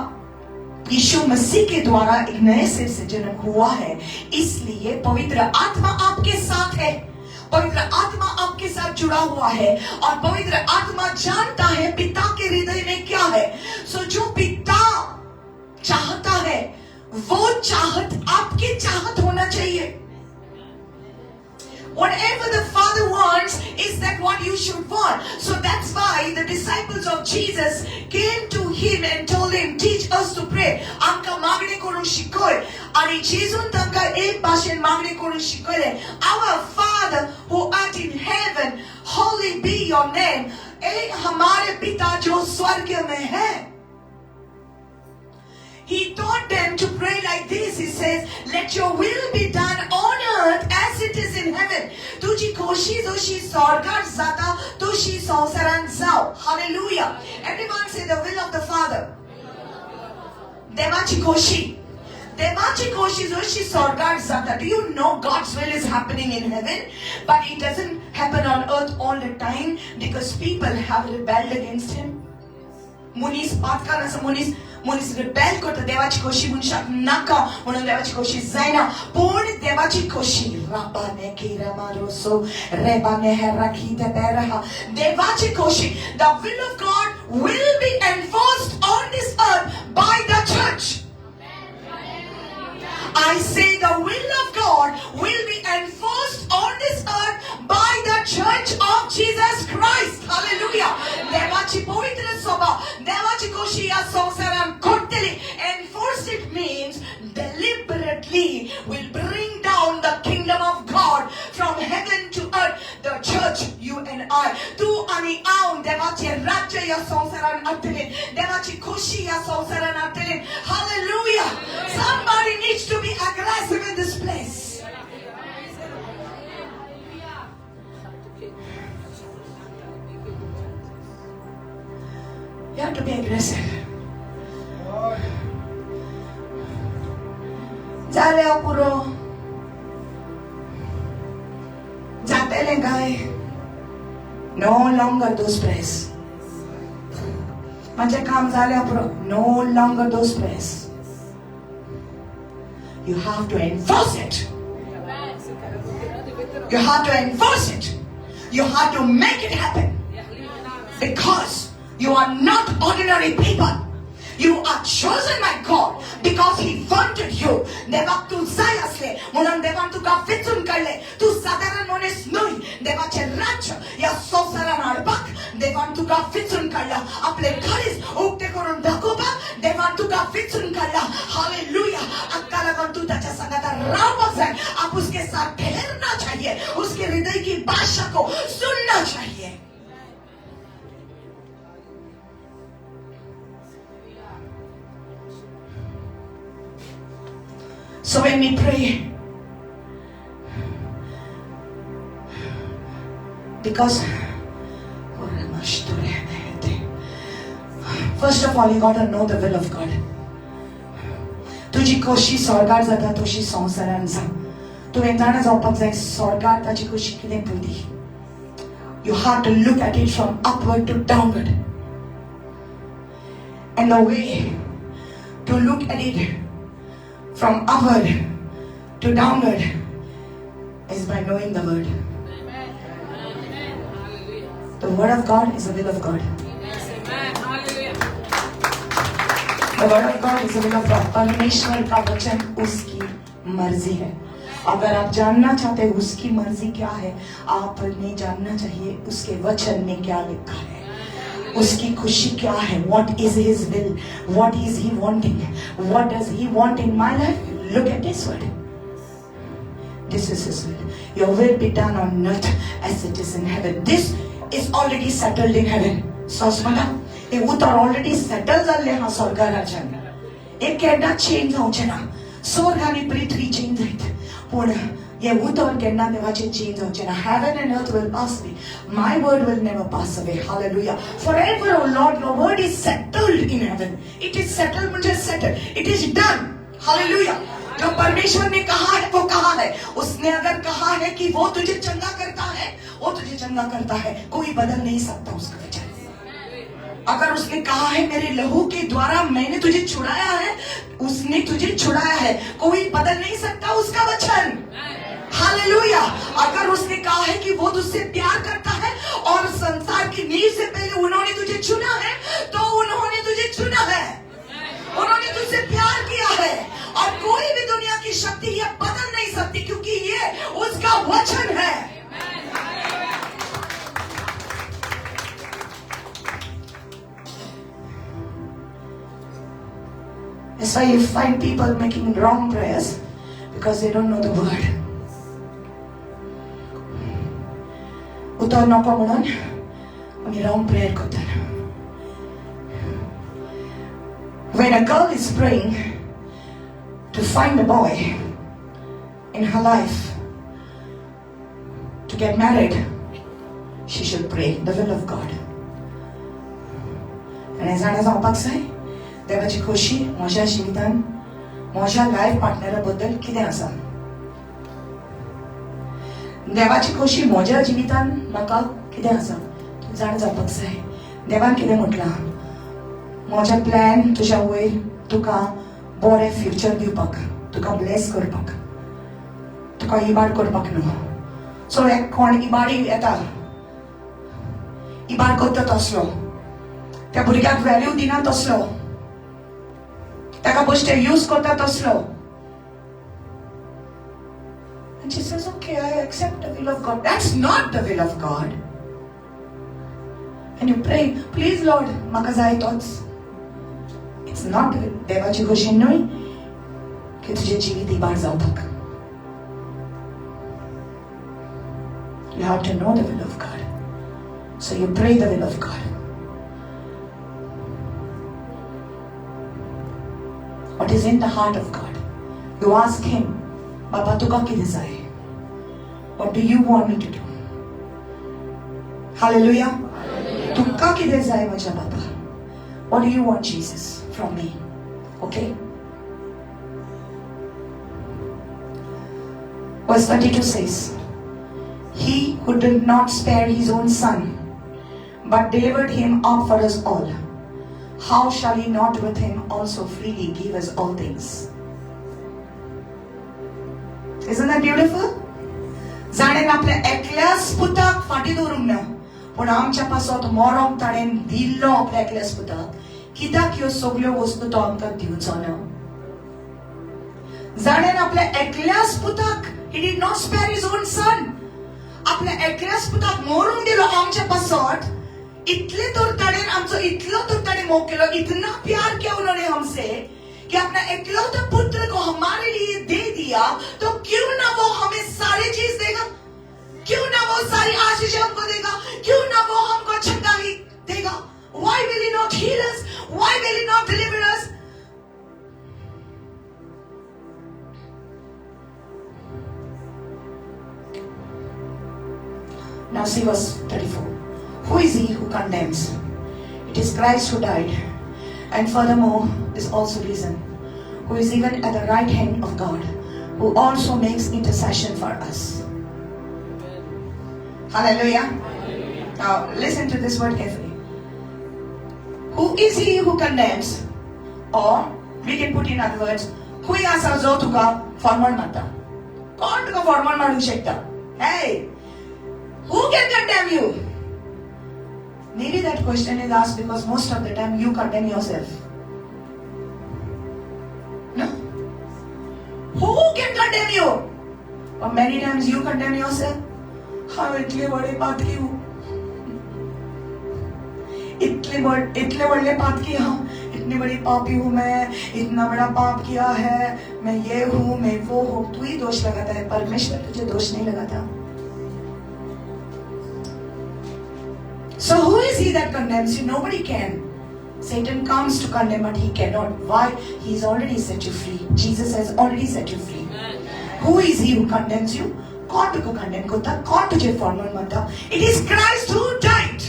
यीशु मसीह के द्वारा एक नए सिर से जन्म हुआ है, इसलिए पवित्र आत्मा आपके साथ है, पवित्र आत्मा आपके साथ जुड़ा हुआ है, और पवित्र आत्मा जानता है पिता के हृदय में क्या है। सो जो पिता चाहता है वो चाहत आपकी चाहत होना चाहिए। Whatever the Father wants is that what you should want. So that's why the disciples of Jesus came to him and told him, teach us to pray. आमका मागणे करून शिकव, आणि जेजून तांका एक भाषेन मागणे करून शिकवले, Our Father who art in heaven, holy be your name. ए हमारे पिता जो स्वर्ग में है। He taught them to pray like this. He says, let your will be done on earth as it is in heaven. तुझी खोशी जशी स्वर्गात जाता तशी संसारात जाव. Hallelujah. Everyone say the will of the Father. देवाची खोशी. देवाची खोशी जशी स्वर्गात जाता. Do you know God's will is happening in heaven? But it doesn't happen on earth all the time because people have rebelled against him. मुनीस बात का नसं मुनीस rebel करता देवाची खोशी मनशाक नाका म्हणून देवाची खोशी जायना, पण देवाची खोशी राबाने किरमा रोसो रेबाने हेराखी ते बेरहा देवाची खोशी, the will of God will be enforced on this earth by the church. I say the will of God will be enforced on this earth by the church of Jesus Christ. Hallelujah. देवाची पवित्र सभा, देवाची खोशी या संसारात घडतली. Enforce it means deliberately will bring down the kingdom of God from heaven to earth. The church, you and I, तू आणि आऊन देवाचे राज्य या संसारात आणतले, देवाची खोशी या संसारात आणतले. Hallelujah. Somebody needs to be aggressive in this place. You have to be aggressive. Jale apuro, jatele gaye. No longer those prayers. Mache kaam jale apuro. No longer those prayers. You have to enforce it. You have to enforce it. You have to make it happen. Because you are not ordinary people. You are chosen by God because He wanted you. देवाक तू जाय असले म्हणून देवान तुका वेचून काढले. तू साधारण मनीस न्हय, देवाचे राज्य या संसारान हाडपाक देवान तुका वेचून काढला. आपले घरीच उक्ते करून दाखोवपाक देवान तुका वेचून काढला. हालेलुया. अक्का लागून तू त्याच्या संगात रावपाक जाय. आप उसके साथ ठहरना चाहिए. उसके हृदय की भाषा को सुनना चाहिए. So when we pray, because first of all you got to know the will of God. तुझी खोशी स्वर्गात जाता तशी संसारान जा. तुवें जाणा जावपाक जाय स्वर्गात ताची खोशी कितें पळयली. You have to look at it from upward to downward. And the way to look at it from upward to downward is by knowing the word. The word of God is the will of God. The word of God is the will of God. परमेश्वर का वचन उसकी मर्जी है. अगर आप जानना चाहते हैं उसकी मर्जी क्या है, आपने जानना चाहिए उसके वचन में क्या लिखा है. उसकी खुशी क्या है? What is His will? What is He wanting? What does He want in my life? Look at this word. This is His will. Your will be done on earth as it is in heaven. This is already settled in heaven. Sosmana, ये उतर already settled झाले हा स्वर्ग राज्यान. एक केन्ना change जावचे ना. स्वर्ग आणि पृथ्वी चेंज जायत. पण ये उतर केन्ना देवाचे चेंज जावचे ना. Heaven and earth will pass away. My word will never pass away. Hallelujah. Forever, O Lord, your word is settled in heaven. It is settled म्हणजे settled. It is done. Hallelujah. जो परमेश्वर ने कहा है वो कहा है। उसने अगर कहा है कि वो तुझे चंगा करता है, वो तुझे चंगा करता है, कोई बदल नहीं सकता उसका वचन। अगर उसने कहा है मेरे लहू के द्वारा मैंने तुझे छुड़ाया है, उसने तुझे छुड़ाया है, कोई बदल नहीं सकता उसका वचन। हालेलुया। अगर उसने कहा है कि वो तुझसे प्यार करता है और संसार की नींव से पहले उन्होंने तुझे चुना है, तो उन्होंने तुझे चुना है, उन्होंने तुझसे प्यार किया है, और कोई भी दुनिया की शक्ति ये बदल नहीं सकती, क्योंकि ये उसका वचन है। That's why you find people making wrong prayers because they don't know the word. उतर नको म्हणून आम्ही wrong prayer करतात. When a girl is praying to find a boy in her life to get married, she should pray the will of God. आणि जाणा जावपाक जाय देवाची खोशी म्हज्या जिवितान म्हज्या लायफ पार्टनरा बद्दल कितें आसा. देवाची खोशी म्हज्या जिवितान म्हाका कितें आसा तूं जाण जावपाक जाय. देवान कितें म्हटलां, म्हज्या प्लॅन तुज्या वयर तुका बरें फ्युचर दिवपाक, तुका ब्लेस करपाक, तुका इबाड करपाक न्हू. सो एक कोण इबाडी येता, इबाड करता तसलो, त्या भुरग्याक व्हॅल्यू दिना तसलो, ताका बेश्टे यूज करता तसलो. And she says, okay, I accept the will of God. That's not the will of God. And you pray, please Lord, म्हाका जाय तोच. It's not देवाची खोशी न्हय की तुझे जिवीत इबाड जावपाक. You have to know the will of God. So you pray the will of God. What is in the heart of God? You ask Him, Baba, तुका कितें जाय? What do you want me to do? Hallelujah. तुका कितें जाय म्हज्या बाबा? What do you want, Jesus, from me? Okay? Verse 32 says, He who did not spare His own Son, but delivered Him up for us all, how shall He not with Him also freely give us all things? Isn't that beautiful? जाणेन आपल्या एकल्याच पुताक फाटी दवरूंक ना, पूण आमच्या पासत मोरोक ताणेन दिल्लो आपल्या एकल्याच पुताक. कित्याक ह्यो सगळ्यो वस्तू तो आमकां दिवचो ना? जाणेन आपल्या एकल्याच पुताक, He did not spare His own Son, आपल्या एकल्याच पुताक मोरून दिलो आमच्या पासत. इतले तो ताणेन आमचो इतलो तो ताणे मोग केलो, इतना प्यार किया उन्होंने हमसे कि अपना एकलौता पुत्र को हमारे लिए दे दिया. तो क्यों ना वो हमें सारी चीज देगा? क्यों ना वो सारी आशीष हमको देगा? क्यों ना वो हमको चंगा ही देगा? Why will He not heal us? Why will He not deliver us? Now see verse 34. Who is He who condemns? It is Christ who died, and furthermore is also risen, who is even at the right hand of God, who also makes intercession for us. Hallelujah. Now listen to this word carefully. Who is He who condemns? Or we can put in other words, who is जो तुका formal मारता? कोण तुका formal मारूंक शकता? Hey, who can condemn you? Maybe that question is asked because most of the time you condemn yourself. No? Who can condemn you? Or many times you condemn yourself. हाँ इतने बड़े बात की हूँ, इतने बड़े बात की हाँ, इतनी बड़ी पापी हूँ मैं, इतना बड़ा पाप किया है, मैं ये हूँ, मैं वो हूँ. तू ही दोष लगाता है, परमेश्वर तुझे दोष नहीं लगाता. So who is He that condemns you? Nobody can. Satan comes to condemn, but he cannot. Why? He's already set you free. Jesus has already set you free. Who is He who condemns you? कौन तुझको condemn करता? कौन तुझे formal मानता? It is Christ who died.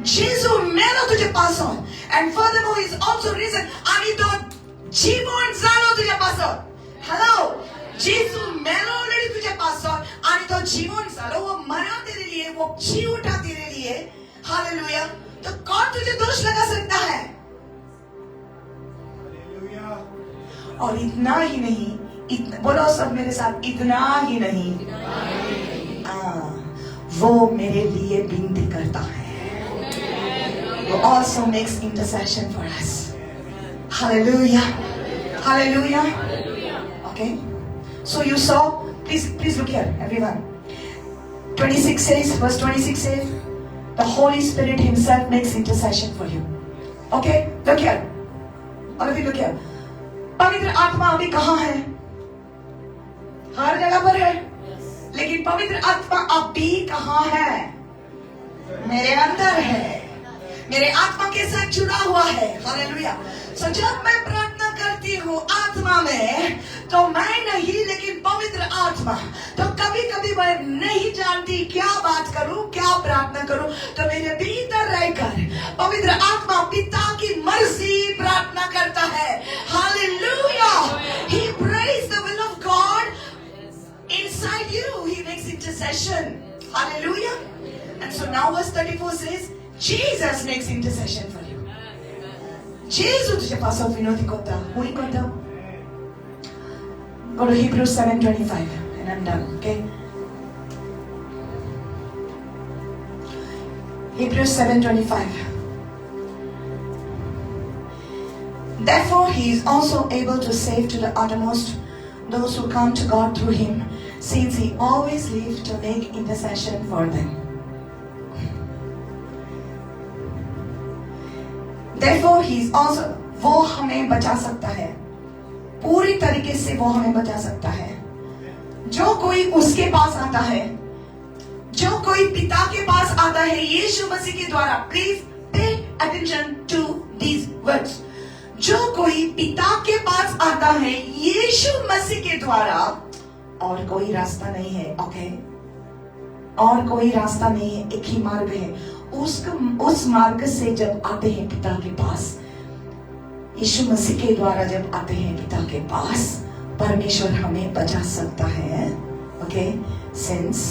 Jesus मेलो तुझे पासों, and furthermore He is also risen. आणि तो जीवन झालो तुझ्या पासों. हॅलो, जेसू मेलो ऑलरेडी तुझ्या पासवर आणि तो जीवन झालो, वो मरा तेरे लिए, वो जी उठा तेरे लिए. हालेलुया. तो कौन तुझे दोष लगा सकता है? और इतना ही नहीं, बोलो सब मेरे साथ, इतना ही नहीं, वो मेरे लिए विनती करता है. Who also makes intercession for us. Hallelujah. Hallelujah. Okay. So you saw, please look here, everyone. 26 says, verse 26 says, the Holy Spirit Himself makes intercession for you. Okay. Look here. All of you look here. पवित्र आत्मा अभी कहाँ है? हर जगह पर है. लेकिन पवित्र आत्मा अभी कहाँ है? मेरे अंदर है. मेरे आत्मा के साथ जुड़ा हुआ है. हालेलुया. सो जब मैं प्रार्थना करती हूँ आत्मा में, तो मैं नहीं लेकिन पवित्र आत्मा. तो कभी कभी मैं नहीं जानती क्या बात करूँ, क्या प्रार्थना करूँ, तो मेरे भीतर रहकर पवित्र आत्मा पिता की मर्जी प्रार्थना करता है. Hallelujah. He prays the will of God inside you. He makes intercession. Hallelujah. And so now verse 34 says, Jesus makes intercession for you. Jesus तुझे पास विनोदी कोता, हुई कोता. Go to Hebrews 7:25 and I'm done. Okay. Hebrews 7:25. Therefore he is also able to save to the uttermost those who come to God through him, since he always lives to make intercession for them. Therefore he is also, वो हमें बचा सकता है, पूरी तरीके से वो हमें बचा सकता है. जो कोई उसके पास आता है, जो कोई पिता के पास आता है यीशु मसीह के द्वारा, please pay attention to these words. जो कोई पिता के पास आता है यीशु मसीह के द्वारा, और कोई रास्ता नहीं है. ओके, और कोई रास्ता नहीं है, एक ही मार्ग है. उस मार्ग से जब आते हैं पिता के पास, यीशु मसीह के द्वारा जब आते हैं पिता के पास, परमेश्वर हमें बचा सकता है. Okay, since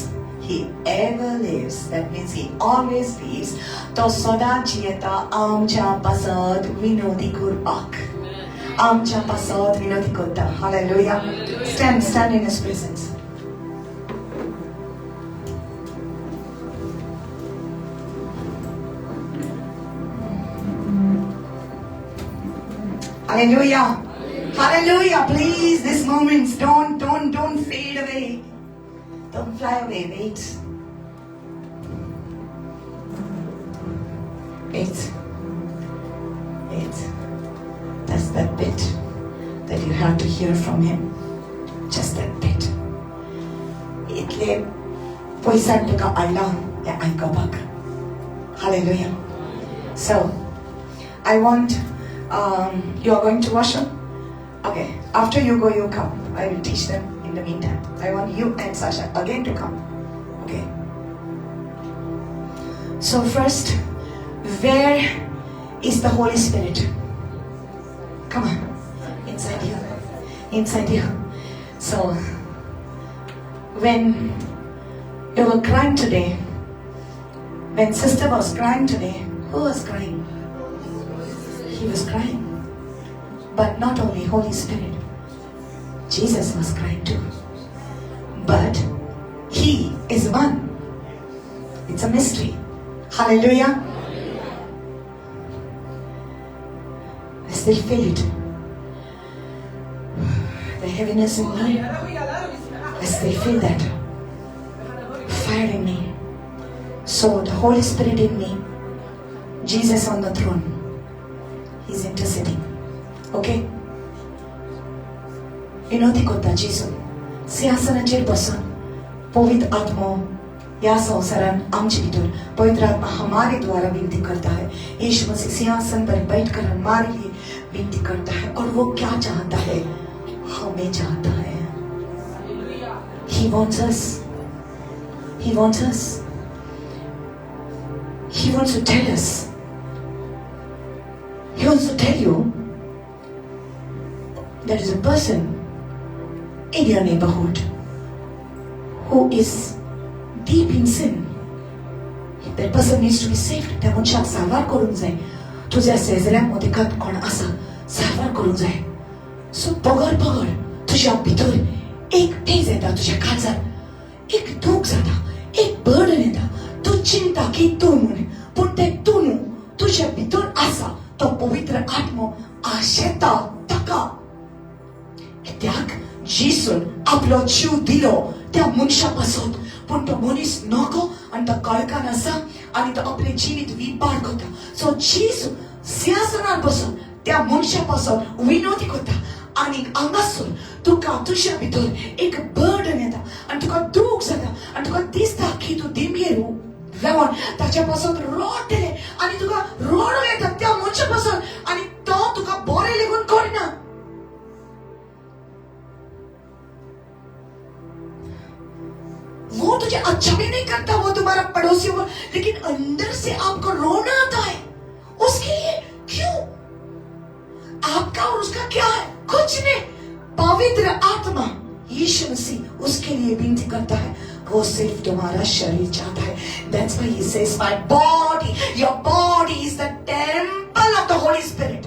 he ever lives, that means he always lives. तो सदा जियता आमच्या पासत विनोदी करपाक, आमच्या पासत विनोदी करता. Hallelujah. stand in his presence. Hallelujah. Hallelujah. Please, these moments don't fade away. Don't fly away. Wait. That's that bit that you have to hear from him. Just that bit. Itle poisat ka aila ya aikabak. Hallelujah. So, I want you are going to worship. Okay, after you go, you come. I will teach them in the meantime. I want you and Sasha again to come. Okay. So first, where is the Holy Spirit? Come on. Inside you. Inside you. So, when you were crying today, when sister was crying today, who was crying? He was crying. But not only Holy Spirit, Jesus was crying too. But He is one. It's a mystery. Hallelujah. I still feel it. The heaviness in me. I still feel that. Fire in me. So the Holy Spirit in me, Jesus on the throne. He's interceding. Okay? विनोदी कोता जेसू सिंहासनाचेर बसून पवित्र आत्मा या संसारात आमचे भितर पवित्र आत्मा हमारे द्वारा विनती करता है. यीशु मसीह सिंहासन पर बैठकर हमारे लिए विनती करता है. और वो क्या चाहता है? हमें चाहता है. He wants us. He wants us. He wants to tell us. He wants to tell you there is a person in your neighborhood who is deep in sin, that person needs to be saved. त्या मनशाक सारवार करून जाय. तुझ्या शेजाऱ्यामध्ये कोण आसा सारवार करून जाय. सो पगड तुझ्या भितर एक ठेज येता, तुझ्या काळजात एक दूख जाता, एक बर्डन येता. तू चिंता की तू म्हण, पूण ते तू न्हू, तुझ्या भितर आसा तो पवित्र आत्मो आशेता ताका. त्याक जेसून आपलो जीव दिलो त्या मनशा पासून, पूण तो मनीस नको आणि तो कळकान आसा आणि तो आपले जिवीत विपाड करता. सो जेसू सिंहासनार बसून त्या मनशा पासून विनोदी करता आणि हांगासून तुका तुझ्या भितर एक बर्डन येता आणि तुका दूख जाता आणि तुका दिसता की तू दिमयेर रावन ताच्या पासून रोडले आणि तुका रोड येता त्या मनशा पासून आणि तो तुका बरें लेगून करना. वो तुझे अच्छा भी नहीं करता, वो तुम्हारा पड़ोसी हो, लेकिन अंदर से आपको रोना आता है. उसके लिए क्यों? आपका और उसका क्या है? कुछ नहीं. पवित्र आत्मा यीशु मसीह उसके लिए विनती करता है. वो सिर्फ तुम्हारा शरीर चाहता है. That's why he says, my body, your body is the temple of the Holy Spirit.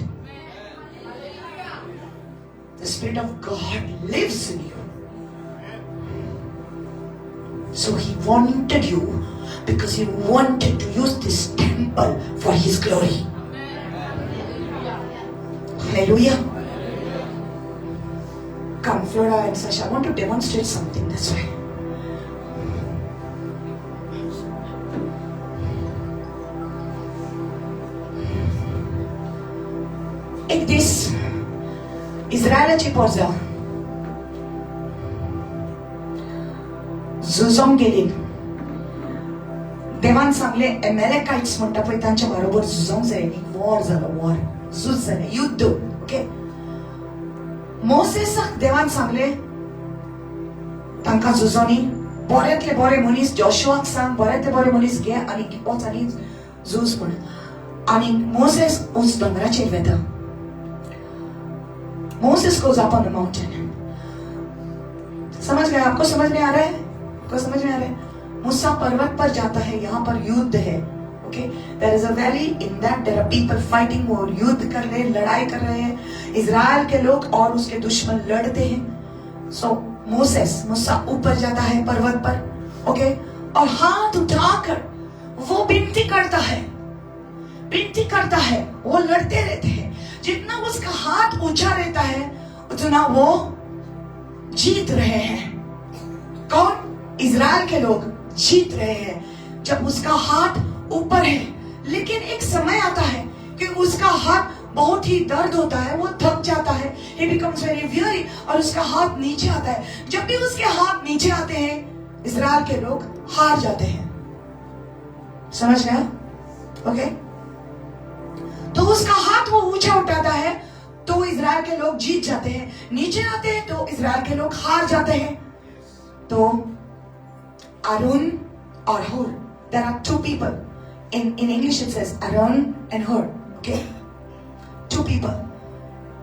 The Spirit of God lives in you. So he wanted you because he wanted to use this temple for his glory. Hallelujah. Come, Flora and Sasha, I want to demonstrate something. That's why. एक this इस्रायलाची पोरजा झुजोंक गेली. देवान सांगले एमेलेकाइट्स म्हणटा पळय तांच्या बरोबर झुजोंक जाय. War जालो, वॉर झूज जालें, युद्ध. ओके. मोसेसाक देवान सांगले तांकां झुजोनी बरेंतले बरे मनीस जोशुआक सांग, बरेंतले बरे मनीस घे आनी वच आनी झूज म्हण. आनी मोसेस उंच दोंगराचेर वेता. Moses goes up on the mountain. समझ गए? आपको समझ में आ रहा है? आपको समझ में आ रहा है? मूसा पर्वत पर जाता है. यहाँ पर युद्ध है. Okay? There is a valley. In that there are people fighting. वो युद्ध कर रहे हैं, लड़ाई कर रहे हैं. इज़राइल के लोग और उसके दुश्मन लड़ते हैं. So मूसा ऊपर जाता है पर्वत पर. Okay? और हाथ उठाकर वो विनती करता है. वो लड़ते रहते हैं. जितना उसका हाथ ऊंचा रहता है उतना वो जीत रहे हैं. कौन? इज़राइल के लोग जीत रहे हैं जब उसका हाथ ऊपर है. लेकिन एक समय आता है कि उसका हाथ बहुत ही दर्द होता है, वो थक जाता है. He becomes very weary और उसका हाथ नीचे आता है. जब भी उसके हाथ नीचे आते हैं इज़राइल के लोग हार जाते हैं. समझ गया? ओके. तो उसका हाथ वो ऊंचा उठाता है तो इज़राइल के लोग जीत जाते हैं. नीचे आते हैं तो इज़राइल के लोग हार जाते हैं. तो Aaron और Hur, there are two people. In English it says Aaron and Hur. Okay, two people.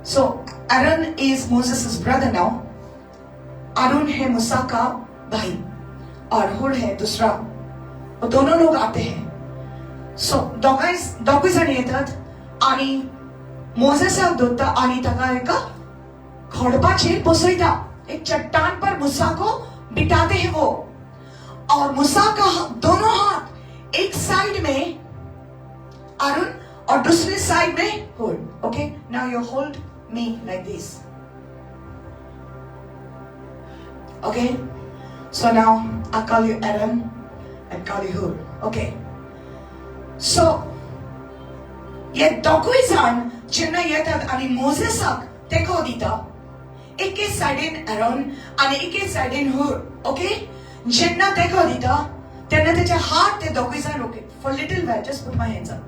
So Aaron is Moses' brother now. Aaron है मूसा का भाई और Hur है दूसरा. वो दोनों लोग आते हैं. So दोघे जण येतात आणि मोसेसाक धरता आणि ताका एका खडपाचेर बसयता. एक चट्टान पर मूसा को बिठाते हैं वो. और मूसा का दोनों हाथ एक साइड में आरोन और दूसरे साइड में Hur. Okay, now you hold me like this. Okay, so now I call you Aaron and call you Hur. Okay, so ये दोघे जण जेन्ना येतात आणि मोसेसाक तेको दिता. एके साइडीन Aaron आणि एके साइडीन Hur. ओके, जेन्ना तेको दिता तेन्ना त्याचे हात ते दोघे जण रोके. For little while, just put my hands up.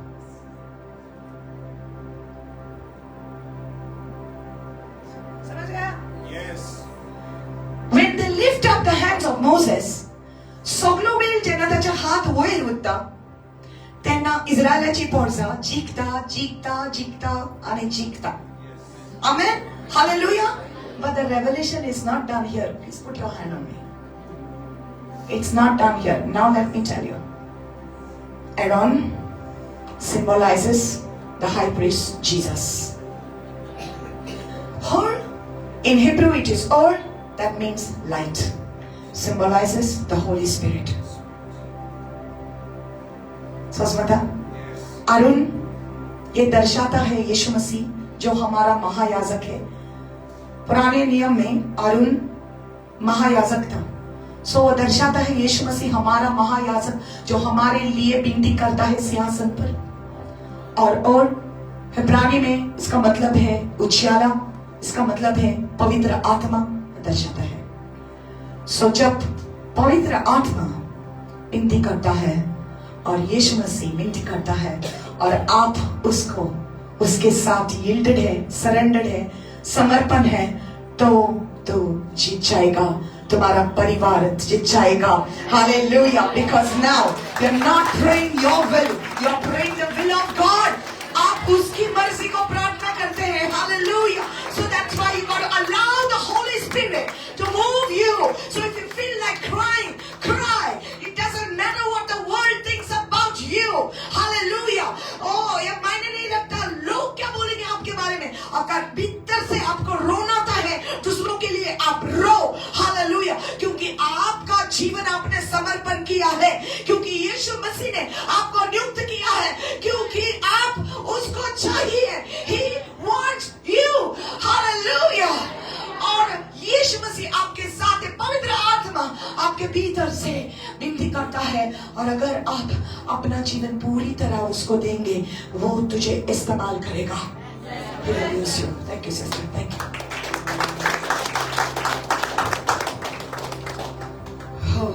समझ गया? Yes. When they lift up the hands of Moses, सगळो वेळ जेन्ना त्याचे हात वयर उठता तेन्ना इस्रायलाची पोरसां जिखता आणि जिखता. आमेन. Hallelujah. But the revelation is not done here. Please put your hand on me. It's not done here. Now let me tell you. Aaron symbolizes the high priest Jesus. Hur, in Hebrew it is Or, that means light. Symbolizes the Holy Spirit. समझा? अरुण ये दर्शाता है यीशु मसीह जो हमारा महायाजक है. पुराने नियम में अरुण महायाजक था. सो वो दर्शाता है यीशु मसीह हमारा महायाजक जो हमारे लिए विनती करता है सिंहासन पर. और इब्रानी में इसका मतलब है उजियाला, इसका मतलब है पवित्र आत्मा दर्शाता है. सो जब पवित्र आत्मा विनती करता है और यीशु मसीह विनती करता है और आप उसको उसके साथ यील्डेड है, सरेंडर्ड है, समर्पण है, तो जीत जाएगा. तुम्हारा परिवार जीत जाएगा. Hallelujah. Because now you're not praying your will, you're praying the will of God. आप उसकी मर्जी को प्रार्थना करते हैं. Hallelujah. So that's why you got to allow the Holy Spirit to move you. So if you feel like crying, cry. It doesn't matter what the world thinks about you. Hallelujah. Oh, ये मायने नहीं रखता लोग क्या बोलेंगे आपके बारे में. अगर भीतर से आपको रोना आता है दूसरों के लिए, आप रो. हालेलुया. क्योंकि आपका जीवन आपने समर्पण किया है, क्योंकि यीशु मसीह ने आपको नियुक्त किया है, क्योंकि आप उसको चाहिए. He wants you. Hallelujah. और यीशु मसीह आपके साथ है. पवित्र आत्मा आपके भीतर से विनती करता है, और अगर आप अपना जीवन पूरी तरह उसको देंगे, वो तुझे इस्तेमाल करेगा. Thank you, sister. Thank you. Oh.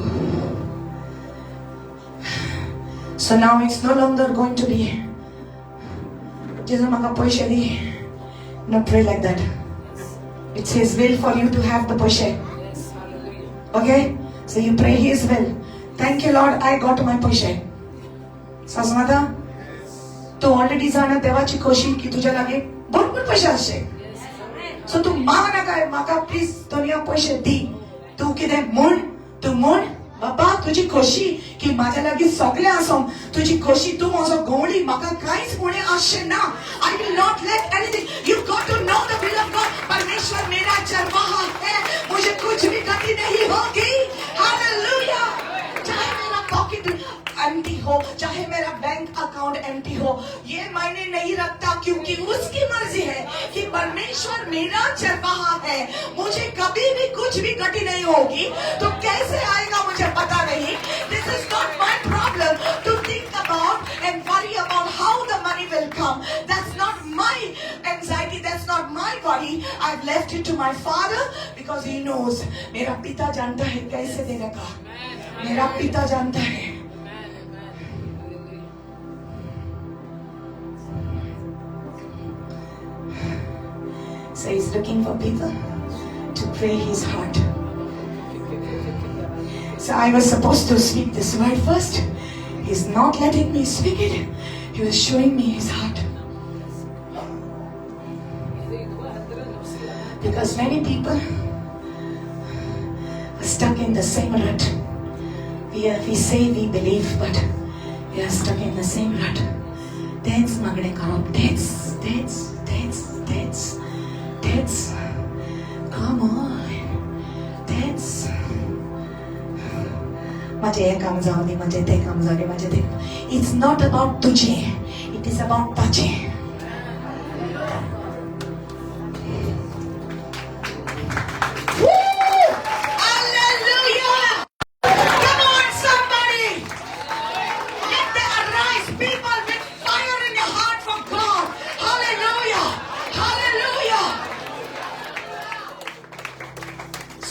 So now it's no longer going to be Jesus maka poishe di. No, pray like that. It's His will for you to have the poishe. Okay? So you pray His will. Thank you, Lord, I got my poishe. समझा? तो already जाणं देवाची खोशी की तुझ्या लागे भरपूर पैसे असते. सो तू मागना काय, म्हाका प्लीज दुनिया पैसे दी. तू कितें म्हण, तू म्हण बाबा तुझी खोशी की माझ्या लागीं सगळें आसूं. तुझी खोशी तू म्हजो गवळी, म्हाका कांयच मुळे आसचें ना. I will not let anything. You got to know the will of God. परमेश्वर मेरा चरवाहा है, मुझे कुछ भी गति नहीं होगी. Hallelujah. चाहे मेरा पॉकेट एम्प्टी हो, चाहे मेरा बैंक अकाउंट एम्प्टी हो, ये मायने नहीं रखता, क्योंकि उसकी मर्जी है कि परमेश्वर मेरा चरवाहा है, मुझे कभी भी कुछ भी गति नहीं होगी. तो कैसे आएगा मुझे पता नहीं. This is not my problem to think about and worry about how the money will come. That's not my anxiety, that's not my worry. I've left it to my Father because He knows. मेरा पिता जानता है कैसे देने का. मेरा पिता जानता है. So He's looking for people to pray His heart. So I was supposed to speak this word first. He's not letting me speak it. He was showing me His heart. Because many people are stuck in the same rut. We say we believe, but we are stuck in the same rut. Dance magne karo. Dance. Come on. Dance. माझे काम जाऊ दे, माझे ते काम जाऊ दे, माझे ते. It's not about तुझे. It is about ताजे.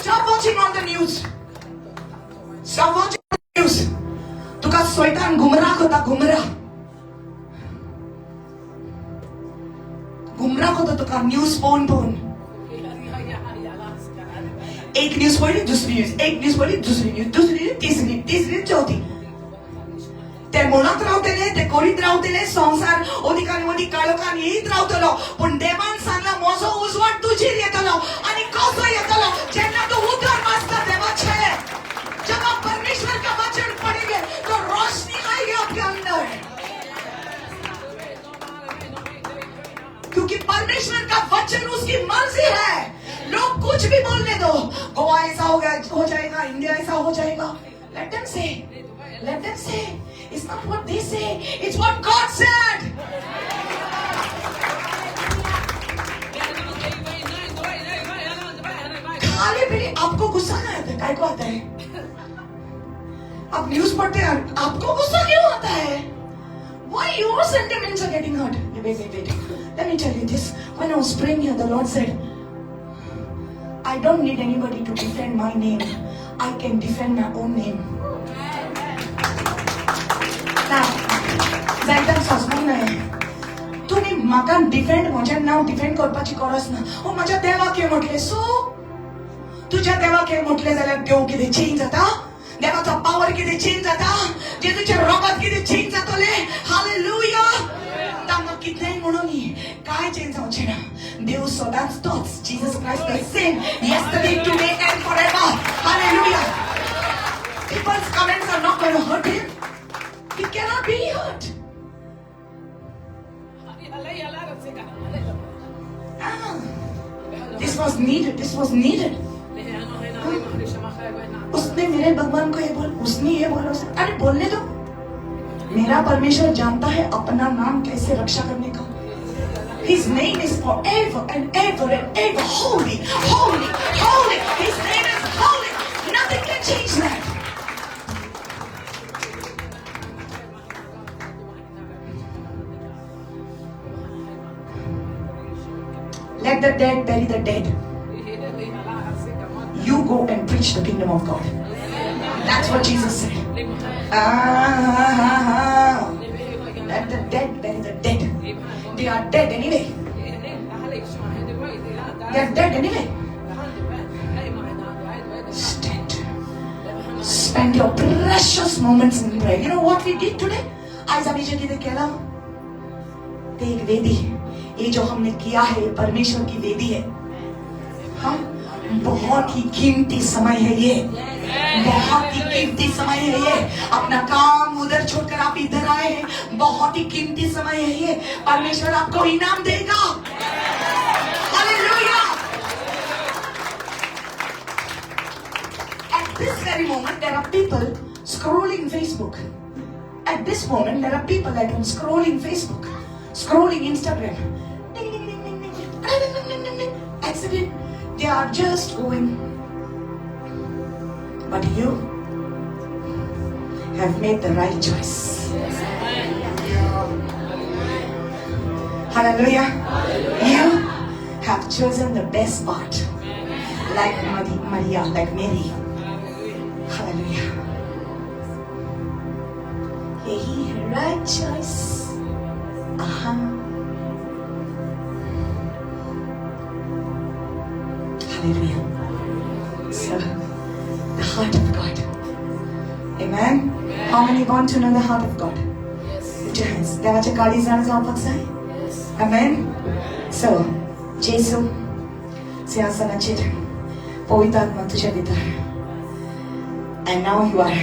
Stop watching on the news. Stop watching on the news. तुका शैतान गुमराह होता. गुमराह होता तुका न्यूज पाहून. एक न्यूज पडली, दुसरी न्यूज, एक न्यूज पडली, दुसरी न्यूज, तिसरी, चौथी. ते म्हणत रावतले, ते करीत रावतले, संसार ओदिकान काळोखान येत रावतलो, पण देवान सांगला म्हजो उजवाड तुजेर येतलो. आणि क्योंकि परमेश्वर का वचन उसकी मर्जी है। लोग कुछ भी बोलने दो, गोवा ऐसा हो जाएगा, इंडिया ऐसा हो जाएगा। Let them say. Let them say. It's not what they say. It's what God said. खाली पीली आपको गुस्सा नहीं आता, काय को आता है? आप न्यूज़ पढ़ते हैं, आपको गुस्सा क्यों आता है? Why your sentiments are getting hurt? Wait. Let me tell you this. When I was praying here, the Lord said, I don't need anybody to defend my name. I can defend my own name. Now, जायतं सजमून आहे. तुम्ही म्हाका defend म्हजें नांव defend करपाची गरज ना. ओ म्हज्या देवाक कितें म्हटलें, सो तुझ्या देवाक कितें म्हटलें जाल्यार देव कितें चेंज जाता? देवाचो पावर कितें चेंज जाता? जेजूच्या रोगात कितें चेंज जातले? हालेलुया. तांकां कितेंय म्हणून काय चेंज जावचें ना. देव सदांच तोच. Jesus Christ the same yesterday, today and forever. Hallelujah. People's comments are not going to hurt him. He cannot be hurt. This was needed. उसने मेरे भगवान को उसने ये बोला, अरे बोलने दो। मेरा परमेश्वर जानता है अपना नाम कैसे रक्षा करने का। His name is forever and ever and ever holy. His name is holy. Nothing can change that. Let the dead bury the dead. You go and preach the kingdom of God. That's what Jesus said. Let the dead bury the dead. They are dead anyway. They are dead anyway. Spend your precious moments in prayer. You know what we did today? आज अभी जो किधर केला? ते एक वेदी. ये जो हमने किया है ये परमेश्वर की वेदी है। हाँ, बहुत ही कीमती समय है ये। बहुत ही कीमती समय है ये। अपना काम उधर छोड़कर आप इधर आए हैं। बहुत ही कीमती समय है ये। परमेश्वर आपको इनाम देगा। Hallelujah. At this very moment, there are people scrolling Facebook. At this moment, there are people at home scrolling Facebook, scrolling Instagram. Ding, ding, ding, ding, ding. Accident. They are just going. But you have made the right choice. Hallelujah. You have chosen the best part. Like Maria, like Mary. Hallelujah. He had right choice. Hallelujah. So, the heart of God. Amen. How many want to know the heart of God? Yes. Put your hands. देवाच्या काळी जाण जावपाक जाय. Amen. So, जेसू सिंहासनाचेर पवित्र आत्मा तुझ्या भितर. And now you are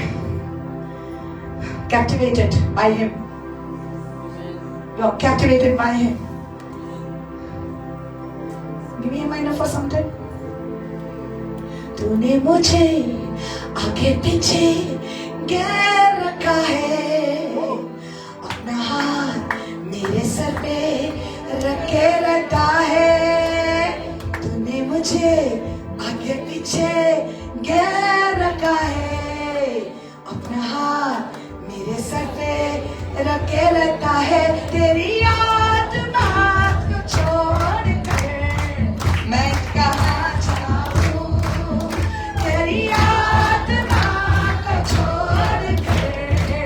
captivated by Him. You are captivated by Him. Give me a minute for some time. तूने मुझे आगे पीछे घेर रखा है, अपना हाथ मेरे सर पे रखे रहता है। तूने मुझे आगे पीछे घेर रखा है, अपना हाथ मेरे सर पे रखे रहता है। तेरी आत्मा को छोड़ कर मैं कहाँ जाऊँ, तेरी आत्मा को छोड़ कर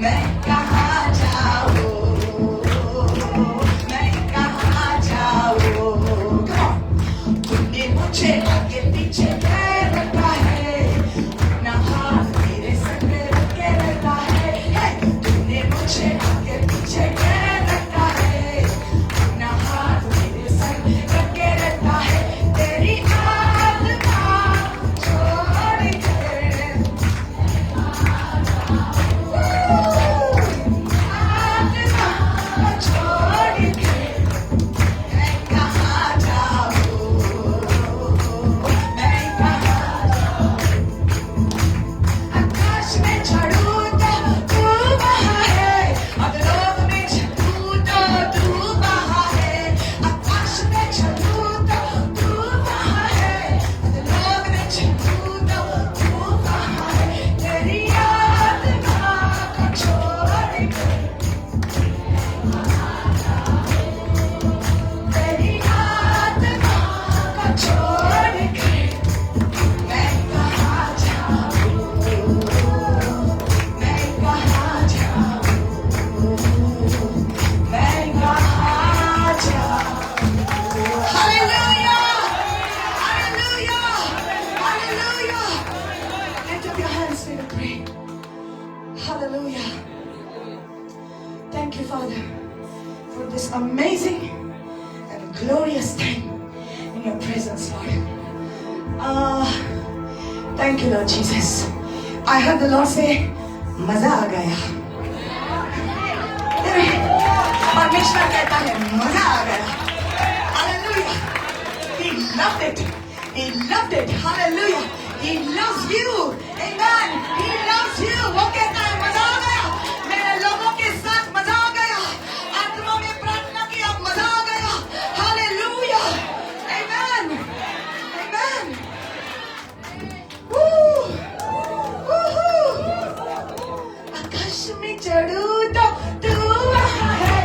मैं कहाँ जाऊँ, मैं कहाँ जाऊँ। तूने मुझे आगे पीछे घेर रखा है, अपना हाथ मेरे सर पे रखे रहता है। तूने मुझे आगे पीछे घेर most amazing and glorious time in your presence, Lord. Thank you, Lord Jesus. I heard the Lord say, मजा आ गया. परमेश्वर कहता है मजा आ गया. Hallelujah. He loved it. He loved it. Hallelujah. He loves you. Amen. He loves you. वो कहता है मजा आ गया. मेरे लोगों के साथ मजा आ गया. आत्मा में प्रार्थना किया मजा आ गया. Hallelujah. Amen. Amen. Woo. Woohoo. आकाश में चढ़ूं तो तू वहाँ है.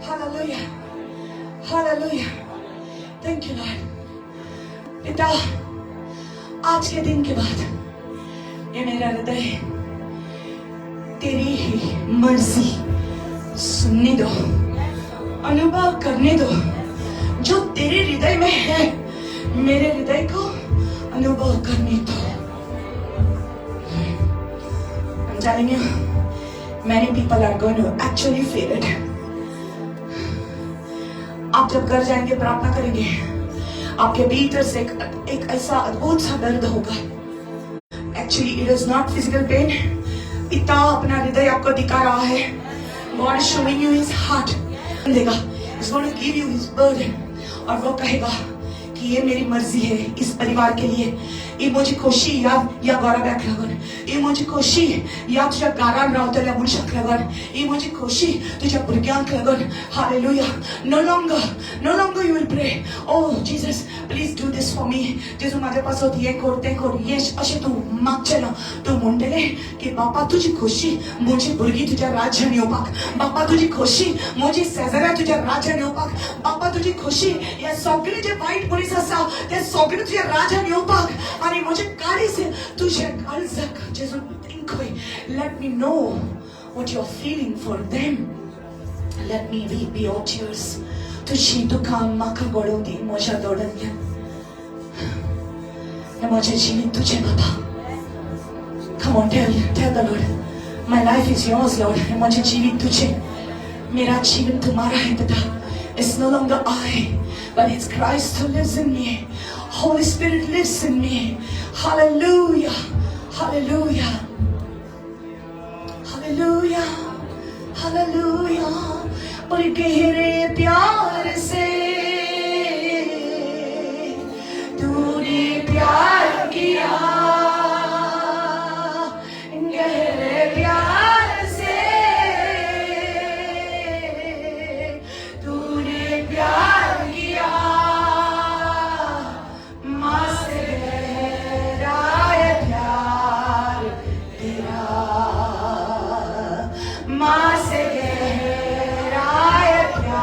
Hallelujah. Hallelujah. Thank you, Lord. पिता, आज के दिन के बाद ये मेरा हृदय तेरी ही मर्जी सुनने दो, अनुभव करने दो. जो तेरे हृदय में है मेरे हृदय को अनुभव करने दो. I'm telling you, many people are going to actually feel it. आप जब घर जाएंगे प्रार्थना करेंगे, आपके भीतर से एक ऐसा अद्भुत सा दर्द होगा. Actually, it is not physical pain. पिता अपना हृदय आपको दिखा रहा है. God is showing you His heart. देगा, He's going to give you His burden. और वो कहेगा कि ये मेरी मर्जी है इस परिवार के लिए. ये मुझे खुशी या गौरव लगन. ये मुझे खुशी या तुझ्या गारान रावतल्या मनशाक लगन. ये मुझे खुशी तुझ्या भुरग्यांक लगन. Hallelujah. No longer you will pray, oh Jesus, please do this for me. जेजू माझ्या पासत ये कर ये अशें तू मागचें ना. तू म्हणटलें की बापा तुझी खुशी म्हजी भुरगीं तुज्या राज्यान येवपाक. बापा तुझी खुशी म्हजी शेजाऱ्यां तुज्या राज्यान येवपाक. बापा तुझी खुशी हे सगळे जे वायट मनीस आसा ते सगळे तुज्या राज्यान येवपाक. आणि म्हजे काळीज तुझे काळजाक जेजू तिंकय. Let me know what you're feeling for them. Let me weep your tears. तुझी दुःखां म्हाका घडोवन दी म्हज्या दोळ्यांतल्यान. म्हजें जिवीत तुझें बाबा. Come on, tell the Lord, my life is yours, Lord. म्हजें जिवीत तुझें. मेरा जीवन तुम्हारा है पिता. It's no longer I, but it's Christ who lives in me. Holy Spirit lives in me. Hallelujah. Hallelujah. Hallelujah. Hallelujah. और गहरे प्यार से तूने प्यार किया. गहरे प्यार से तूने प्यार किया. माँ से गहरा है प्यार तेरा. माँ से गहरा है प्यार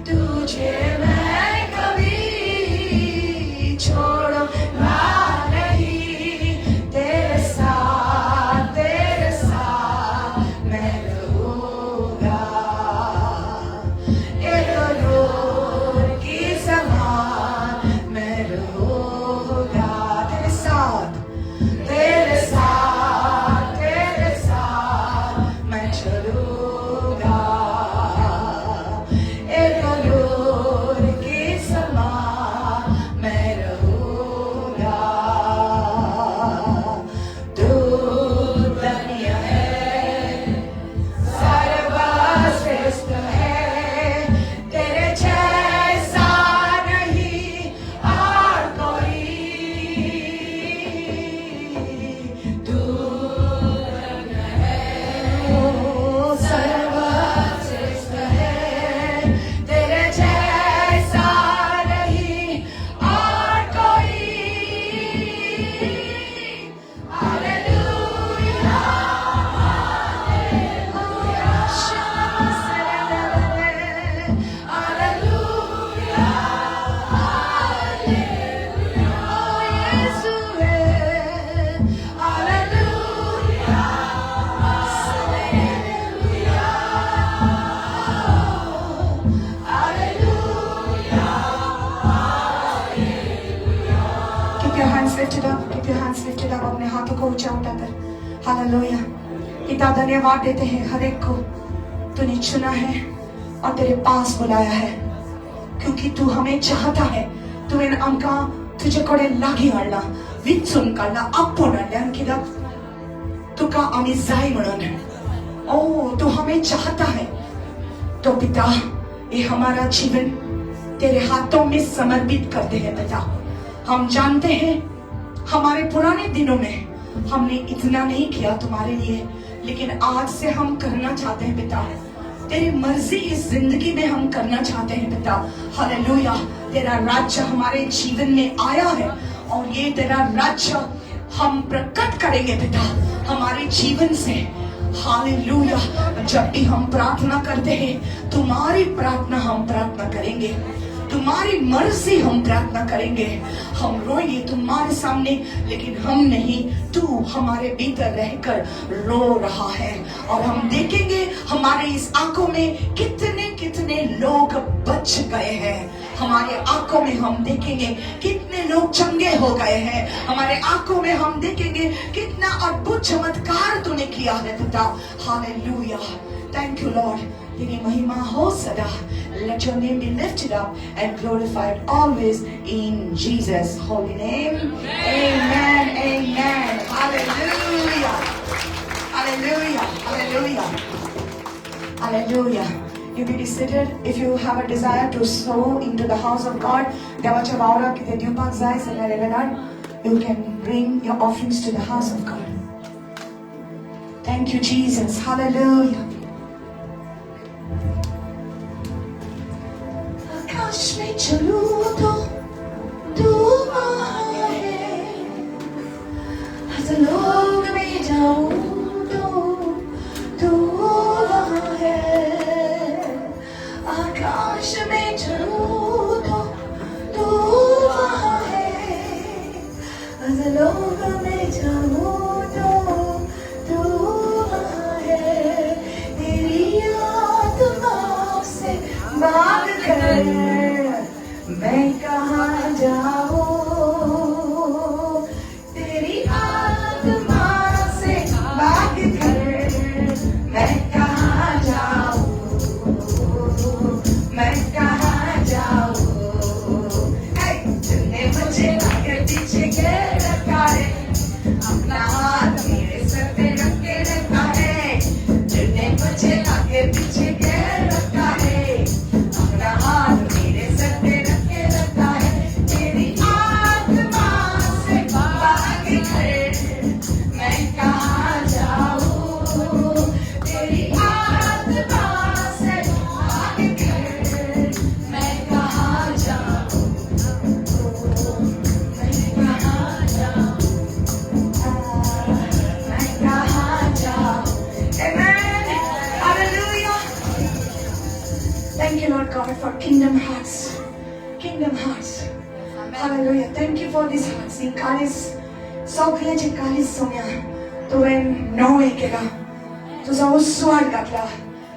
तुझे मैं कभी छोड़ूंगा नहीं, तेरे साथ मैं रहूंगा। एक नूर की समान मैं रहूंगा, तेरे साथ मैं चलूंगा। एक नूर की समान मैं रहूंगा। तू दुनिया है सर्वश्रेष्ठ है, तेरे जैसा नहीं और कोई। तू सर्वश्रेष्ठ है, तेरे जैसा नहीं और कोई। हालेलुया, हालेलुया, हालेलुया, हालेलुया, यीशु है। Hallelujah, Keep your hands lifted up. Keep your hands lifted up. अपने हाथों को ऊंचा उठाकर हालेलुया। पिता धन्यवाद देते हैं हर एक को तूने चुना है और तेरे पास बुलाया है, क्योंकि तू हमें चाहता है। तू इन आमका तुझ्याकडे लागी आणला, विचून काढला, आपण आणल्या किंवा तुका आम्ही जाय म्हणून। ओ तू हमें चाहता है, तो पिता ये हमारा जीवन तेरे हाथों में समर्पित करते हैं पिता। हम जानते हैं हमारे पुराने दिनों में हमने इतना नहीं किया तुम्हारे लिए, लेकिन आज से हम करना चाहते हैं पिता। तेरी मर्जी इस जिंदगी में हम करना चाहते हैं पिता। हालेलुया, तेरा राज्य हमारे जीवन में आया है और ये तेरा राज्य हम प्रकट करेंगे पिता हमारे जीवन से। हालेलुया, जब भी हम प्रार्थना करते हैं तुम्हारी प्रार्थना हम प्रार्थना करेंगे, तुम्हारी मर्जी हम प्रार्थना करेंगे। हम रोएंगे तुम्हारे सामने, लेकिन हम नहीं, तू हमारे भीतर रहकर रो रहा है। और हम देखेंगे हमारे इस आंखों में कितने कितने लोग बच गए हैं। हमारे आंखों में हम देखेंगे कितने लोग चंगे हो गए हैं। हमारे आंखों में हम देखेंगे कितना अद्भुत चमत्कार तूने किया है पिता। Hallelujah, thank you Lord. तेरी महिमा हो सदा। Let your name be lifted up and glorified always in Jesus' holy name. Amen. Amen. Hallelujah. Hallelujah. Hallelujah. Hallelujah. You may be seated. If you have a desire to sow into the house of God, देवाच्या वावरात किती दिवपाक जाय जाल्यार वेळार you can bring your offerings to the house of God. Thank you, Jesus. Hallelujah. आकाश में चलूं तो तू वहाँ है, लोग में जाऊं तो तू वहाँ है। आकाश में चलूं तो तू वहाँ है, लोग में जाऊं तो तू वहाँ है। तेरी आत्मा से भाग कर मैं कहाँ जाऊँ, तेरी आत्मा से भाग कर मैं कहाँ जाऊँ, मैं कहाँ जाऊँ। तूने मुझे आगे पीछे घेर रखा है, अपना हाथ मेरे सर पे रख के रखा है। तूने मुझे आगे पीछे घेर रखा है, अपना हाथ मेरे सर पे रख के रखा है। तेरी Thank you, Lord God, for kingdom hearts. Kingdom hearts. Hallelujah. Thank you for these hearts. In Kalis, सगळ्याचे कालीस सोम्या तुवें नवे केला तुझा उस्वाद घातला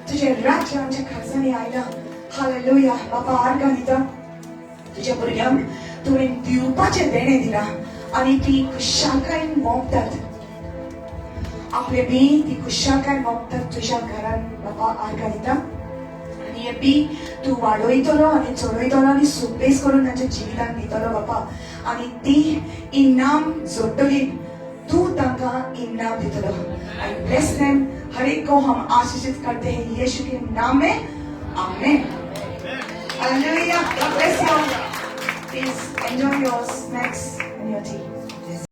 तुझे राज्य आमच्या खासानी आयला हालेलुया बाबा आर्गां दिता तुझ्या भुरग्यांक तुवें दिवपाचे देणे दिला आनी ती खुशालकायेन मोगतात आपले बी ती खुशालकाय मोगतात तुझ्या घरान बाबा आर्गां दिता आनी हे बी तू वाडयतलो आनी चडयतलो आनी सुपेस करून तांच्या जिवितान दितलो बाबा आनी ती इनाम जोडटली तू तांकां इनाम दितलो आई ब्लेस देम हर एक को हम आशीषित करते हैं यीशु के नाम में आमीन hallelujah God bless you please enjoy your snacks and your T